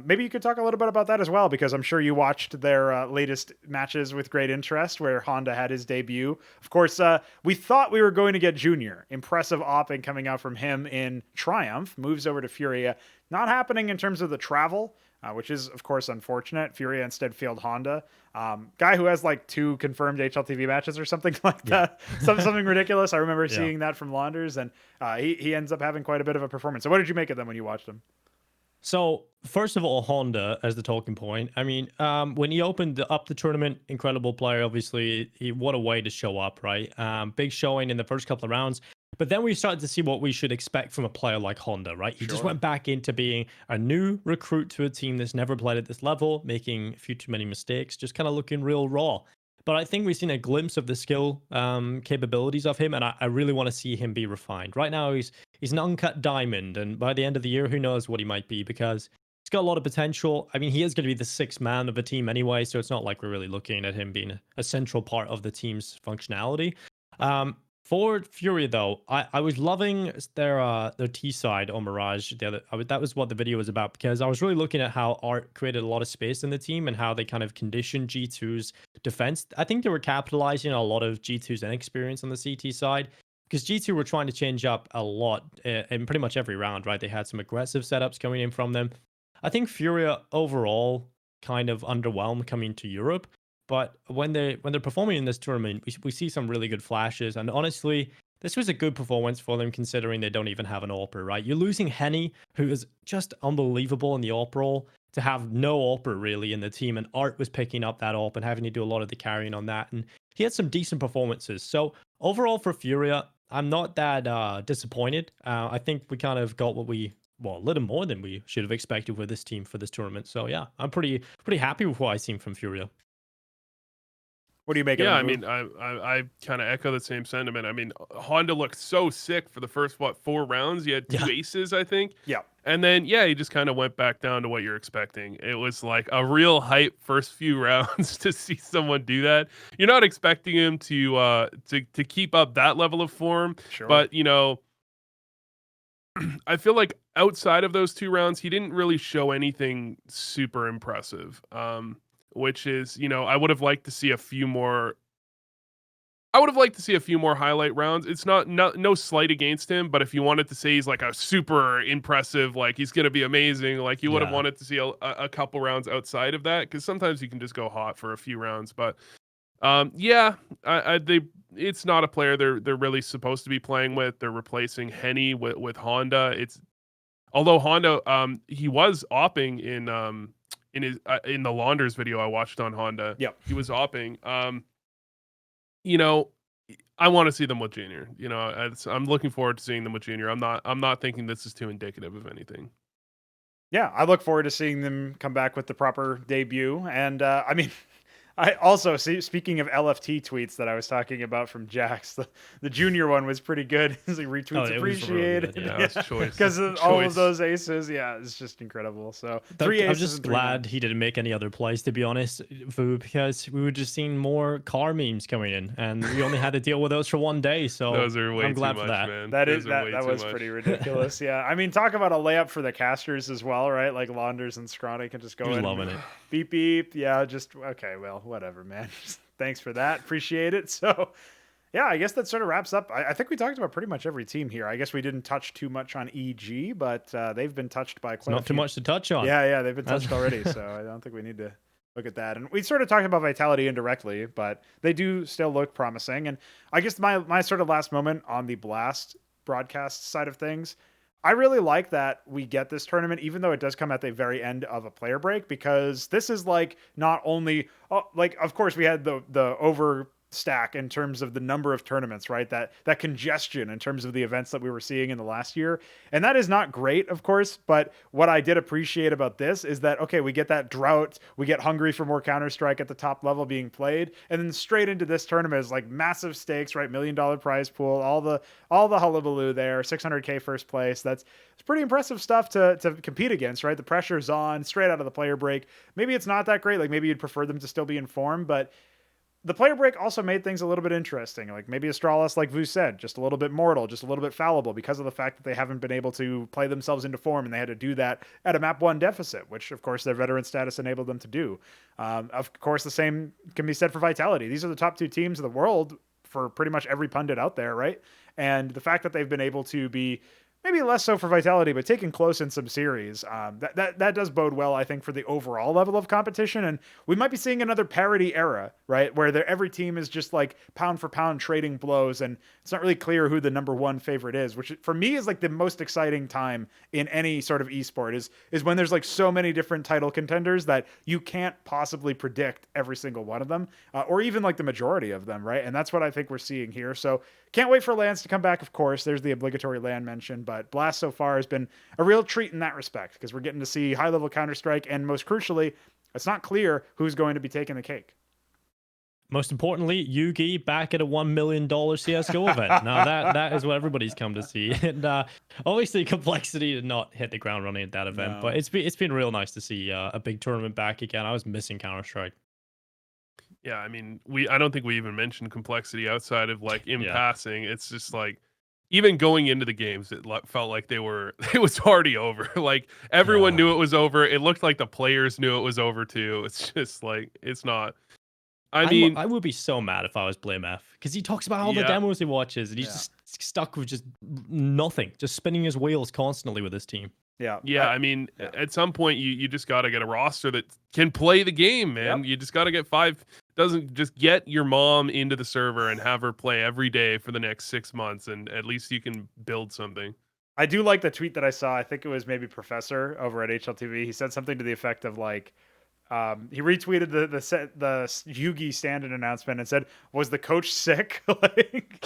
Maybe you could talk a little bit about that as well, because I'm sure you watched their latest matches with great interest where Honda had his debut. Of course, we thought we were going to get Junior. Impressive opping coming out from him in Triumph, moves over to FURIA. Not happening in terms of the travel, which is, of course, unfortunate. FURIA instead field Honda. Guy who has like 2 confirmed HLTV matches or something like that. Something ridiculous. I remember seeing that from Launders, and he ends up having quite a bit of a performance. So what did you make of them when you watched them? So, first of all, Honda as the talking point. I mean, when he opened up the tournament, incredible player, obviously. What a way to show up, right? Big showing in the first couple of rounds. But then we started to see what we should expect from a player like Honda, right? He just went back into being a new recruit to a team that's never played at this level, making a few too many mistakes, just kind of looking real raw. But I think we've seen a glimpse of the skill capabilities of him, and I really want to see him be refined. Right now, he's an uncut diamond, and by the end of the year, who knows what he might be, because he's got a lot of potential. I mean, he is going to be the 6th man of the team anyway, so it's not like we're really looking at him being a central part of the team's functionality. For FURIA though, I was loving their T side on Mirage. That was what the video was about, because I was really looking at how Art created a lot of space in the team and how they kind of conditioned G2's defense. I think they were capitalizing on a lot of G2's inexperience on the CT side, because G2 were trying to change up a lot in pretty much every round, right? They had some aggressive setups coming in from them. I think FURIA overall kind of underwhelmed coming to Europe. But when they're performing in this tournament, we see some really good flashes. And honestly, this was a good performance for them, considering they don't even have an AWPer, right? You're losing Henny, who is just unbelievable in the AWP role, to have no AWPer really in the team. And Art was picking up that AWP and having to do a lot of the carrying on that. And he had some decent performances. So overall for FURIA, I'm not that disappointed. I think we kind of got a little more than we should have expected with this team for this tournament. So yeah, I'm pretty happy with what I've seen from FURIA. What do you make of Yeah, them? I mean, I kind of echo the same sentiment. I mean, Honda looked so sick for the first 4 rounds. He had 2 aces, I think. Yeah. And then he just kind of went back down to what you're expecting. It was like a real hype first few rounds to see someone do that. You're not expecting him to keep up that level of form, but I feel like outside of those 2 rounds, he didn't really show anything super impressive. Which is, I would have liked to see a few more. I would have liked to see a few more highlight rounds. It's no slight against him, but if you wanted to say he's like a super impressive, like he's gonna be amazing, like you would have wanted to see a couple rounds outside of that, because sometimes you can just go hot for a few rounds. But it's not a player they're really supposed to be playing with. They're replacing Henny with Honda. Although Honda he was opping in the Launders video I watched on Honda. Yep. He was opping. I want to see them with Junior. I'm looking forward to seeing them with Junior. I'm not thinking this is too indicative of anything. Yeah, I look forward to seeing them come back with the proper debut. And I mean, I also speaking of LFT tweets that I was talking about from Jax, the Junior one was pretty good. His retweets appreciated. Really yeah, choice because of all of those aces. Yeah, it's just incredible. So I'm just glad he didn't make any other plays, to be honest, Vu, because we were just seeing more car memes coming in, and we only had to deal with those for 1 day. So those are way I'm glad too for much, that. man. That was pretty ridiculous. Yeah, I mean, talk about a layup for the casters as well, right? Like Launders and Scrawny can just go in. Loving it. Beep beep. Yeah, just okay. Well, whatever, man. Thanks for that. Appreciate it. So, Yeah, I guess that sort of wraps up. I think we talked about pretty much every team here. I guess we didn't touch too much on EG, but they've been touched by It's quite a not too few. much to touch on. Yeah, they've been That's- touched already, so I don't think we need to look at that. And we sort of talked about Vitality indirectly, but they do still look promising. And I guess my sort of last moment on the Blast broadcast side of things, I really like that we get this tournament, even though it does come at the very end of a player break, because this is like not only like, of course we had the overstack in terms of the number of tournaments, right? That congestion in terms of the events that we were seeing in the last year. And that is not great, of course, but what I did appreciate about this is that, okay, we get that drought, we get hungry for more Counter-Strike at the top level being played, and then straight into this tournament is like massive stakes, right? $1 million prize pool, all the hullabaloo there, 600K first place. It's pretty impressive stuff to compete against, right? The pressure's on straight out of the player break. Maybe it's not that great. Like maybe you'd prefer them to still be informed, but the player break also made things a little bit interesting. Like maybe Astralis, like Vu said, just a little bit mortal, just a little bit fallible because of the fact that they haven't been able to play themselves into form, and they had to do that at a map 1 deficit, which of course their veteran status enabled them to do. Of course, the same can be said for Vitality. These are the top 2 teams of the world for pretty much every pundit out there, right? And the fact that they've been able to be maybe less so for Vitality, but taken close in some series, that does bode well, I think, for the overall level of competition. And we might be seeing another parity era, right, where every team is just like pound for pound trading blows, and it's not really clear who the number 1 favorite is, which for me is like the most exciting time in any sort of esport is when there's like so many different title contenders that you can't possibly predict every single one of them, or even like the majority of them, right? And that's what I think we're seeing here. So can't wait for LANs to come back, of course. There's the obligatory LAN mention, but Blast so far has been a real treat in that respect, because we're getting to see high-level Counter-Strike, and most crucially, it's not clear who's going to be taking the cake. Most importantly, Yugi back at a $1 million CSGO event. Now that is what everybody's come to see. And obviously, Complexity did not hit the ground running at that event, No. but it's been real nice to see a big tournament back again. I was missing Counter-Strike. Yeah, I mean, I don't think we even mentioned Complexity outside of like in Yeah. passing. It's just like even going into the games, it felt like it was already over. Like everyone knew it was over. It looked like the players knew it was over too. It's just like it's not. I mean, I would be so mad if I was Blame F, because he talks about all the Yeah. demos he watches, and he's just stuck with just nothing, just spinning his wheels constantly with his team. yeah, I mean, at some point you just got to get a roster that can play the game, man. Yep. You just got to get 5. Doesn't just get your mom into the server and have her play every day for the next 6 months, and at least you can build something. I do like the tweet that I saw. I think it was maybe Professor over at HLTV. He said something to the effect of like, he retweeted the Yugi stand-in announcement and said, "Was the coach sick?" Like,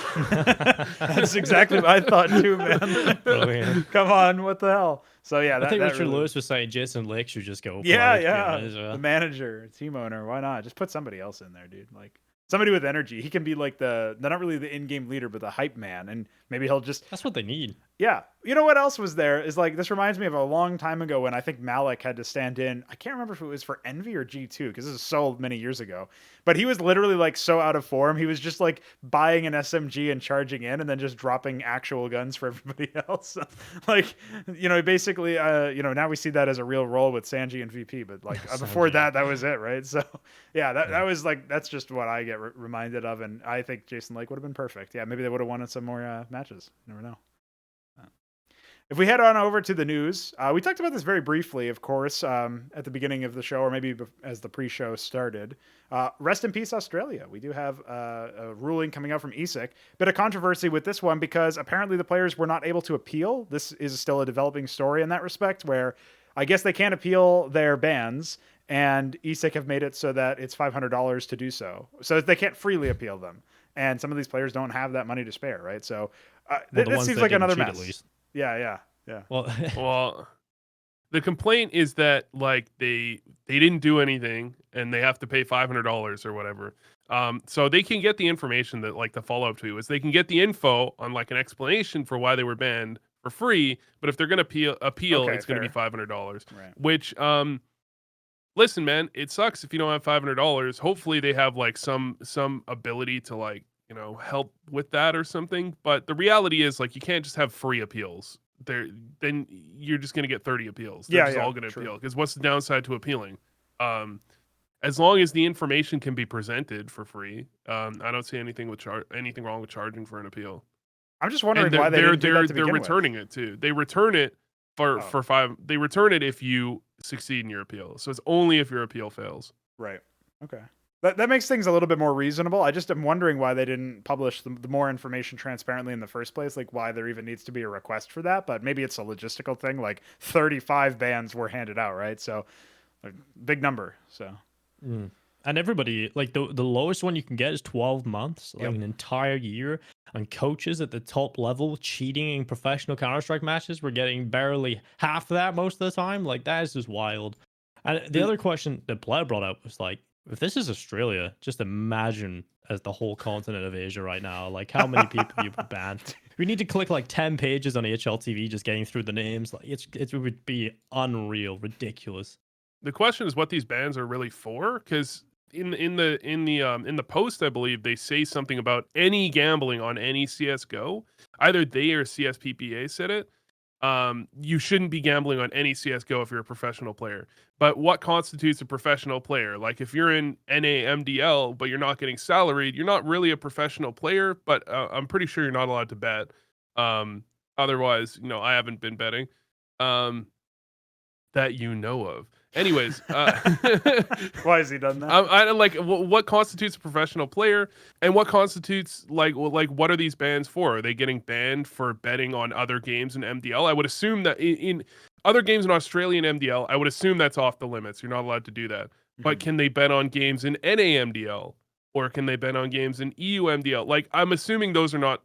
that's exactly what I thought too, man. Brilliant. Come on, what the hell? So yeah, I think that Richard really- Lewis was saying Jason Lake should just go. Yeah, play, to be yeah. honest, The manager, team owner, why not? Just put somebody else in there, dude. Like somebody with energy. He can be like they're not really the in-game leader, but the hype man, and maybe he'll just That's what they need. Yeah. You know what else was there is like, this reminds me of a long time ago when I think Malik had to stand in. I can't remember if it was for Envy or G2, because this is so many years ago, but he was literally like so out of form. He was just like buying an SMG and charging in and then just dropping actual guns for everybody else. Like, basically, now we see that as a real role with Sanji and VP, but like before that was it. Right. So yeah, that was like, that's just what I get reminded of. And I think Jason Lake would have been perfect. Yeah. Maybe they would have wanted some more matches. You never know. If we head on over to the news, we talked about this very briefly, of course, at the beginning of the show, or maybe as the pre-show started. Rest in peace, Australia. We do have a ruling coming out from ESIC. Bit of controversy with this one because apparently the players were not able to appeal. This is still a developing story in that respect, where I guess they can't appeal their bans, and ESIC have made it so that it's $500 to do so. So they can't freely appeal them. And some of these players don't have that money to spare, right? So this seems like another mess. At least. Yeah. Well, the complaint is that like they didn't do anything and they have to pay $500 or whatever. So they can get the information that like the follow-up tweet was. They can get the info on like an explanation for why they were banned for free, but if they're going to appeal, Okay, it's going to be $500. Right. Which listen, man, it sucks if you don't have $500. Hopefully they have like some ability to like, help with that or something. But the reality is like you can't just have free appeals. Then you're just going to get 30 appeals. They're just all going to appeal, because what's the downside to appealing? as long as the information can be presented for free, I don't see anything wrong with charging for an appeal. I'm just And wondering why they didn't do that to they're begin returning with. it too. They return it for Oh, 5. They return it if you succeed in your appeal. So it's only if your appeal fails. right. Okay. That makes things a little bit more reasonable. I just am wondering why they didn't publish the more information transparently in the first place, like why there even needs to be a request for that. But maybe it's a logistical thing. Like 35 bans were handed out, right? So a big number. So And everybody, like the lowest one you can get is 12 months, like Yep. an entire year. And coaches at the top level cheating in professional Counter-Strike matches were getting barely half of that most of the time. Like, that is just wild. And the other question that Blair brought up was like, if this is Australia, just imagine as the whole continent of Asia right now, like how many people you would ban. We need to click like 10 pages on HLTV just getting through the names. Like it would be unreal, ridiculous. The question is what these bans are really for, because in the post, I believe they say something about any gambling on any CSGO. Either they or CSPPA said it. You shouldn't be gambling on any CSGO if you're a professional player. But what constitutes a professional player? Like if you're in NAMDL, but you're not getting salaried, you're not really a professional player. But I'm pretty sure you're not allowed to bet. Otherwise, I haven't been betting. That you know of. Anyways, why has he done that? I like what constitutes a professional player, and what constitutes like what are these bans for? Are they getting banned for betting on other games in MDL? I would assume that in other games in Australian MDL, I would assume that's off the limits. You're not allowed to do that. But can they bet on games in NAMDL, or can they bet on games in EU MDL? Like I'm assuming those are not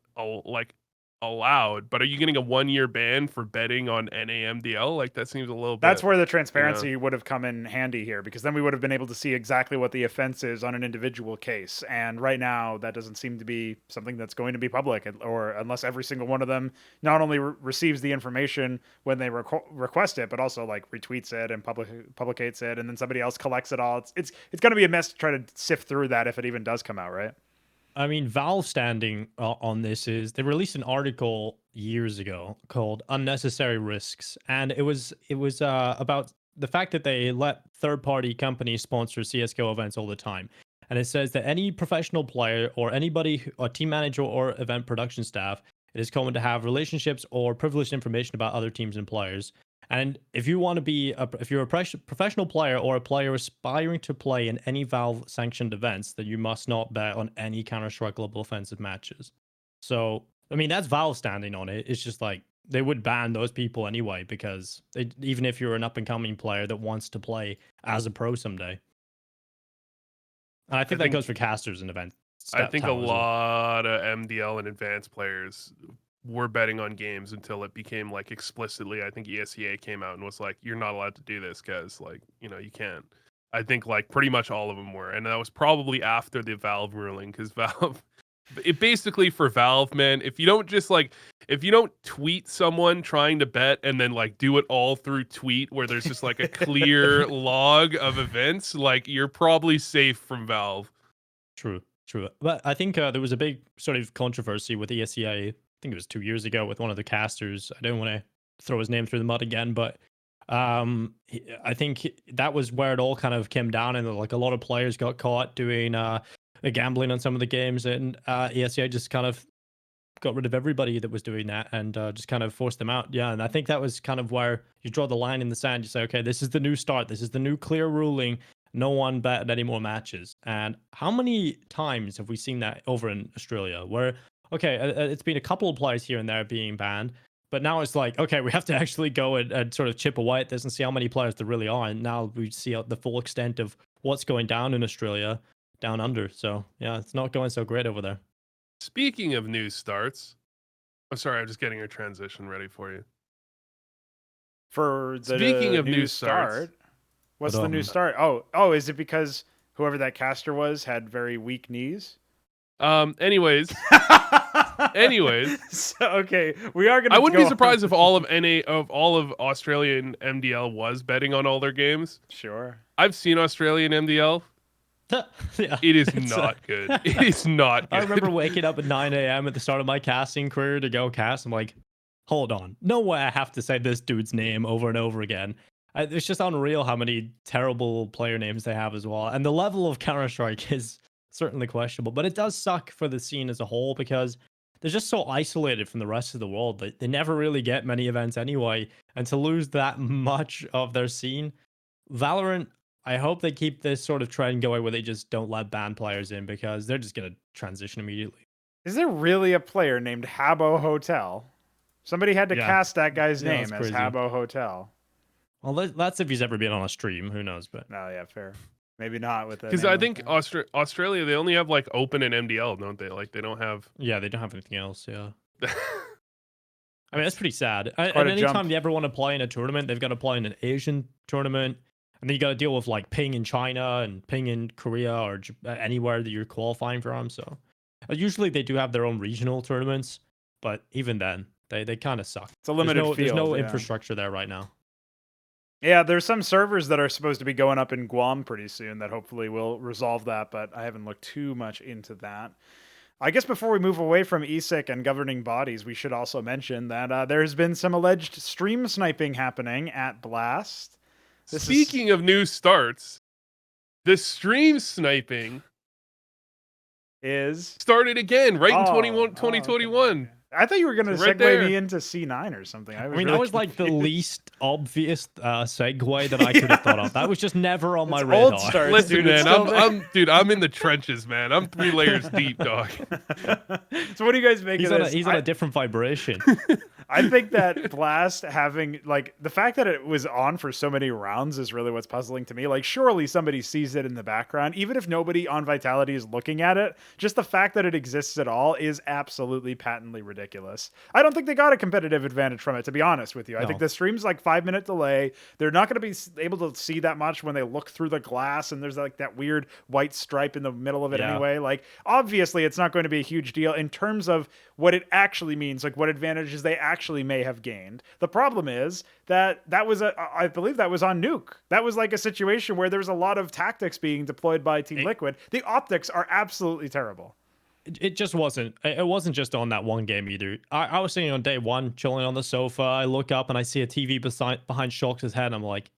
allowed, but are you getting a 1-year ban for betting on NAMDL? Like that seems a little bit. That's where the transparency would have come in handy here, because then we would have been able to see exactly what the offense is on an individual case. And right now, that doesn't seem to be something that's going to be public, or unless every single one of them not only receives the information when they request it, but also like retweets it and publicates it, and then somebody else collects it all. It's going to be a mess to try to sift through that if it even does come out, right? I mean, Valve standing on this is they released an article years ago called "Unnecessary Risks," and it was about the fact that they let third-party companies sponsor CS:GO events all the time. And it says that any professional player or anybody, a team manager or event production staff, it is common to have relationships or privileged information about other teams and players. And if you want to be, if you're a professional player or a player aspiring to play in any Valve-sanctioned events, then you must not bet on any Counter-Strike Global Offensive matches. So, I mean, that's Valve standing on it. It's just like they would ban those people anyway, because even if you're an up-and-coming player that wants to play as a pro someday. And I think that goes for casters and events. I think a lot of MDL and advanced players were betting on games until it became like explicitly, I think ESEA came out and was like, you're not allowed to do this, guys. Like, you can't. I think like pretty much all of them were. And that was probably after the Valve ruling, because Valve, it basically for Valve, man, if you don't tweet someone trying to bet and then like do it all through tweet where there's just like a clear log of events, like you're probably safe from Valve. True. But I think there was a big sort of controversy with ESEA. I think it was 2 years ago with one of the casters. I don't want to throw his name through the mud again, but I think that was where it all kind of came down, and like a lot of players got caught doing gambling on some of the games, and ESEA just kind of got rid of everybody that was doing that and just kind of forced them out. Yeah, and I think that was kind of where you draw the line in the sand. You say, okay, this is the new start. This is the new clear ruling. No one bet any more matches. And how many times have we seen that over in Australia where, okay, it's been a couple of players here and there being banned, but now it's like, okay, we have to actually go and sort of chip away at this and see how many players there really are. And now we see the full extent of what's going down in Australia down under. So yeah, it's not going so great over there. Speaking of new starts, I'm sorry, I'm just getting your transition ready for you. For the Speaking of new start, starts, what's the new start? Oh, is it because whoever that caster was had very weak knees? Anyways, so, okay, we are gonna. I wouldn't be surprised if all of Australian MDL was betting on all their games. Sure, I've seen Australian MDL. Yeah, it is not good. It is not good. I remember waking up at 9 a.m. at the start of my casting career to go cast. I'm like, hold on, no way I have to say this dude's name over and over again. It's just unreal how many terrible player names they have as well. And the level of Counter-Strike is certainly questionable. But it does suck for the scene as a whole because they're just so isolated from the rest of the world. They never really get many events anyway. And to lose that much of their scene, Valorant, I hope they keep this sort of trend going where they just don't let banned players in because they're just going to transition immediately. Is there really a player named Habbo Hotel? Somebody had to cast that guy's name as Habbo Hotel. Well, that's if he's ever been on a stream. Who knows? But no, yeah, fair. Maybe not with that. Because I think Australia, they only have like Open and MDL, don't they? Like they don't have. Yeah, they don't have anything else. Yeah. I mean, that's pretty sad. And anytime jump. you ever want to play in a tournament, they've got to play in an Asian tournament. And then you got to deal with like ping in China and ping in Korea or anywhere that you're qualifying from. So usually they do have their own regional tournaments. But even then, they kind of suck. It's a limited field. There's no infrastructure there right now. Yeah, there's some servers that are supposed to be going up in Guam pretty soon that hopefully will resolve that, but I haven't looked too much into that. I guess before we move away from ESIC and governing bodies, we should also mention that there's been some alleged stream sniping happening at Blast. Speaking of new starts, the stream sniping is started again in 2021. Okay. I thought you were going to segue me into C9 or something. I mean, that was like the least obvious segue that I could have thought of. That was just never on my radar. Old starts, listen, man, I'm in the trenches, man. I'm 3 layers deep, dog. So what do you guys make of this? He's on a different vibration. I think that Blast having, like, the fact that it was on for so many rounds is really what's puzzling to me. Like, surely somebody sees it in the background. Even if nobody on Vitality is looking at it, just the fact that it exists at all is absolutely patently ridiculous. I don't think they got a competitive advantage from it, to be honest with you. No. I think the stream's like 5-minute delay. They're not going to be able to see that much when they look through the glass, and there's like that weird white stripe in the middle of it anyway. Like, obviously, it's not going to be a huge deal in terms of what it actually means, like what advantages they actually may have gained. The problem is that was I believe that was on Nuke. That was like a situation where there's a lot of tactics being deployed by Team Liquid. The optics are absolutely terrible. It just wasn't. It wasn't just on that one game either. I was sitting on day one, chilling on the sofa. I look up and I see a TV behind Shox' head. And I'm like,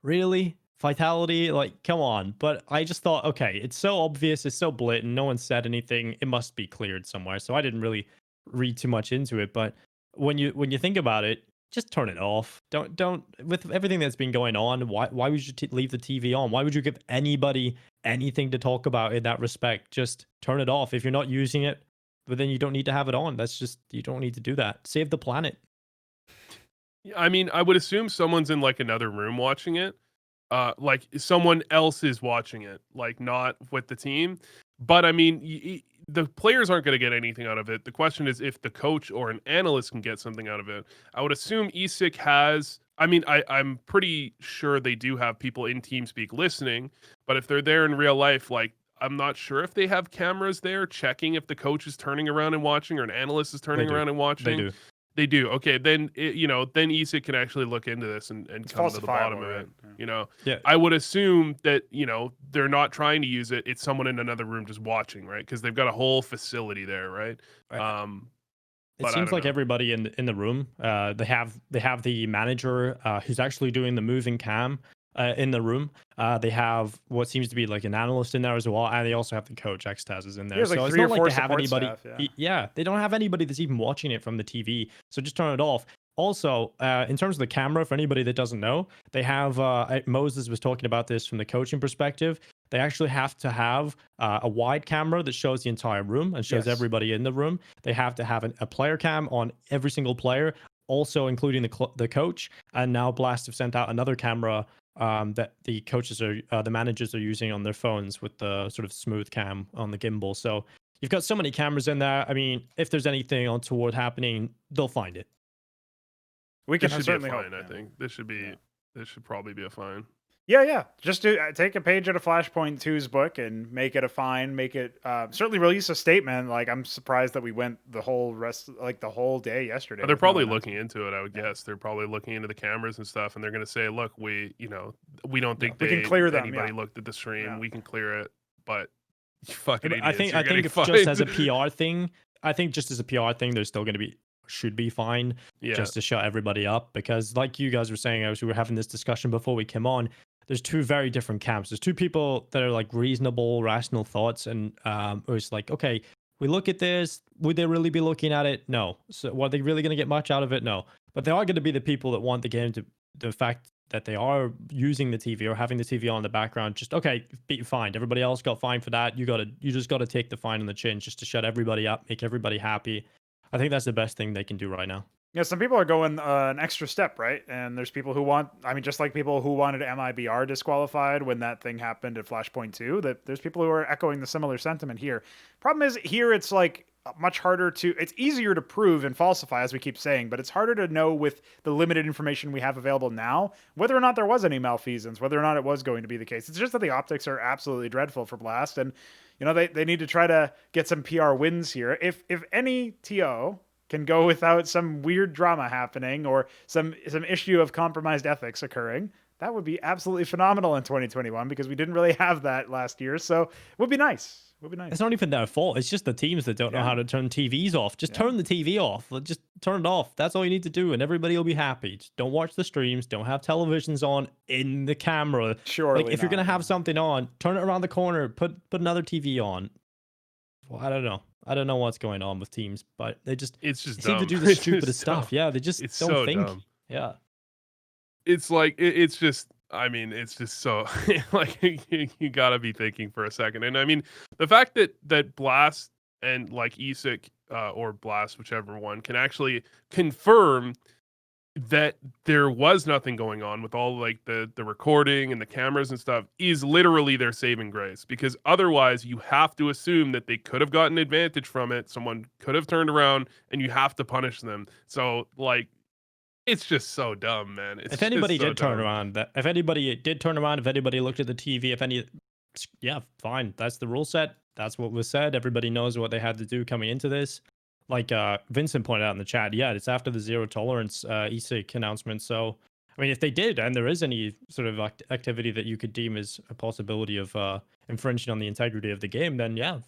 really? Vitality? Like, come on. But I just thought, okay, it's so obvious. It's so blatant. No one said anything. It must be cleared somewhere. So I didn't really read too much into it. But when you think about it, just turn it off. Don't with everything that's been going on. Why would you leave the TV on? Why would you give anybody anything to talk about in that respect? Just turn it off if you're not using it. But then you don't need to have it on. That's just, you don't need to do that. Save the planet. I mean, I would assume someone's in like another room watching it. Like someone else is watching it, like not with the team. But I mean, the players aren't going to get anything out of it. The question is if the coach or an analyst can get something out of it. I would assume ESIC has, I mean, I'm pretty sure they do have people in TeamSpeak listening, but if they're there in real life, like, I'm not sure if they have cameras there checking if the coach is turning around and watching or an analyst is turning around and watching. They do. Okay, then then ESIC can actually look into this and come to the bottom of it. I would assume that they're not trying to use it. It's someone in another room just watching, right? Because they've got a whole facility there, right? It seems like everybody in the room, they have the manager who's actually doing the moving cam in the room. They have what seems to be like an analyst in there as well, and they also have the coach. Xtaz is in there, so it's not like they have anybody. Staff, they don't have anybody that's even watching it from the TV. So just turn it off. Also, in terms of the camera, for anybody that doesn't know, they have Moses was talking about this from the coaching perspective. They actually have to have a wide camera that shows the entire room and shows everybody in the room. They have to have a player cam on every single player, also including the coach. And now Blast have sent out another camera that the coaches are, the managers are using on their phones with the sort of smooth cam on the gimbal. So you've got so many cameras in there. I mean, if there's anything untoward happening, they'll find it. We can certainly hope. I think this should probably be a fine. Yeah. Just take a page out of Flashpoint 2's book and make it a fine. Make it certainly release a statement. Like, I'm surprised that we went the whole whole day yesterday. They're probably looking into it. I would guess they're probably looking into the cameras and stuff, and they're going to say, "Look, we don't think we can clear them. Anybody looked at the stream. We can clear it." But you fucking idiots, I think just as a PR thing, they're still going to be should be fine, just to shut everybody up. Because like you guys were saying, as we were having this discussion before we came on, there's two very different camps. There's two people that are like reasonable, rational thoughts, and it's like, okay, we look at this, would they really be looking at it? No. So are they really going to get much out of it? No. But they are going to be the people that want the game to, the fact that they are using the TV or having the TV on in the background, just okay, be fined. Everybody else got fined for that. You just gotta take the fine on the chin just to shut everybody up, make everybody happy. I think that's the best thing they can do right now. Yeah, some people are going an extra step, right? And there's people who want, I mean, just like people who wanted MIBR disqualified when that thing happened at Flashpoint 2, that there's people who are echoing the similar sentiment here. Problem is, here it's like much harder to, it's easier to prove and falsify, as we keep saying, but it's harder to know with the limited information we have available now, whether or not there was any malfeasance, whether or not it was going to be the case. It's just that the optics are absolutely dreadful for Blast, and, you know, they need to try to get some PR wins here. If any TO can go without some weird drama happening or some issue of compromised ethics occurring, that would be absolutely phenomenal in 2021, because we didn't really have that last year. So it would be nice. It would be nice. It's not even their fault. It's just the teams that don't know how to turn TVs off. Just turn the TV off. Just turn it off. That's all you need to do, and everybody will be happy. Just don't watch the streams. Don't have televisions on in the camera. Surely like if you're gonna have something on, turn it around the corner. Put another TV on. Well, I don't know. I don't know what's going on with teams, but they seem to do the stupidest stuff. Yeah, they just don't think. Dumb. Yeah. It's like it's just, I mean, it's just so like you gotta be thinking for a second. And I mean, the fact that Blast and like ESIC or Blast, whichever one, can actually confirm that there was nothing going on with all like the recording and the cameras and stuff is literally their saving grace, because otherwise you have to assume that they could have gotten advantage from it. Someone could have turned around and you have to punish them. So like, it's just so dumb, man. If anybody did turn around, if anybody looked at the TV, yeah, fine. That's the rule set. That's what was said. Everybody knows what they had to do coming into this. Like Vincent pointed out in the chat, yeah, it's after the zero tolerance ESIC announcement. So, I mean, if they did, and there is any sort of activity that you could deem as a possibility of infringing on the integrity of the game, then yeah,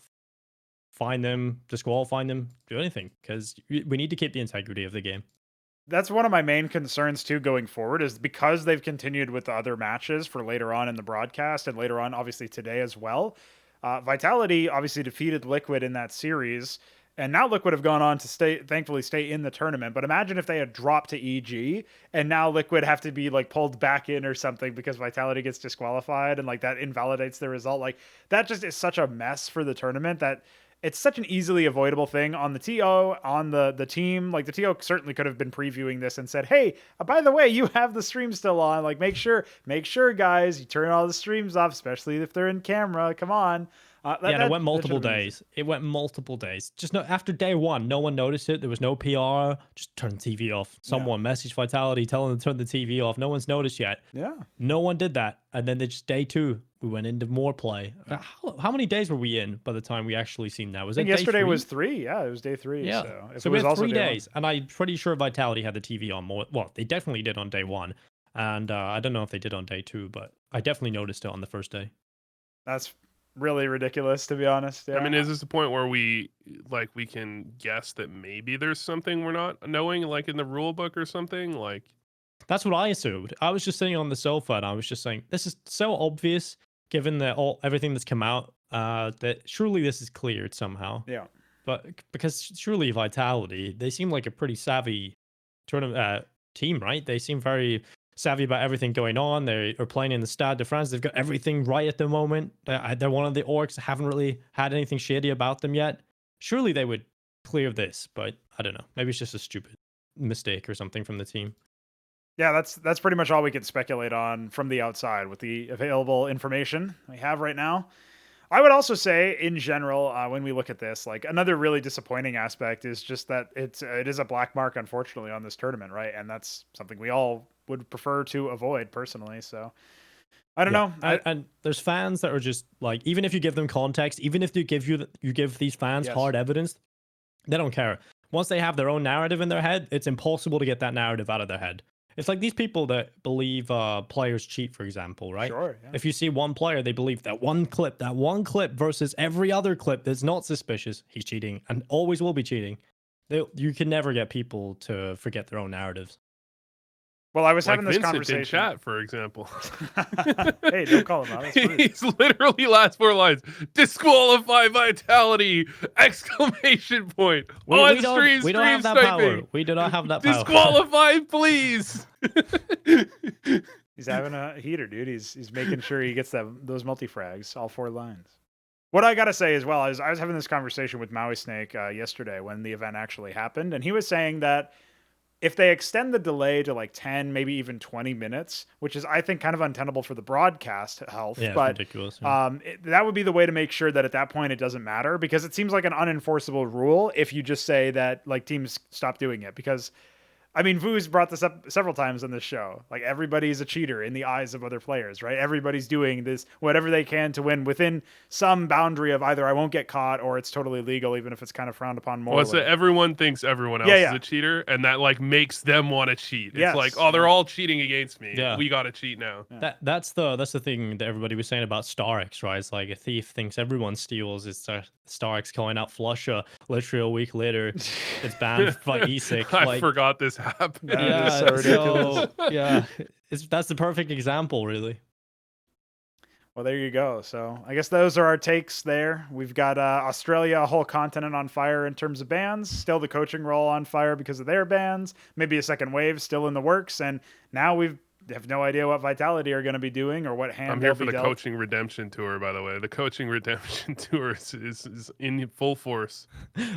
fine them, disqualify them, do anything, because we need to keep the integrity of the game. That's one of my main concerns too going forward, is because they've continued with the other matches for later on in the broadcast and later on, obviously today as well. Vitality obviously defeated Liquid in that series, and now Liquid have gone on to thankfully stay in the tournament. But imagine if they had dropped to EG and now Liquid have to be like pulled back in or something because Vitality gets disqualified and like that invalidates the result. Like that just is such a mess for the tournament that it's such an easily avoidable thing on the TO, on the team. Like the TO certainly could have been previewing this and said, hey, by the way, you have the stream still on. Like make sure guys, you turn all the streams off, especially if they're in camera. Come on. It went multiple days. It went multiple days. Just after day one, no one noticed it. There was no PR. Just turn the TV off. Someone messaged Vitality telling them to turn the TV off. No one's noticed yet. Yeah. No one did that. And then just day two, we went into more play. How many days were we in by the time we actually seen that? Was it yesterday? Was 3? Yeah, it was day 3. Yeah. So we had 3 days, and I'm pretty sure Vitality had the TV on more. Well, they definitely did on day 1, and I don't know if they did on day 2, but I definitely noticed it on the first day. That's really ridiculous, to be honest. Yeah. I mean, is this the point where we can guess that maybe there's something we're not knowing, like in the rule book or something? Like, that's what I assumed. I was just sitting on the sofa and I was just saying, this is so obvious, given that everything that's come out, that surely this is cleared somehow. Yeah. But because surely Vitality, they seem like a pretty savvy team, right? They seem very savvy about everything going on. They are playing in the Stade de France. They've got everything right at the moment. They're one of the orcs. Haven't really had anything shady about them yet. Surely they would clear this, but I don't know. Maybe it's just a stupid mistake or something from the team. Yeah, that's pretty much all we can speculate on from the outside with the available information we have right now. I would also say, in general, when we look at this, like another really disappointing aspect is just that it is a black mark, unfortunately, on this tournament, right? And that's something we all would prefer to avoid personally. So I don't know. And there's fans that are just like, even if you give them context, even if you give these fans hard evidence, they don't care. Once they have their own narrative in their head, it's impossible to get that narrative out of their head. It's like these people that believe players cheat, for example, right? Sure. Yeah. If you see one player, they believe that one clip versus every other clip that's not suspicious, he's cheating and always will be cheating. you can never get people to forget their own narratives. Well, I was Like having this Vincent conversation. in chat, for example. Hey, don't call him out. That's rude. He's literally last 4 lines. Disqualify Vitality! Exclamation point. On stream, we don't have that sniping. power. We do not have that power. Disqualify, please. He's having a heater, dude. He's making sure he gets those multi-frags, all 4 lines. What I gotta say as well is I was having this conversation with Maui Snake yesterday when the event actually happened, and he was saying that if they extend the delay to like 10, maybe even 20 minutes, which is, I think, kind of untenable for the broadcast health, Yeah, but ridiculous. Yeah. that would be the way to make sure that at that point it doesn't matter, because it seems like an unenforceable rule if you just say that like teams stop doing it. Because I mean, Vu's brought this up several times on this show. Like, everybody's a cheater in the eyes of other players, right? Everybody's doing this, whatever they can to win within some boundary of either I won't get caught or it's totally legal, even if it's kind of frowned upon morally. Well, it's that everyone thinks everyone else is a cheater, and that like makes them want to cheat. It's like, oh, they're all cheating against me. Yeah. We got to cheat now. Yeah. That's the thing that everybody was saying about StarX, right? It's like a thief thinks everyone steals. It's StarX calling out Flusher. Literally a week later, it's banned by ESIC. I forgot this happened. Yeah, so ridiculous. Yeah, that's the perfect example, really. Well, there you go. So I guess those are our takes there. We've got Australia, a whole continent on fire in terms of bans. Still the coaching role on fire because of their bans. Maybe a second wave still in the works. And now we have no idea what Vitality are going to be doing or what hand I'm here for the coaching redemption tour, by the way. The coaching redemption tour is in full force.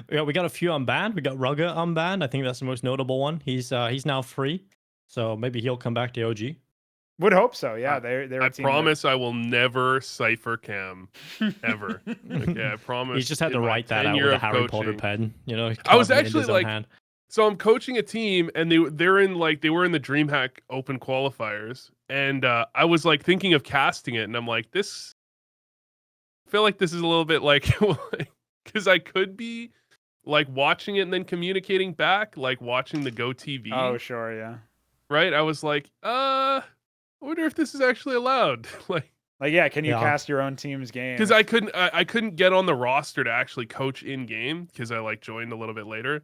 Yeah, we got a few unbanned. We got Rugger unbanned. I think that's the most notable one. He's now free. So maybe he'll come back to OG. Would hope so. Yeah, they're I promise I will never cipher cam ever. Okay, I promise. He's just had to write that out with a Harry Potter pen. You know, I was actually like, so I'm coaching a team, and they were in the DreamHack Open qualifiers, and I was like thinking of casting it, and I'm like, this. I feel like this is a little bit like, because I could be like watching it and then communicating back, like watching the Go TV. Oh, sure, yeah. Right, I was like, I wonder if this is actually allowed. like, yeah, can you cast your own team's game? Because I couldn't get on the roster to actually coach in game because I like joined a little bit later.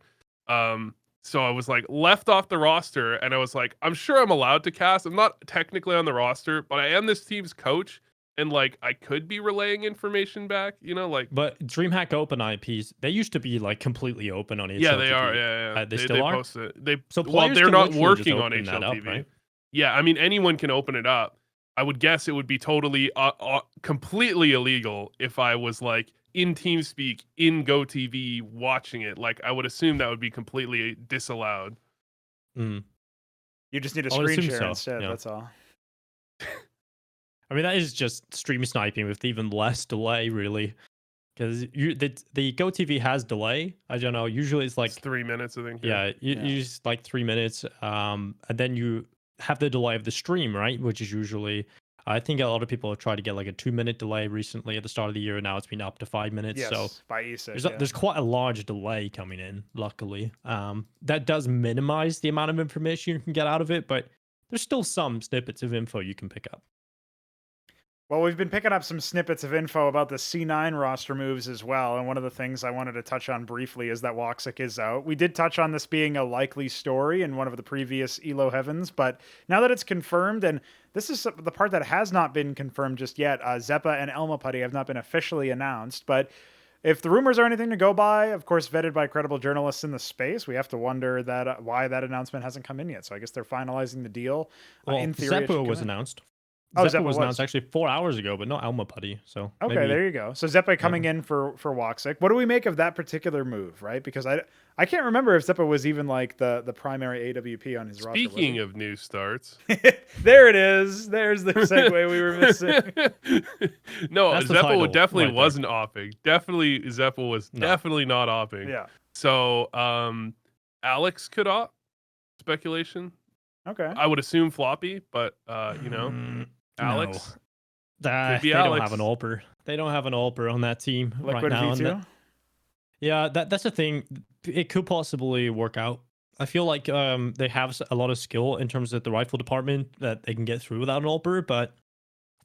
So I was like left off the roster, and I was like, I'm sure I'm allowed to cast. I'm not technically on the roster, but I am this team's coach, and like I could be relaying information back, you know, like. But DreamHack Open IPs, they used to be like completely open on HLTV. Yeah, they are. Yeah. They still are. Post it. So they're not working on HLTV. Up, right? Yeah, I mean anyone can open it up. I would guess it would be totally completely illegal if I was like in TeamSpeak in GoTV watching it. Like I would assume that would be completely disallowed. Mm. You just need a screen share instead. Yeah. That's all. I mean, that is just stream sniping with even less delay, really. Because the GoTV has delay. I don't know. Usually it's like 3 minutes, I think. Yeah, you use like 3 minutes. And then you have the delay of the stream, right? Which is usually, I think a lot of people have tried to get like a 2-minute delay recently at the start of the year, and now it's been up to 5 minutes. Yes, so by ESIC, there's quite a large delay coming in, luckily. That does minimize the amount of information you can get out of it, but there's still some snippets of info you can pick up. Well, we've been picking up some snippets of info about the C9 roster moves as well, and one of the things I wanted to touch on briefly is that WOXIC is out. We did touch on this being a likely story in one of the previous ELO Heavens, but now that it's confirmed, and this is the part that has not been confirmed just yet, Xeppaa and Elmapuddy have not been officially announced, but if the rumors are anything to go by, of course, vetted by credible journalists in the space, we have to wonder that why that announcement hasn't come in yet. So I guess they're finalizing the deal. Well, in theory, ZywOo was announced. Oh, Xeppaa was announced actually 4 hours ago, but not Elmapuddy. So okay, maybe, there you go. So Xeppaa coming in for WOXIC. What do we make of that particular move, right? Because I can't remember if Xeppaa was even like the primary AWP on his roster. Speaking of new starts, there it is. There's the segue we were missing. No, Xeppaa definitely wasn't opping. Definitely, Xeppaa was definitely not opping. Yeah. So, Alex could op. Speculation. Okay. I would assume floppy, but you know, Alex. No. They Alex. don't have an AWPer. They don't have an AWPer on that team Liquid right now. V2? Yeah, that's the thing. It could possibly work out. I feel like they have a lot of skill in terms of the rifle department that they can get through without an AWPer, but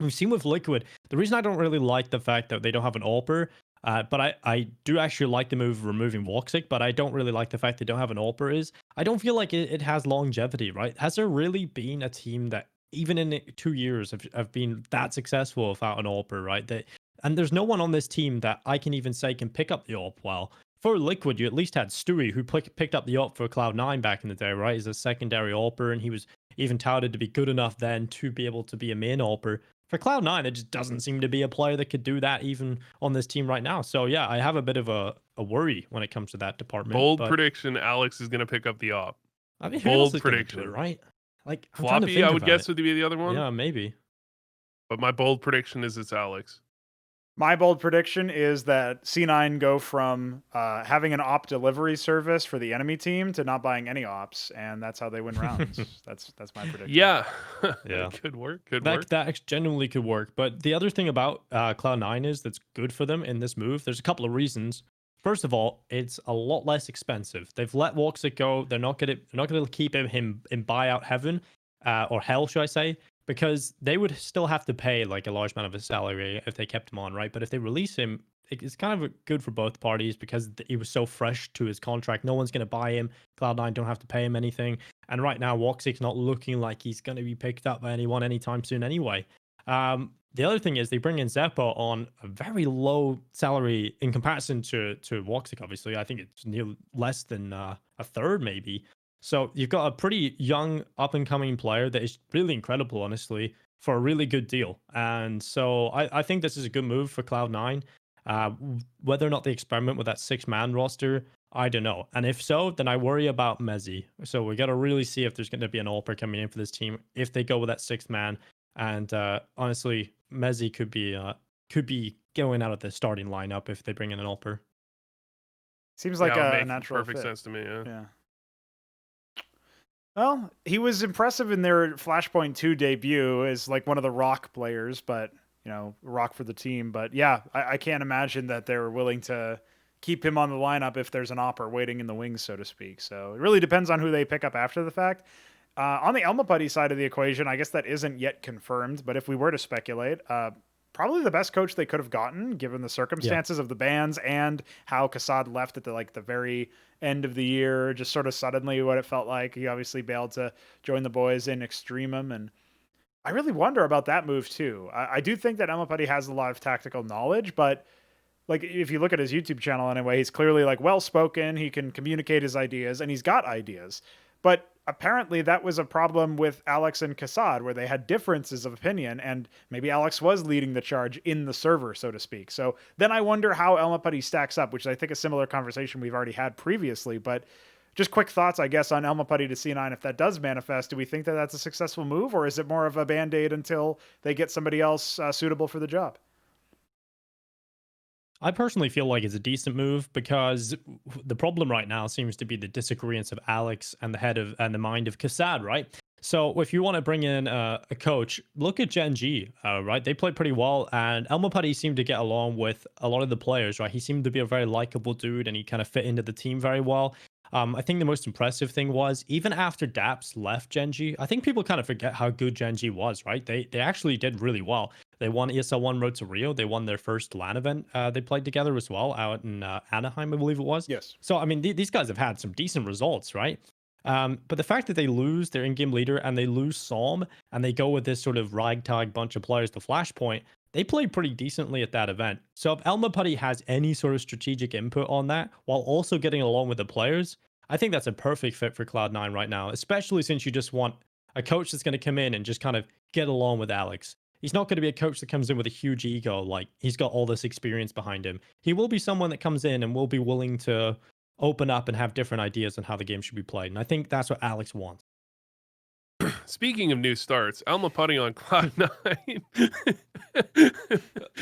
we've seen with Liquid, the reason I don't really like the fact that they don't have an AWPer But I do actually like the move of removing Woxic, but I don't really like the fact they don't have an AWPer. I don't feel like it has longevity, right? Has there really been a team that even in 2 years have been that successful without an AWPer, right? And there's no one on this team that I can even say can pick up the AWP well. For Liquid, you at least had Stewie, who picked up the AWP for Cloud9 back in the day, right? He's a secondary AWPer, and he was even touted to be good enough then to be able to be a main AWPer. For Cloud9, it just doesn't seem to be a player that could do that even on this team right now. So yeah, I have a bit of a worry when it comes to that department. Bold but, prediction: Alex is going to pick up the op. I mean, who else Bold is gonna do prediction, it, right? Like, I'm trying to Floppy, think I would about guess it. would be the other one. Yeah, maybe. But my bold prediction is it's Alex. My bold prediction is that C9 go from having an op delivery service for the enemy team to not buying any ops, and that's how they win rounds. that's my prediction. Yeah, Yeah. Could work. Could work. That genuinely could work. But the other thing about Cloud9 is that's good for them in this move. There's a couple of reasons. First of all, it's a lot less expensive. They've let Woxic go. They're not gonna keep him in buyout heaven, or hell, should I say? Because they would still have to pay like a large amount of his salary if they kept him on, right? But if they release him, it's kind of good for both parties because he was so fresh to his contract. No one's going to buy him. Cloud9 don't have to pay him anything. And right now, Woxic's not looking like he's going to be picked up by anyone anytime soon anyway. The other thing is they bring in Xeppaa on a very low salary in comparison to Woxic, obviously. I think it's near less than a third, maybe. So you've got a pretty young up-and-coming player that is really incredible, honestly, for a really good deal. And so I think this is a good move for Cloud9. Whether or not they experiment with that 6-man roster, I don't know. And if so, then I worry about Mezzi. So we got to really see if there's going to be an AWPer coming in for this team if they go with that 6-man. And honestly, Mezzi could be going out of the starting lineup if they bring in an AWPer. Seems like a natural perfect fit. sense to me. Yeah. Well, he was impressive in their Flashpoint 2 debut as like one of the rock players, but rock for the team. But yeah, I can't imagine that they're willing to keep him on the lineup if there's an AWPer waiting in the wings, so to speak. So it really depends on who they pick up after the fact. On the Elmapuddy side of the equation, I guess that isn't yet confirmed, but if we were to speculate, probably the best coach they could have gotten given the circumstances of the bans and how Kassad left at the very end of the year, just sort of suddenly what it felt like. He obviously bailed to join the boys in Extremum, and I really wonder about that move too. I do think that Elmapuddy has a lot of tactical knowledge, but like if you look at his YouTube channel anyway, he's clearly like well-spoken, he can communicate his ideas, and he's got ideas. But apparently that was a problem with Alex and Kassad, where they had differences of opinion, and maybe Alex was leading the charge in the server, so to speak. So then I wonder how Elmapuddy stacks up, which is, I think, a similar conversation we've already had previously. But just quick thoughts, I guess, on Elmapuddy to C9. If that does manifest, do we think that that's a successful move, or is it more of a Band-Aid until they get somebody else suitable for the job? I personally feel like it's a decent move because the problem right now seems to be the disagreements of Alex and the mind of Kassad, right? So if you want to bring in a coach, look at Gen G, right? They played pretty well, and Elmapuddy seemed to get along with a lot of the players, right? He seemed to be a very likable dude, and he kind of fit into the team very well. I think the most impressive thing was even after Daps left Gen G, I think people kind of forget how good Gen G was, right? They actually did really well. They won ESL 1 Road to Rio. They won their first LAN event. They played together as well out in Anaheim, I believe it was. Yes. So, I mean, these guys have had some decent results, right? But the fact that they lose their in-game leader and they lose Psalm and they go with this sort of ragtag bunch of players to Flashpoint, they played pretty decently at that event. So if Elmapuddy has any sort of strategic input on that while also getting along with the players, I think that's a perfect fit for Cloud9 right now, especially since you just want a coach that's going to come in and just kind of get along with Alex. He's not going to be a coach that comes in with a huge ego, like he's got all this experience behind him. He will be someone that comes in and will be willing to open up and have different ideas on how the game should be played. And I think that's what Alex wants. Speaking of new starts, Elmapuddy on Cloud9.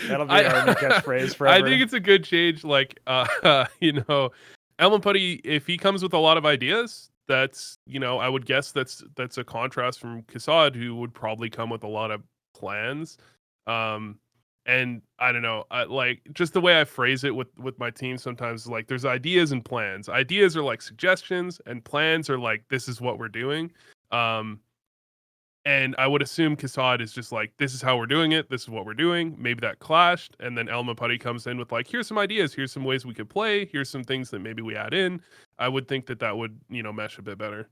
That'll be our new catchphrase forever. I think it's a good change. Like, Elmapuddy, if he comes with a lot of ideas, that's, I would guess that's a contrast from Kassad, who would probably come with a lot of plans. And I don't know, like just the way I phrase it with my team sometimes, like there's ideas and plans. Ideas are like suggestions, and plans are like, this is what we're doing. And I would assume Kassad is just like, this is how we're doing it. This is what we're doing. Maybe that clashed. And then Elmapuddy comes in with like, here's some ideas. Here's some ways we could play. Here's some things that maybe we add in. I would think that that would, mesh a bit better.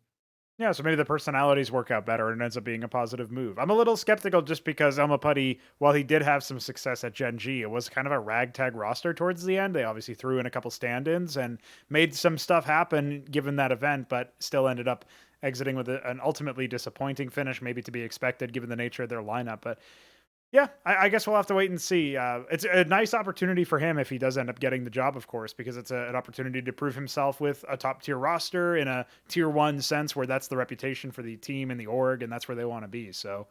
Yeah, so maybe the personalities work out better and it ends up being a positive move. I'm a little skeptical just because Elmapuddy, while he did have some success at Gen G, it was kind of a ragtag roster towards the end. They obviously threw in a couple stand-ins and made some stuff happen given that event, but still ended up exiting with an ultimately disappointing finish, maybe to be expected given the nature of their lineup. But yeah, I guess we'll have to wait and see. It's a nice opportunity for him if he does end up getting the job, of course, because it's an opportunity to prove himself with a top tier roster in a tier 1 sense where that's the reputation for the team and the org, and that's where they want to be. So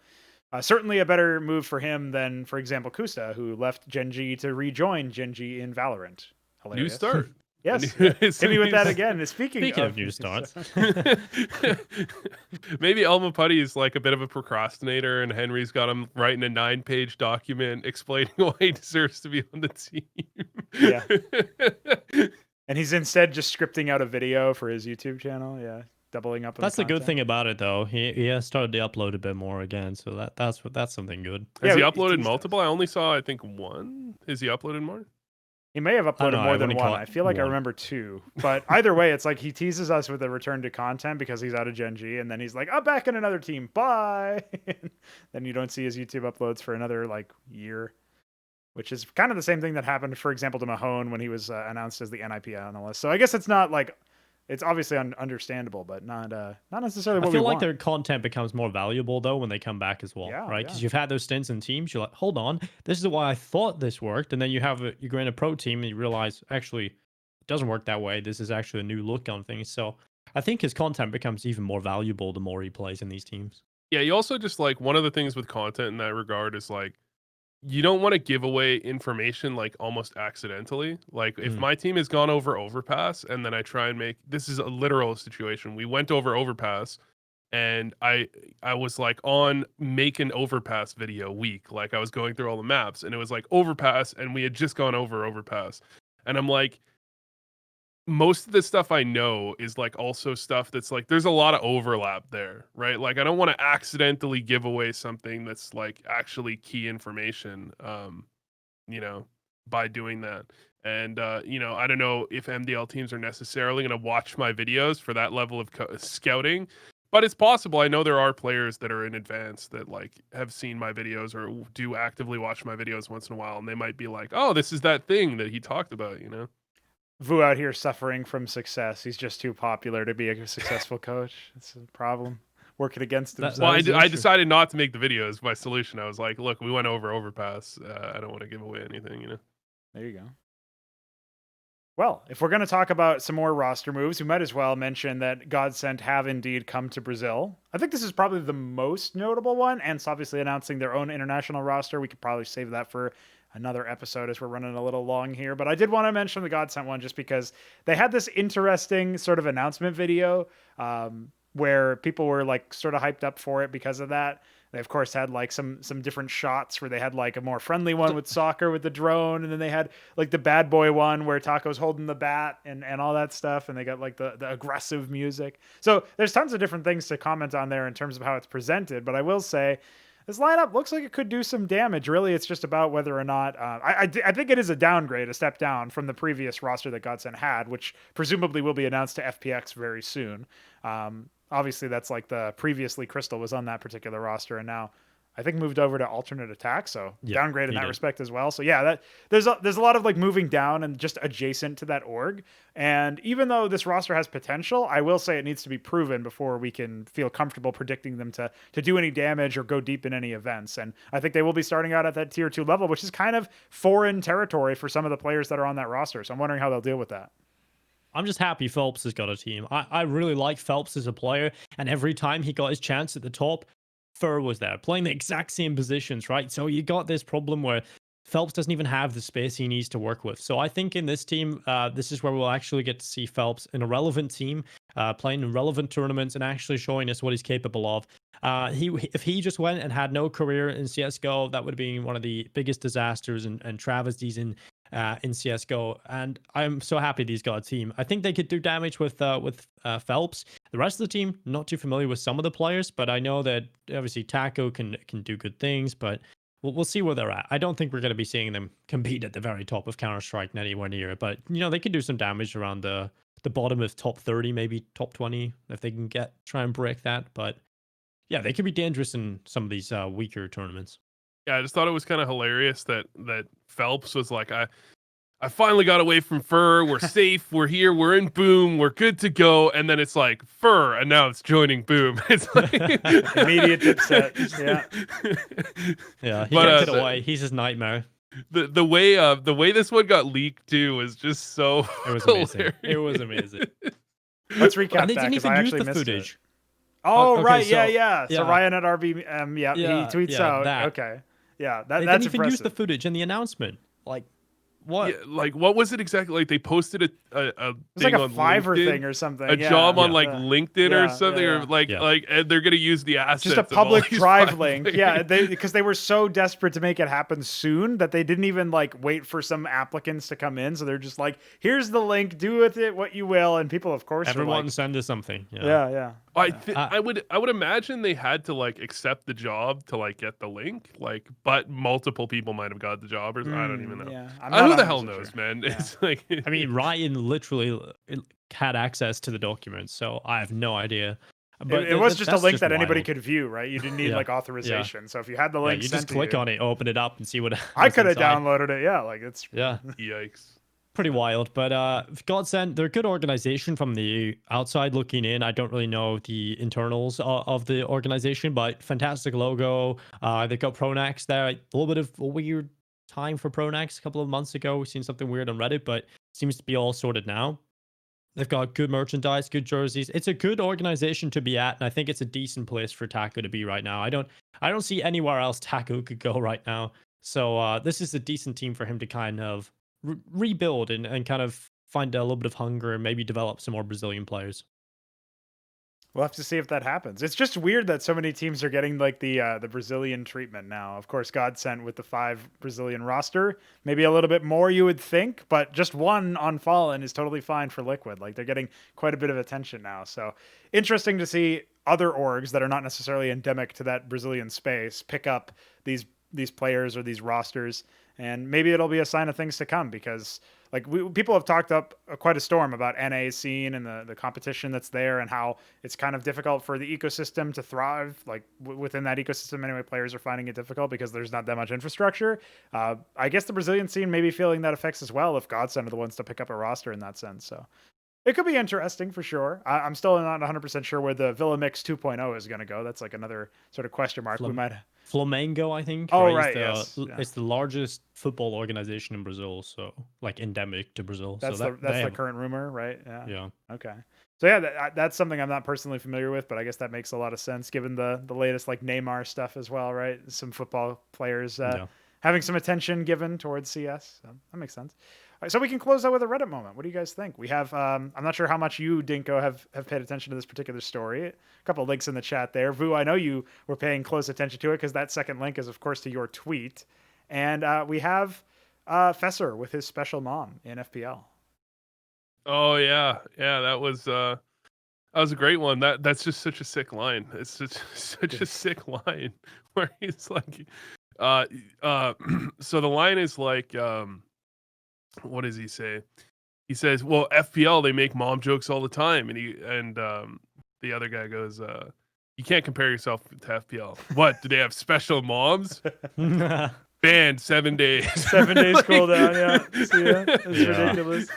certainly a better move for him than, for example, Kusta, who left Gen G to rejoin Gen G in Valorant. New Hilarious. start. Yes, hit me with that again. Speaking of new starts, maybe Elmapuddy is like a bit of a procrastinator, and Henry's got him writing a 9-page document explaining why he deserves to be on the team. Yeah, and he's instead just scripting out a video for his YouTube channel. Yeah, doubling up. That's the good thing about it, though. He has started to upload a bit more again, so that's something good. Has he uploaded multiple? I only saw, I think, one. Has he uploaded more? He may have uploaded more than one. I feel like I remember 2. But either way, it's like he teases us with a return to content because he's out of Gen G, and then he's like, I'm back in another team. Bye. Then you don't see his YouTube uploads for another like year, which is kind of the same thing that happened, for example, to Mahone when he was announced as the NIP analyst. So I guess it's not like, it's obviously understandable, but not necessarily what I feel like want. their content becomes more valuable, though, when they come back as well, right? Because you've had those stints in teams. You're like, hold on, this is why I thought this worked. And then you go in a pro team and you realize, actually, it doesn't work that way. This is actually a new look on things. So I think his content becomes even more valuable the more he plays in these teams. Yeah, you also just like, one of the things with content in that regard is like, you don't want to give away information like almost accidentally. Like if my team has gone over overpass and then I try and this is a literal situation. We went over overpass and I was like on make an overpass video week. Like I was going through all the maps and it was like overpass and we had just gone over overpass. And I'm like, most of the stuff I know is like also stuff that's like there's a lot of overlap there, right? Like I don't want to accidentally give away something that's like actually key information, by doing that. And I don't know if MDL teams are necessarily going to watch my videos for that level of scouting, but it's possible. I know there are players that are in advance that like have seen my videos or do actively watch my videos once in a while, and they might be like, "Oh, this is that thing that he talked about," Vu out here suffering from success. He's just too popular to be a successful coach. It's a problem. Working against himself. Well, I decided not to make the videos. My solution, I was like, look, we went over overpass. I don't want to give away anything, There you go. Well, if we're going to talk about some more roster moves, we might as well mention that GODSENT have indeed come to Brazil. I think this is probably the most notable one, and it's obviously announcing their own international roster. We could probably save that for another episode as we're running a little long here, but I did want to mention the GODSENT one just because they had this interesting sort of announcement video where people were like sort of hyped up for it because of that. They of course had like some different shots where they had like a more friendly one with soccer with the drone, and then they had like the bad boy one where Taco's holding the bat and all that stuff, and they got like the aggressive music. So there's tons of different things to comment on there in terms of how it's presented, but I will say this lineup looks like it could do some damage. Really, it's just about whether or not I think it is a downgrade, a step down from the previous roster that GODSENT had, which presumably will be announced to FPX very soon. Obviously, that's like the previously Crystal was on that particular roster, and now I think moved over to alternate attack, so downgrade in that respect as well. So yeah, that there's a lot of like moving down and just adjacent to that org. And even though this roster has potential, I will say it needs to be proven before we can feel comfortable predicting them to do any damage or go deep in any events. And I think they will be starting out at that tier 2 level, which is kind of foreign territory for some of the players that are on that roster. So I'm wondering how they'll deal with that. I'm just happy Phelps has got a team. I really like Phelps as a player, and every time he got his chance at the top, Fur was there, playing the exact same positions, right? So you got this problem where Phelps doesn't even have the space he needs to work with. So I think in this team, this is where we'll actually get to see Phelps in a relevant team, playing in relevant tournaments and actually showing us what he's capable of. If he just went and had no career in CSGO, that would have been one of the biggest disasters and travesties in in CSGO, and I'm so happy these got a team. I think they could do damage with Phelps. The rest of the team, not too familiar with some of the players, but I know that obviously Taco can do good things, but we'll see where they're at. I don't think we're going to be seeing them compete at the very top of Counter-Strike anywhere near, but they could do some damage around the bottom of top 30, maybe top 20 if they can try and break that. But yeah, they could be dangerous in some of these weaker tournaments. Yeah, I just thought it was kind of hilarious that Phelps was like, I finally got away from Fur. We're safe. We're here. We're in Boom. We're good to go. And then it's like Fur, and now it's joining Boom. It's like immediate dipset. Yeah, yeah. He can't get away. He's his nightmare. The way this one got leaked too was just so. It was amazing. It was amazing. Let's recap they that didn't even I use actually the missed footage. It. Oh, okay, right. So, yeah. So Ryan at RBM, he tweets out. that. Okay. Yeah, they that's didn't even impressive. use the footage in the announcement. Like, what? Yeah, like, what was it exactly? Like, they posted a it was thing like a on Fiverr LinkedIn, thing or something. a job on like LinkedIn or something, or like and they're gonna use the assets. Just a public drive link. Yeah, because they were so desperate to make it happen soon that they didn't even like wait for some applicants to come in. So they're just like, here's the link, do with it what you will. And people, of course, everyone like, send us something. Yeah. I would imagine they had to like accept the job to like get the link, like, but multiple people might have got the job, or I don't even know. Yeah, who the hell knows, man? Yeah. It's like, I mean, Ryan literally had access to the documents, so I have no idea. But it was just a link that anybody could view, right? You didn't need like authorization. So if you had the link, you just click on it, open it up, and see what. I could have downloaded it. Yeah, like it's yikes. Pretty wild. But GODSENT, they're a good organization from the outside looking in. I don't really know the internals of the organization, but fantastic logo. They've got Pronax there. A little bit of a weird time for Pronax a couple of months ago. We've seen something weird on Reddit, but seems to be all sorted now. They've got good merchandise, good jerseys. It's a good organization to be at, and I think it's a decent place for Taco to be right now. I don't see anywhere else Taco could go right now. So this is a decent team for him to kind of rebuild and kind of find a little bit of hunger and maybe develop some more Brazilian players. We'll have to see if that happens. It's just weird that so many teams are getting like the Brazilian treatment now. Of course, GODSENT with the 5 Brazilian roster, maybe a little bit more you would think, but just one on Fallen is totally fine for Liquid. Like they're getting quite a bit of attention now. So interesting to see other orgs that are not necessarily endemic to that Brazilian space pick up these players or these rosters, and maybe it'll be a sign of things to come, because like people have talked up quite a storm about NA's scene and the competition that's there, and how it's kind of difficult for the ecosystem to thrive. Like within that ecosystem anyway, players are finding it difficult because there's not that much infrastructure. I guess the Brazilian scene may be feeling that effects as well if GODSENT are the ones to pick up a roster in that sense. So it could be interesting for sure. I'm still not 100% sure where the Villa Mix 2.0 is going to go. That's like another sort of question mark. We might Flamengo, I think. Oh, right. Yes. It's the largest football organization in Brazil, so like endemic to Brazil. That's so that's the current rumor, right? Yeah. Okay. So yeah, that's something I'm not personally familiar with, but I guess that makes a lot of sense given the latest like Neymar stuff as well, right? Some football players having some attention given towards CS. So that makes sense. All right, so we can close out with a Reddit moment. What do you guys think? We have, I'm not sure how much you, Dinko, have paid attention to this particular story. A couple of links in the chat there. Vu, I know you were paying close attention to it because that second link is, of course, to your tweet. And we have Fessor with his special mom in FPL. Oh, yeah. Yeah, that was a great one. That's just such a sick line. It's such a sick line where he's like, so the line is like, what does he say? He says, well, FPL, they make mom jokes all the time. And the other guy goes, you can't compare yourself to FPL. What? Do they have special moms? Banned 7 days. 7 days cooldown, yeah. See ya? It's ridiculous.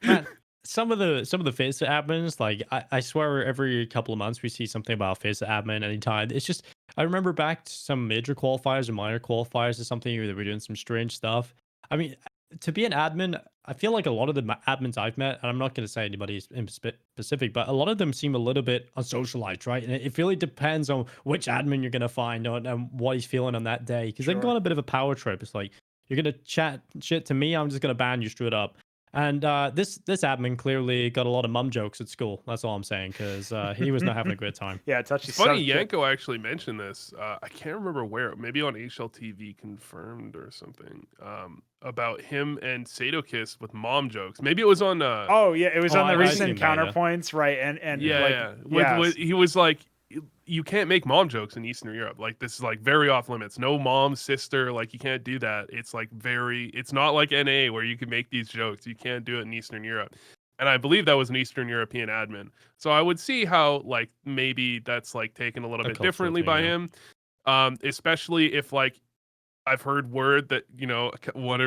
Man, some of the Fessor admins, like I swear every couple of months we see something about Fessor admin anytime. It's just, I remember back to some major qualifiers or minor qualifiers or something where they were doing some strange stuff. I mean, to be an admin, I feel like a lot of the admins I've met, and I'm not going to say anybody in specific, but a lot of them seem a little bit unsocialized, right? And it really depends on which admin you're going to find and what he's feeling on that day. Because they can go on a bit of a power trip. It's like, you're going to chat shit to me, I'm just going to ban you straight up. And this admin clearly got a lot of mum jokes at school. That's all I'm saying, because he was not having a great time. Yeah, touchy. It's funny, Yanko actually mentioned this. I can't remember where. Maybe on HLTV Confirmed or something. about him and Sadokist with mom jokes. Maybe it was on. Oh yeah, it was on the I've recent seen that, yeah. counterpoints, right? And Yeah, like yeah. yes. With, he was like, you can't make mom jokes in Eastern Europe. Like this is like very off limits. No mom, sister. Like you can't do that. It's like very. It's not like NA where you can make these jokes. You can't do it in Eastern Europe. And I believe that was an Eastern European admin. So I would see how like maybe that's like taken a little bit cultural differently thing, by yeah. him. Especially if like I've heard word that one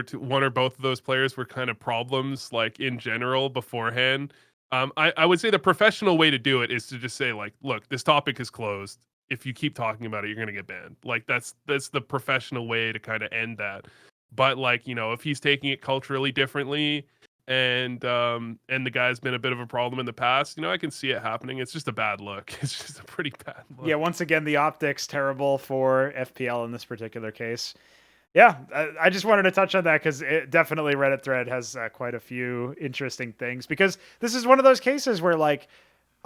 or both of those players were kind of problems like in general beforehand. I would say the professional way to do it is to just say like, look, this topic is closed. If you keep talking about it, you're gonna get banned. Like that's the professional way to kind of end that. But like if he's taking it culturally differently, and the guy's been a bit of a problem in the past, I can see it happening. It's just a bad look. It's just a pretty bad look. Yeah, once again, the optics terrible for FPL in this particular case. Yeah, I just wanted to touch on that because it definitely Reddit thread has quite a few interesting things, because this is one of those cases where like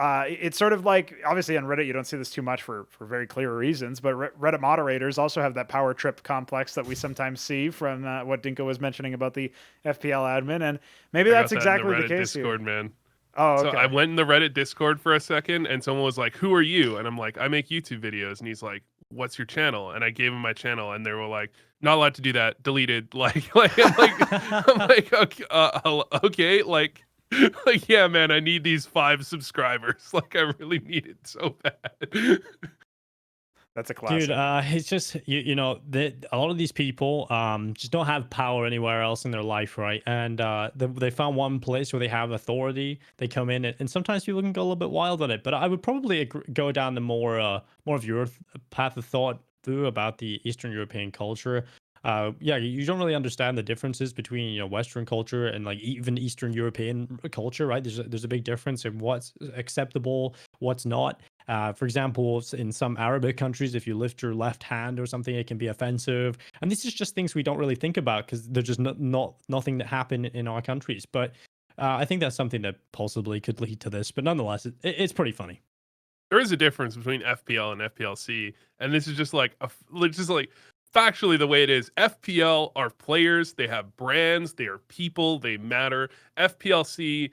it's sort of like, obviously on Reddit you don't see this too much for very clear reasons, but Reddit moderators also have that power trip complex that we sometimes see from what Dinko was mentioning about the FPL admin, and maybe that's exactly the case Discord, here. man. Oh, okay. So I went in the Reddit Discord for a second, and someone was like, "Who are you?" And I'm like, "I make YouTube videos." And he's like, "What's your channel?" And I gave him my channel, and they were like, "Not allowed to do that. Deleted." I'm like, okay, okay, like, yeah, man, I need these 5 subscribers. Like, I really need it so bad. That's a classic. Dude, it's just a lot of these people just don't have power anywhere else in their life, right? And they found one place where they have authority. They come in, and sometimes people can go a little bit wild on it. But I would probably go down the more of your path of thought through about the Eastern European culture. Yeah, you don't really understand the differences between Western culture and like even Eastern European culture, right? There's a big difference in what's acceptable, what's not. For example, in some Arabic countries, if you lift your left hand or something, it can be offensive. And this is just things we don't really think about because they're just nothing that happen in our countries. But I think that's something that possibly could lead to this. But nonetheless, it's pretty funny. There is a difference between FPL and FPLC, and this is just like factually the way it is. FPL are players, they have brands, they are people, they matter. FPLC,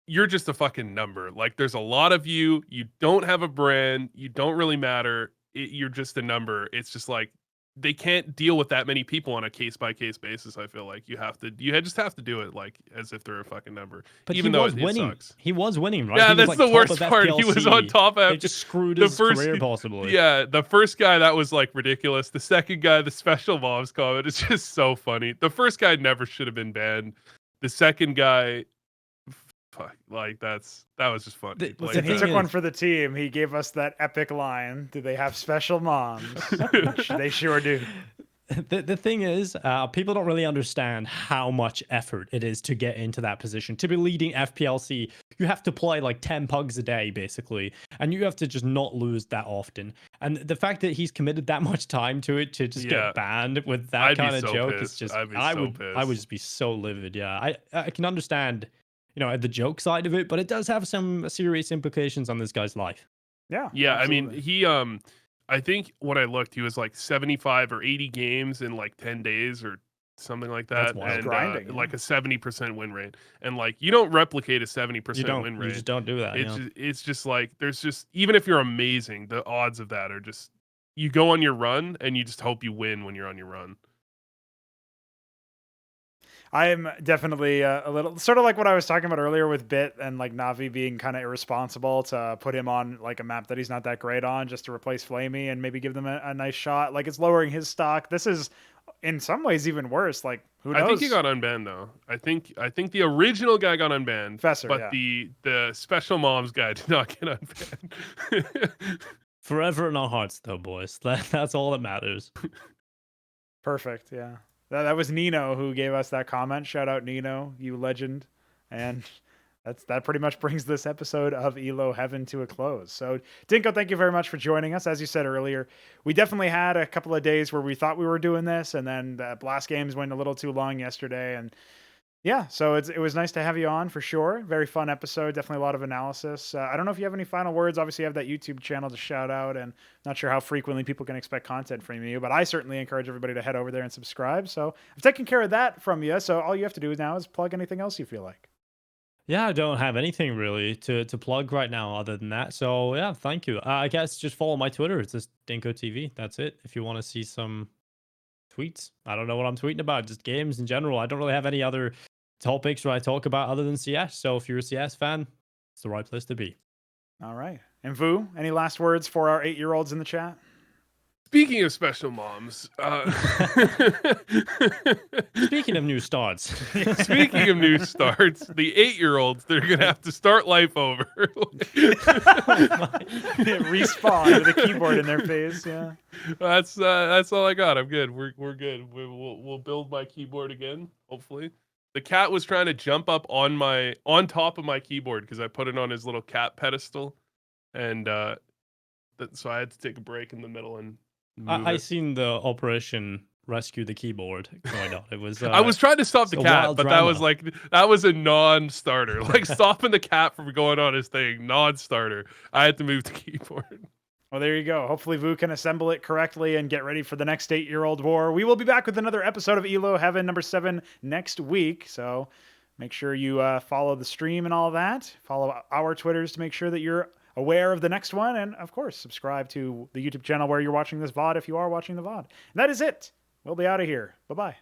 you're just a fucking number. Like there's a lot of you don't have a brand, you don't really matter, you're just a number. It's just like they can't deal with that many people on a case by case basis. I feel like you just have to do it like as if they're a fucking number. But even he though was it winning. sucks. He was winning, right? Yeah, He was, that's like, the top worst of part. He was on FPLC. top of They just screwed the his first career possibly. Yeah, the first guy that was like ridiculous. The second guy, the special mobs comment, is just so funny. The first guy never should have been banned. The second guy, fuck, like that was just funny. Listen, he took one for the team. He gave us that epic line. Do they have special moms? They sure do. The thing is, people don't really understand how much effort it is to get into that position. To be leading FPLC, you have to play like 10 pugs a day, basically, and you have to just not lose that often. And the fact that he's committed that much time to it to just get banned with that kind of joke is just, I would just be so livid. Yeah, I can understand, the joke side of it, but it does have some serious implications on this guy's life. Yeah. Yeah, absolutely. I mean, he I think when I looked, he was like 75 or 80 games in like 10 days or something like that. That's wild. And grinding, like a 70% win rate. And like you don't replicate a 70% win rate. You just don't do that. It's just like there's just, even if you're amazing, the odds of that are just, you go on your run and you just hope you win when you're on your run. I am definitely a little sort of like what I was talking about earlier with Bit and like NaVi being kind of irresponsible to put him on like a map that he's not that great on just to replace Flamey and maybe give them a nice shot. Like it's lowering his stock. This is in some ways even worse. Like who knows? I think he got unbanned though. I think the original guy got unbanned. Fessor, but yeah. the special moms guy did not get unbanned. Forever in our hearts, though, boys. That's all that matters. Perfect. Yeah. That was Nino who gave us that comment. Shout out Nino, you legend. And that pretty much brings this episode of ELO Heaven to a close. So Dinko, thank you very much for joining us. As you said earlier, we definitely had a couple of days where we thought we were doing this, and then the Blast games went a little too long yesterday, and Yeah, so it was nice to have you on for sure. Very fun episode. Definitely a lot of analysis. I don't know if you have any final words. Obviously, you have that YouTube channel to shout out, and not sure how frequently people can expect content from you, but I certainly encourage everybody to head over there and subscribe. So I've taken care of that from you. So all you have to do now is plug anything else you feel like. Yeah, I don't have anything really to plug right now other than that. So yeah, thank you. I guess just follow my Twitter. It's just Dinko TV. That's it. If you want to see some tweets, I don't know what I'm tweeting about. Just games in general. I don't really have any other topics where I talk about other than CS. So if you're a CS fan, it's the right place to be. All right. And Vu, any last words for our 8-year-olds in the chat? Speaking of special moms, Speaking of new starts, speaking of new starts, the 8-year-olds, they're gonna have to start life over. Respawn with a keyboard in their face. Yeah. That's all I got. I'm good. We're good. We'll build my keyboard again. Hopefully, the cat was trying to jump up on top of my keyboard because I put it on his little cat pedestal, and so I had to take a break in the middle and. I seen the Operation Rescue the Keyboard going on. It was. I was trying to stop the cat, but drama. that was a non-starter. Like stopping the cat from going on his thing, non-starter. I had to move the keyboard. Well, there you go. Hopefully, Vu can assemble it correctly and get ready for the next 8-year-old war. We will be back with another episode of ELO Heaven number 7 next week. So make sure you follow the stream and all that. Follow our Twitters to make sure that you're aware of the next one, and of course subscribe to the YouTube channel where you're watching this VOD if you are watching the VOD. And that is it. We'll be out of here. Bye-bye.